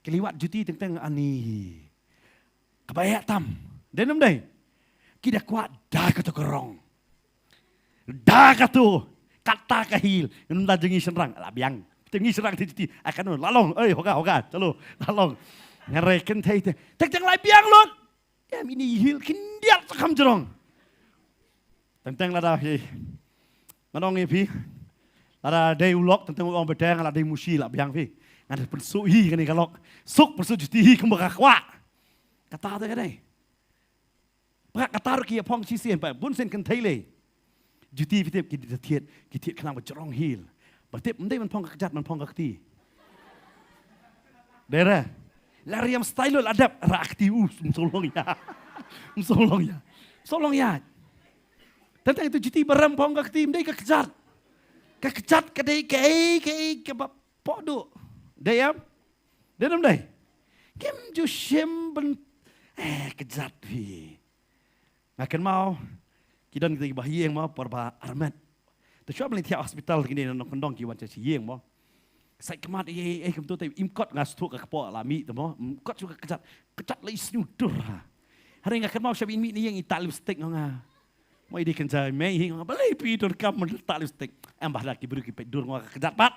Keliwat juti tentang ani. Kebayak tam. Denam dai. Kita kuat dah kata kerong. Dah kata kata kahil. Nunda jengi serang. Labiang. Jengi serang ti akan lalong. Hoga. Calo. Lalong. Ngereken tai te. Tentang labiang lot. Ya ini hil kindiat sakam jerong. Tentang lada hi. Manong pi. Lada day ulok tentang orang bedang lada day musi labiang pi. Ngada pensu hi kan kalok. Suk pensu juti hi kembaka kwa. Kata tu kadai. Pak kata ki apong si sen pa bun sen kan thaile. Juti fitip ki tiet kenang bercerong hil. Bertip mendai man pong kejat man pong kakti. Dera. Lariam style adab rakti solong ya. Solong ya. Tentang itu juti beram pong kakti mendai kejat. Kejat kadai ke podo. Deyam. Denam dai. Kim ju shem ben kejat pi. Ngaken mau kidan kita bahieng mau perba armet. Tu cuba beli tiap hospital kini nak kondong ki wanca sieng mau. Sai kemat kem tu tapi imkot ngas tu ke kepo lami tu mau. Imkot juga kejat lai snudur. Hari ngaken mau siapa ini yang ital lipstick nga. Mau ide kenjai mei nga beli pi dur kam mental lipstick. Ambah lagi beri ki pedur nga kejat pat.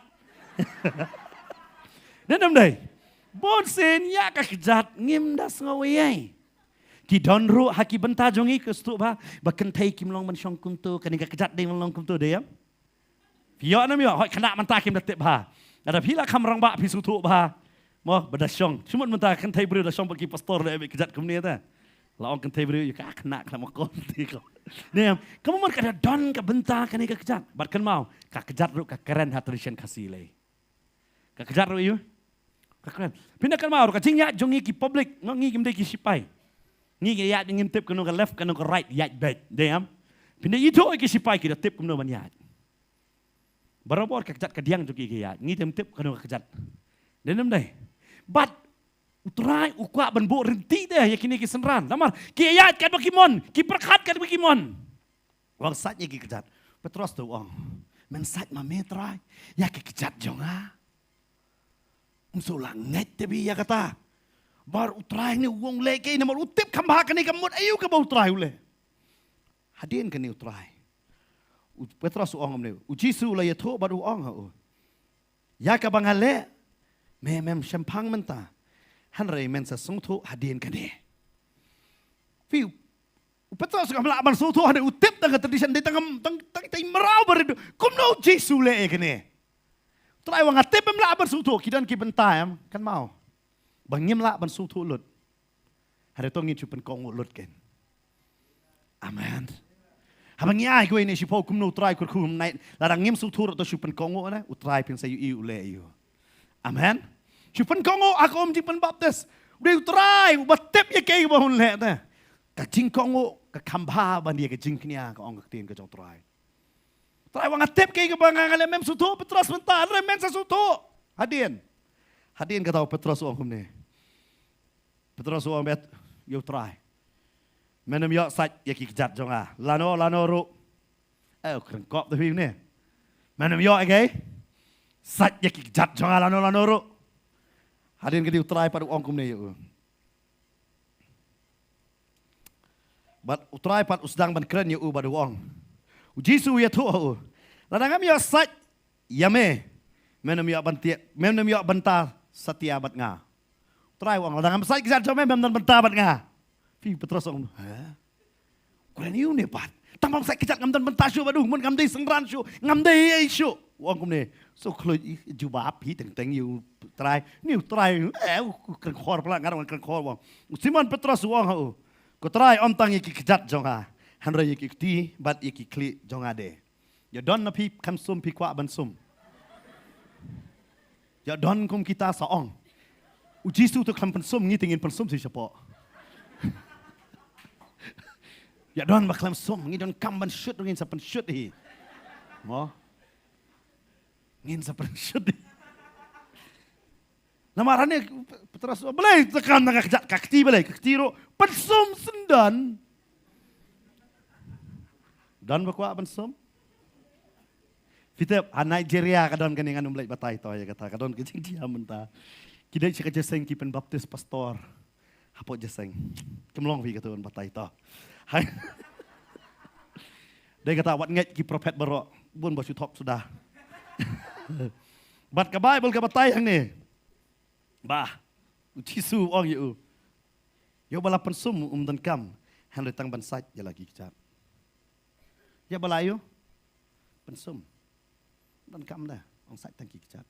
Denam dai. Bon sen ya ka kejat ngim das ngawai. Ki donru haki benta jongi ke stu ba bakentai kim long man syong kum tu kani ka kejat ding long kum tu deyam. Pio nam yo hoi kena menta kim datep ba. Ada pila kam rang ba pi sutu ba. Mo badasyong. Cuma menta kentai beri dasyong bagi pastor le kejat kum ni ta. Laong kentai beri yo ka kena kena makon ti ko. Deyam. Kamu man kada don ka benta kani ka kejat. Bat kan mau ka kejat ru ka keren hatrision kasih le. Ka kejat ru yo. Ka keren. Pindah kan mau ka jingya jongi ki public ngi kim dei ki sipai. Ni ya ingin tip kena ke left kena ke right ya baik deyam. Pindah itu ke sipai kita tip kena banyak. Berapa kejat kediang juga ya. Ni tip kena kejat. Denam deh. But utrai ukwa benbo renti deh ya kini kisenran. Lamar ki ya kan bakimon, ki perkat kan bakimon. Wang satnya ki kejat. Petros tu wang. Men sat mametrai ya ki kejat jonga. Umsulang net tapi ya kata. Bar utrai ni uang leke ni mar utip kambah kani kamut ayu ka ba utrai ule. Hadin kani utrai. Petros uang amne. Ujisu la yato baru uang ha. Ya ka bangale mem champang menta. Han rei men sa sungtu hadin kani. Fiu Petros ka mala ban sungtu hade utip tang tradition de tang merau bar kumno Jisu le kani. Utrai wang atip mala ban sungtu kidan ki bentam kan mau. Bangim lah ban su thu lut. Hari tu ngin chupen kong lut ken. Amen. Habang ngai ko ini sipo kumno utrai kur kum nai larang ngim su thu to chupen kong na utrai pin sayu i ule yo. Amen. Chupen kong aku jipen baptis. Udah utrai batep ye kei bahun le ta. Ka jing kong ka kambha ban dia ka jing knia ka ong ka tin ka jong utrai. Utrai wang atep kei ka bangang ale mem su thu petras mentar men sa su thu. Hadin kata Petros uang kumne. Petros uang bet yo try. Menem yo sat ya ki kejat jonga. Lano ru. Kerengkop tu ni. Menem yo okay. Sat ya ki kejat jonga lano ru. Hadin kata yo try pada uang kumne yo. But utrai pat usdang ban keren yo pada uang. Jisu ya tu. Ladangam yo sat yame. Menem yo bentar setia bat nga. Try wang ladang sai kisah jome mem bentar bat nga. Fi Petros ong. Keren iu ne pat. Tamang sai kisah ngam bentar syu badu mun ngam dei sengran syu, ngam dei ai syu. Wang kum ne. So kloi jubab hi teng iu try. Niu try kan khor pala ngarang kan khor wang. Simon Petros wang ha. Ko try om tangi ki kijat jong ha. Handra yaki kti, bat yaki kli jongade. Ya don na pi kam sum pi kwa ban sum. Ya don kum kita saong. Ujisu tu kam pan sum ngi tingin pan sum si siapa. Ya don baklam sum ngi don kam ban shoot ngin sa pan shoot hi. Mo. Ngin sa pan shoot hi. Namarane terus belai tekan tengah kejat kakti belai kakti ro pan sum sendan. Dan bakwa pan sum. Kita Nigeria kadon kan dengan umlai batai to ya kata kadon kecing dia mentah. Kita cakap jeseng kipen baptis pastor. Apa jeseng? Kemlong vi kata batai to. Hai. Dia kata wat nget ki prophet baro bun basu top sudah. Bat ke Bible ke batai yang ni. Bah. Ucisu ong yu. Yo bala pensum dan kam han tang ban sait ya lagi kicat. Ya balayo pensum dan kam dah ong sait tang kicat.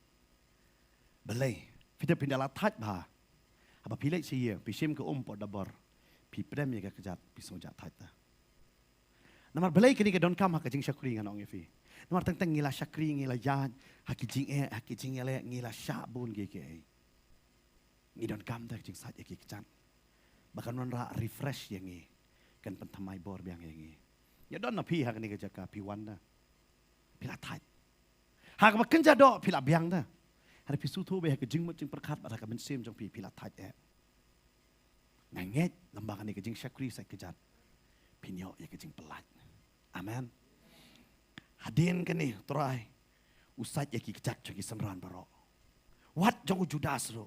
Balai kita pindah latat bah. Apa pilih sih pi sim ke pot dabar. Pi prem ya kejat pi sojat tat dah. Namar balai kini ke don kam ha kajing syakri ngan ong yefi. Namar tang ngila syakri ngila yan hakijing ele ngila syabun ge. Ngi don kam dah kajing sait ya kicat. Bahkan non ra refresh yang ni kan pentamai bor biang yang ni. Ya don na pi hak ni kerja pi wan dah. Pila tat. Hak ba kenja do pila biang dah. Hari pi sutu be hak jing mut jing perkat ba ka ben sim jong pi pila tat e. Nganget lambangan ni kejing syakri sai kejat. Pinyo ya kejing pelat. Amen. Hadin kan ni try. Usat ya ki kejat jogi senran baro. Wat jong judas ro.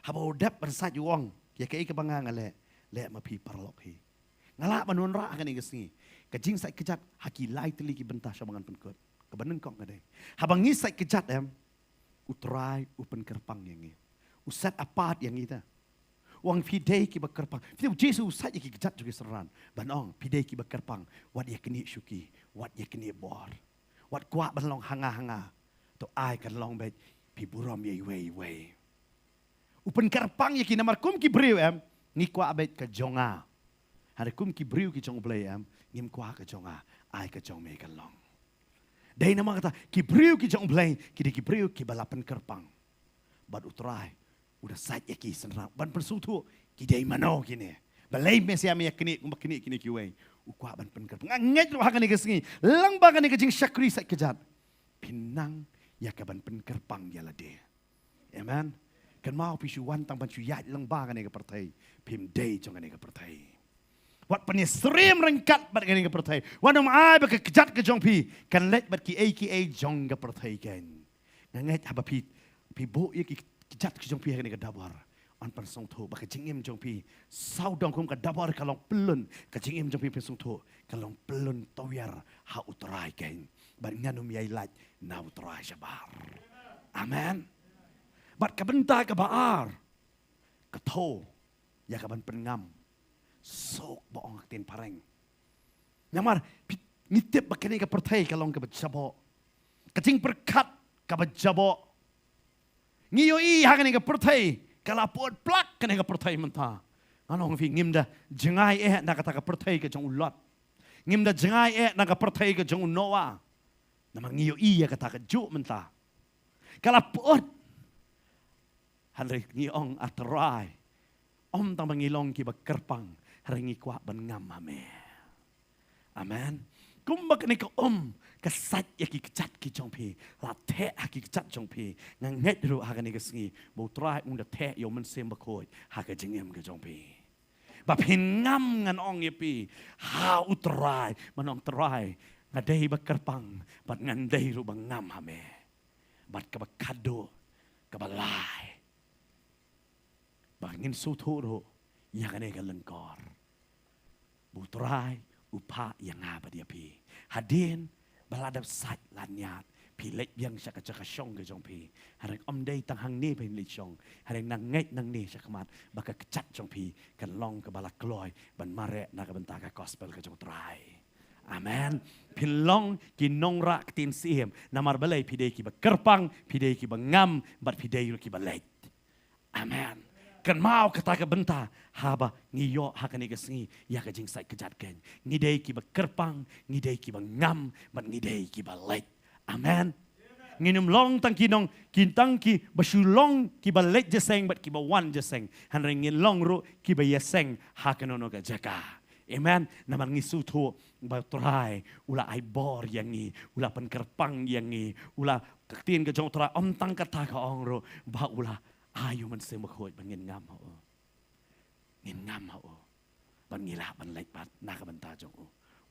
Haba udap bersat yuang. Ya kaya kebangang le ma pi parlok hi. Ngala manun ra kan ni gesni. Kejing sai kejat haki lai teli ki bentah sabangan penkot. Kebanen kok ngade. Habang ngi sai kejat utrai upen kerpang yang ni. Usat apat yang ita. Wang pidei ki bekerpang. Fidu Jesu usat ki kejat juga seran. Banong pidei ki bekerpang. Wat ya keni syuki, wat ya keni bor. Wat kuat banlong hanga-hanga. To ai kan long bet pi burom ye we. Upen kerpang ya ki namar kum ki briu ni kwa abet ke jonga. Hari kum ki briu ki jong blay ngim kwa ke jonga ai ke jong me kan long. Dai nama kata ki briu ki jong blay ki briu ki balapan kerpang. Bad utrai udah sat ya ki senra ban persutu ki dai mano kini. Balai mesia me yakni kum kini ki we. Ukwa ban pen kerpang. Nget lu hakan ni kesngi. Lang bagan ni kejing syakri sat kejat. Pinang ya ke ban pen kerpang ya lade. Amen. Kan mau pisuan tang bancu yat lang ba kan ke partai pim day jong kan ke partai wat penisrim rengkat bat kan ke partai wanam ai ba ke kejat ke jong pi kan let bat ki aka jong ke partai kan nganget haba pi bo ye ki kejat ke jong pi kan ke dabar an pan song tho ba ke jingim jong pi sau dong kum ke dabar kalong pelun ke jingim jong pi song tho kalong pelun toyar ha utrai kan ban nganum yai lat na utrai sabar amen. Bat kabenta ke baar. Keto. Ya kaban pengam. Sok boong aktin pareng. Nyamar. Nitip bakini ke pertai kalong ke bejabo. Kecing perkat ke bejabo. Ngiyo i hakani ke pertai. Kalapot plak kani ke pertai mentah. Anong fi ngimda jengai nak kata ke pertai ke jong ulot. Ngimda jengai nak ke pertai ke jong Noah. Nama ngiyo i ya kata ke juk mentah. Kalapot hari ni ong atrai om tang bangilong ki bekerpang hari ni kuat ban ngam amen kumbak ni ko kesat ya ki kecat ki jong pi la the ki kecat jong pi nganget ru ha ni kesngi bo trai ung da the yo men sem bakoi ha ka jingem ke jong pi ba pin ngam ngan ong ye pi ha utrai manong trai ngadei bekerpang bat ngandei ru bang ngam bat ka bakado ka balai bangin suturo yang ane kalengkor. Butrai upa yang apa dia pi. Hadin baladap sat lanyat. Pilek yang syaka syong ke jong pi. Harang om day tang hang ni pi lit syong. Harang nang ngait nang ni syakamat. Baka kecat jong pi. Kan long ke balak kloy. Ban mare nak bentaka gospel ke jong trai. Amen. Pilong ki nong rak tin siem. Namar balai pidei ki bekerpang. Pidei ki bengam. Bat pidei ki balai. Amen. kan mau kata ke benta haba ngiyo hakani kesngi ya ka jing sai kejat ken ngidei ki ba kerpang ngidei ki ba ngam ban ngidei ki ba lek amen nginum long tang ki nong kintang ki basulong ki ba lek jeseng bat ki ba wan jeseng han ringin long ro ki ba yeseng hakanono ka jaka amen naman ngisu tu ba trai ula ai bor yang ni ula pen kerpang yang ni ula tin ke jong trai om tang kata ka ong ro ba ula ayu man se ma khoi ban ngin ngam ho ngin ngam ho ban ngila ban lek bat na ka ban ta jong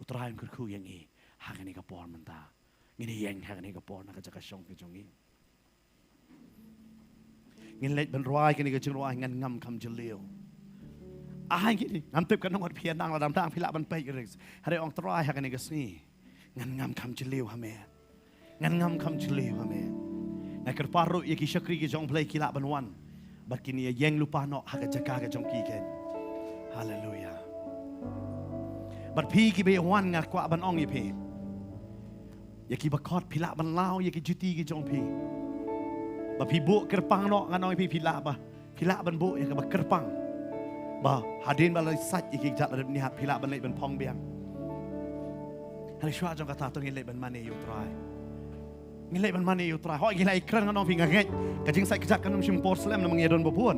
utrai kur khu yang ni hakani ka por man ta ngini yang hakani ka por na ka jaka shong ke jong ni ngin lek ban roi kani ka jong roi ngan ngam kam jelio ai gini ngam tip kan ngot phian nang la dam tang phila ban pai ke ris hare ong trai hakani ka sni ngan ngam kam jelio ha me ngan ngam kam jelio ha me na kerparu ye ki syakri ki jong play kila ban wan bat kini yang lupa no haka jaka ka jong ki ken haleluya bat pi ki be wan ngar kwa ban ong ye pe ye ki bakot phila ban lao ye ki juti ki jong pi ba pi bu kerpang no ngan ong pi phila ban bu ye ka ba kerpang ba hadin ba lai sat ye ki jat la ni hat phila ban lai ban phong biang hale shwa jong ka ta tong ye lai ban mane yu try ngilai ban mani yu tra hoi ngilai kran nganong pinga ngai kajing sai kejak kanum sim porslem na mangedon babuan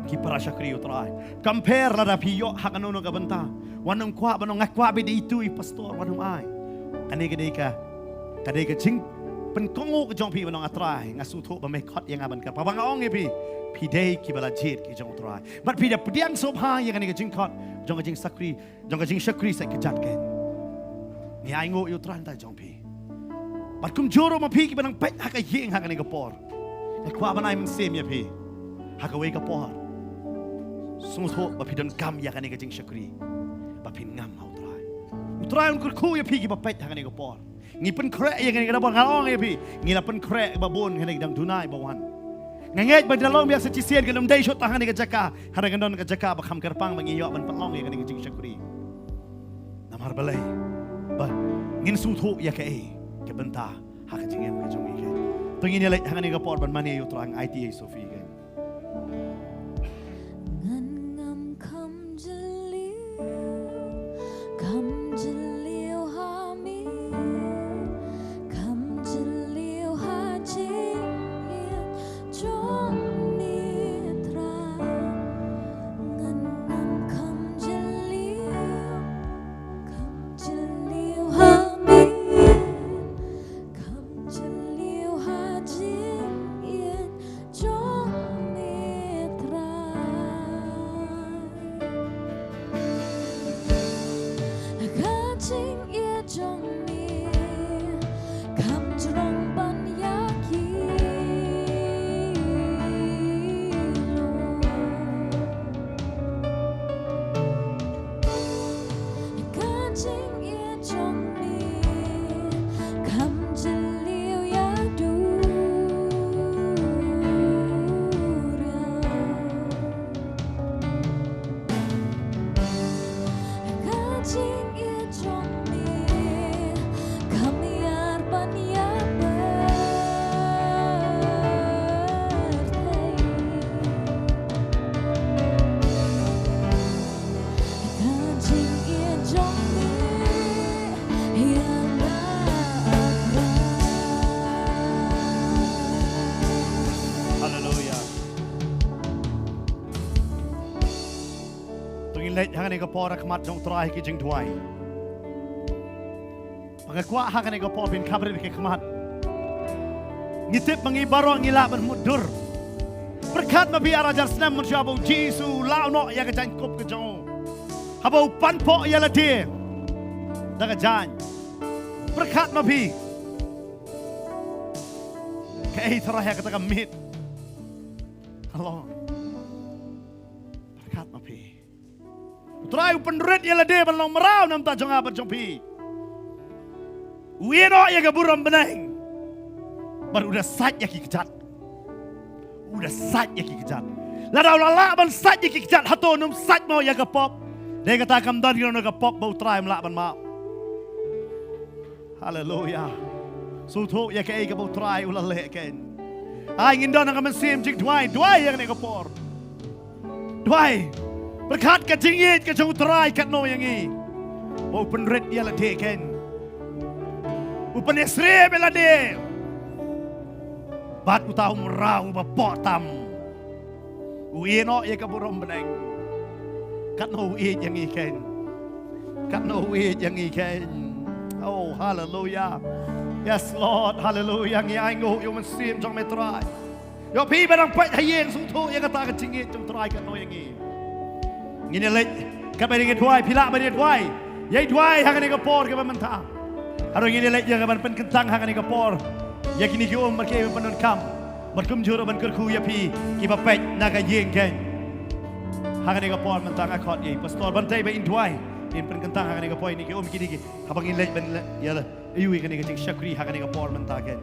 ki para syakri yu tra compare la da piyo hakanono ka benta wanung kwa banong ngakwa be itu I pastor wanung ai ane kadai ka jing pen kongo ka jong pi banong atrai ngasu tho ba me khot yang aban ka pabang ong e pi dei ki bala jit ki jong trai but pi da pdiang sob ha yang ane ka jing khot jong ka jing sakri sai kejat ken ni ai ngo yu tra ta jong pi But kum joro ma pi ki banang pet haka ying haka ni kapor. Ai kwa banai man sem ya pi. Haka we kapor. Sung tho ba pi don kam ya ka ni ka jing syakri. Ba pi ngam hau trai. Utrai un ku ya pi ki ba pet haka ni kapor. Ngi pen krek ya ka ni ka ba ngalong ya pi. Ngi la pen krek ba bon ka ni dang dunai ba wan. Ngangej ba dalong biasa ci sien ka dum dai shot haka ni ka jaka. Hara ka don ka jaka ba kham kerpang ba ngi yo ban pelong ya ka ni ka jing syakri. Namar balai. Ba ngin sung tho ya ka ke benta hak jingem ke jong ike tungin ya lek hangani ka por ban mani yu trang ITA Sophie ke ngan ngam kam jaliu ha mi kam jaliu ha ji jong ni tra ngan ngam kam jaliu ha mi hangani ka por akmat jong trai ki jing duai pangakwa hangani ka por bin kabri ke khamat ngitip mangi baro ngila ban mudur berkat mabi arajar senam mensyabau Jesu lao no ya ka jan kop ke jong habau panpo ya la de daga jan berkat mabi kai thara ya kata kamit Allah berkat mabi Try penret ya lade balong merau nam ta jong apa jong pi. Wino ya gaburam benang. Baru udah sat ya ki kejat. Udah sat ya ki kejat. Ladau lala ban sat ya ki kejat hato num sat mau ya gapop. Dia kata kam dan kira gapop bau try melak ban ma. Haleluya. Sutu ya ke bau try ulale ken. Ai ngin don ngam sim jik duai ya ne gapor. Dwai berkat kejingit ke jauh terai kat no yang ini. Open red dia lah deken. Open esre bela de. Bat utau merau bapok tam. Uye no ye kaburom beneng. Kat no uye yang iken. Kat no uye yang iken. Oh hallelujah. Yes Lord hallelujah. Ngi aingo yo mensim jong metrai. Yo pi barang pai hayeng sung thu ye kata kejingit jong terai kat no yang ini. Ngini lek kabai dengan Dwai pila bani Dwai. Yai Dwai hakan ni kapor ke mentah. Harus ngini lek yang kaban penkentang hakan ni kapor. Ya kini kiom merke penon kam. Merkum juro ban kerku ya pi ki bapet naga yeng ken. Hakan ni kapor mentang akot ye pastor bantai ba in Dwai. In penkentang hakan ni kapor ni kiom kini ki habang in lek ban ya la. Iu kan ni kecing syakri hakan ni kapor mentah ken.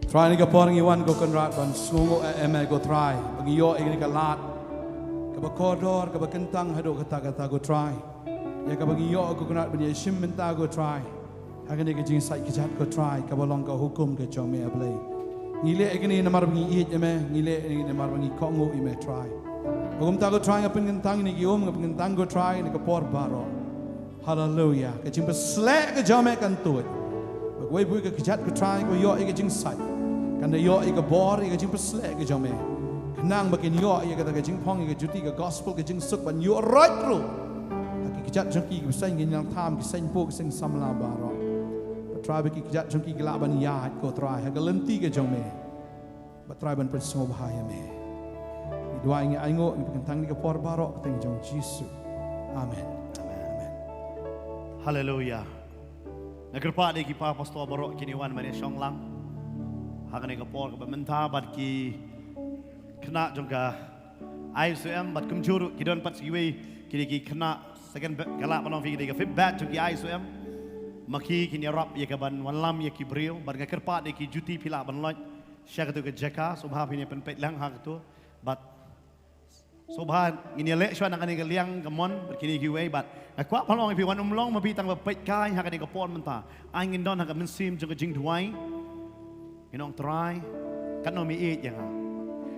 Try ni kapor ngiwan go kenrat ban sungo eme go try. Bagi yo ini kalat. Kabakodor kabakentang hado kata-kata go try. Ya kabagi yo go kenrat ban yeshim menta go try. Hakan ni kecing sai kejat go try. Kabalong ka hukum ke jome ablay. Ngile ini namar bangi it eme ngile ini namar bangi kongo ime try. Bagum ta go try ngapin kentang ni giom ngapin kentang go try ni kapor baro. Hallelujah. Kecing beslek ke jome kan tuit. Bagway bui ke kejat go try go yo kecing sai. Kanda yo ika bor ika jing peslek ke jome. Kenang bakin yo ika kata ke jing pong ika juti ke gospel ke jing suk ban yo right ru. Aki kejat jengki ke besang ke nyang tham ke seng po ke seng samla baro. Patrai baki kejat jengki ke laban yahat ko trai ha ke lenti ke jome. Patrai ban persengo bahaya me. Dua ingi aingo ngi pentang ni ke por baro teng jong Yesus. Amen. Amen. Hallelujah. Nagerpa de ki pa pastor borok kini wan mane syong lang. Hakan ni kapor ke mentah bat ki kena jongka ISM bat kumjuru kidon pat siwe kini ki kena second galak panong fi ki feedback jongki ISM maki kini rap ye ke ban walam ye ki brio bat ngakerpa de ki juti pila ban loj syak tu ke jaka subha pini pen pet lang hak tu bat subha ini lek shwan akan ni liang kamon berkini ki we bat akwa panong fi wan umlong mapi tang pet kai hakan ni kapor mentah angin don hakan mensim jongka jing duai Inong try kan no mi eat yang ha.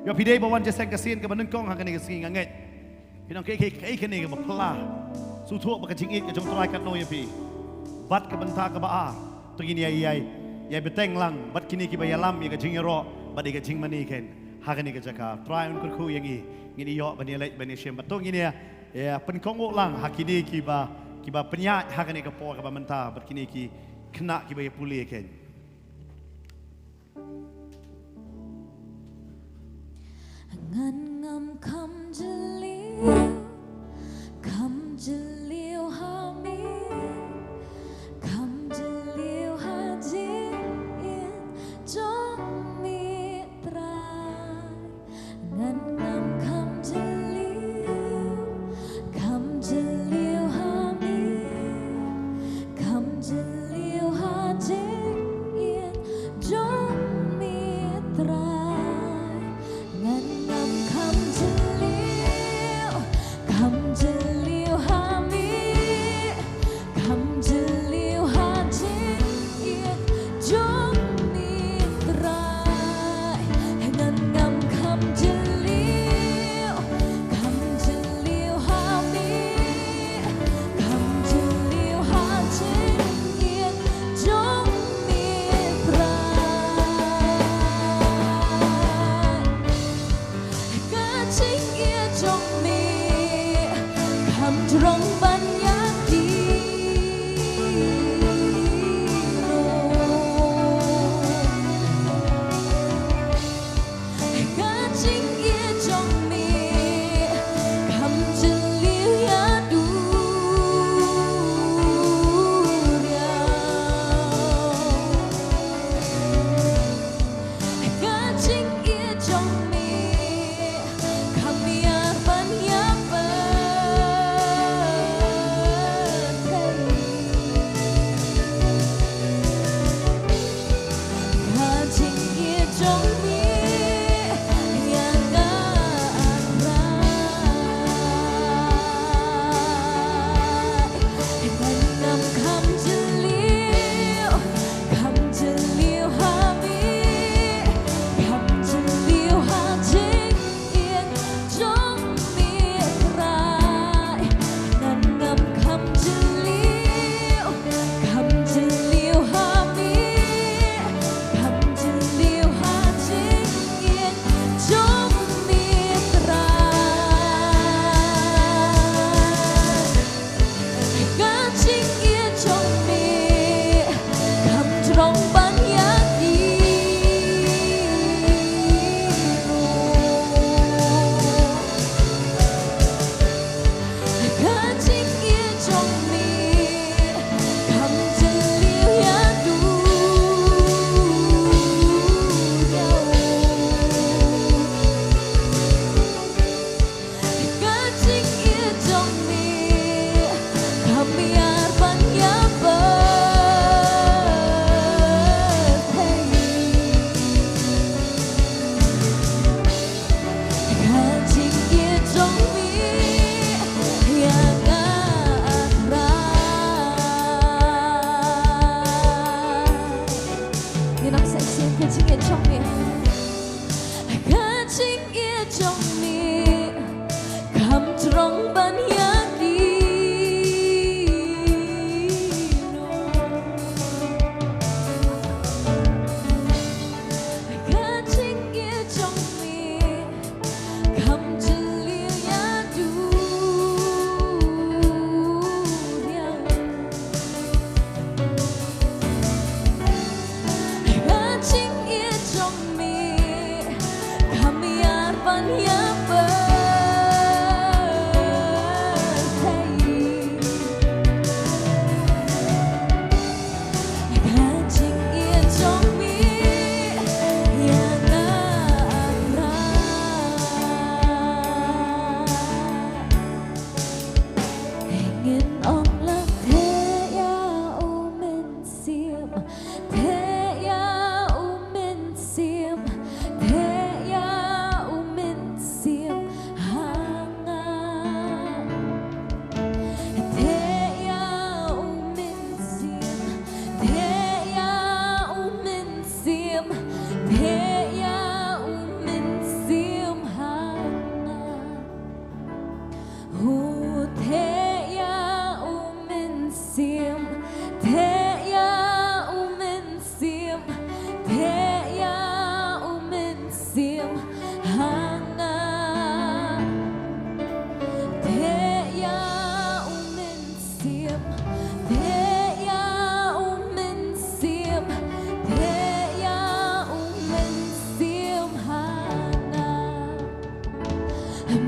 Yo pidei bawan je seng kasin ke banengkong ha kan ni kesing nganget. Inong ke kan ni ke bapla. Su thuak ba ka jing eat ke jong try kan no ya pi. Bat ke benta ke ba tu gini ai beteng lang bat kini ki bayalam ya ke jing ro bat ke jing mani ken. Ha kan ni ke jaka try un ku yang i ngini yo bani lek bani shem batong gini ya penkong lang ha kini ki ba penyat ha kan ni ke por ke ba menta bat kini ki kena ki ba ya puli ken. Ngan ngam kam jeliu ha mi kam jeliu ha jin jong mi trai ngan ngam kam jeliu ha mi kam jeliu ha jin jong mi trai ngan ngam kam jeliu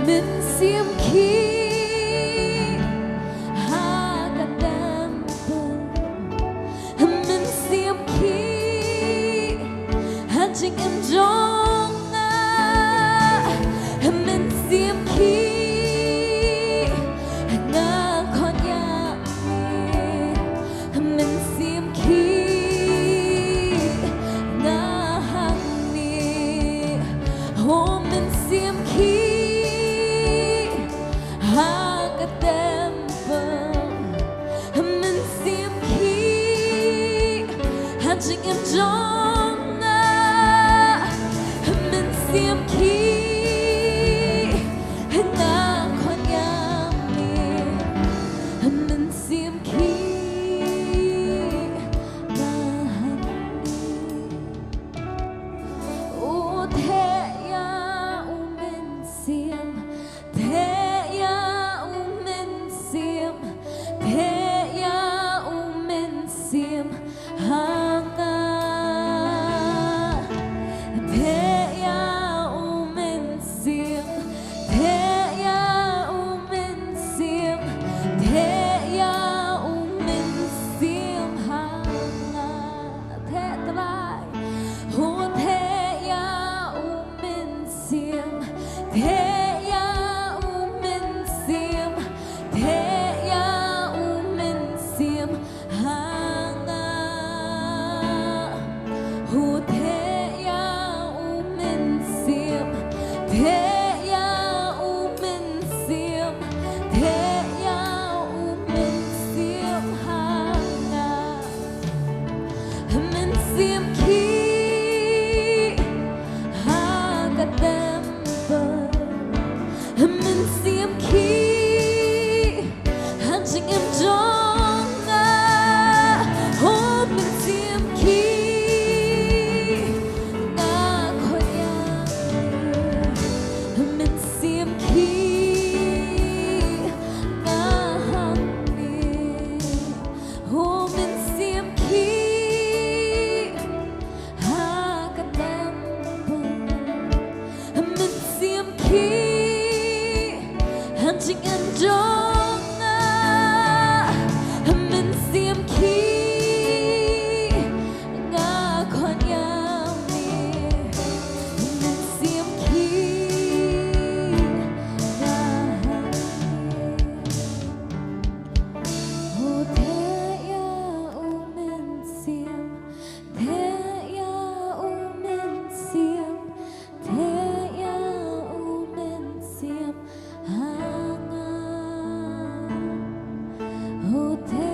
Mình xiêm khi ha cả đêm bừng mình xiêm khi ha chính em trong mình xiêm khi nga con nhà mình xiêm khi nga hàng ni hôm mình xiêm khi Chính em trong mình xiêm khi nga con nhà mình xiêm khi nga hằng u thế ya u mình xiêm thế ya u mình xiêm thế ya u mình xiêm hằng mình xiêm khi hành trình em trong hôm mình xiêm khi nga khôi nhà mình xiêm khi nga hằng ni hôm mình xiêm khi ha cả đêm mình xiêm khi chính em trong mình xiêm khi nga con nhà mình xiêm khi nga ô thế ya u mình xiêm thế ya u mình xiêm thế ya u mình xiêm Hotel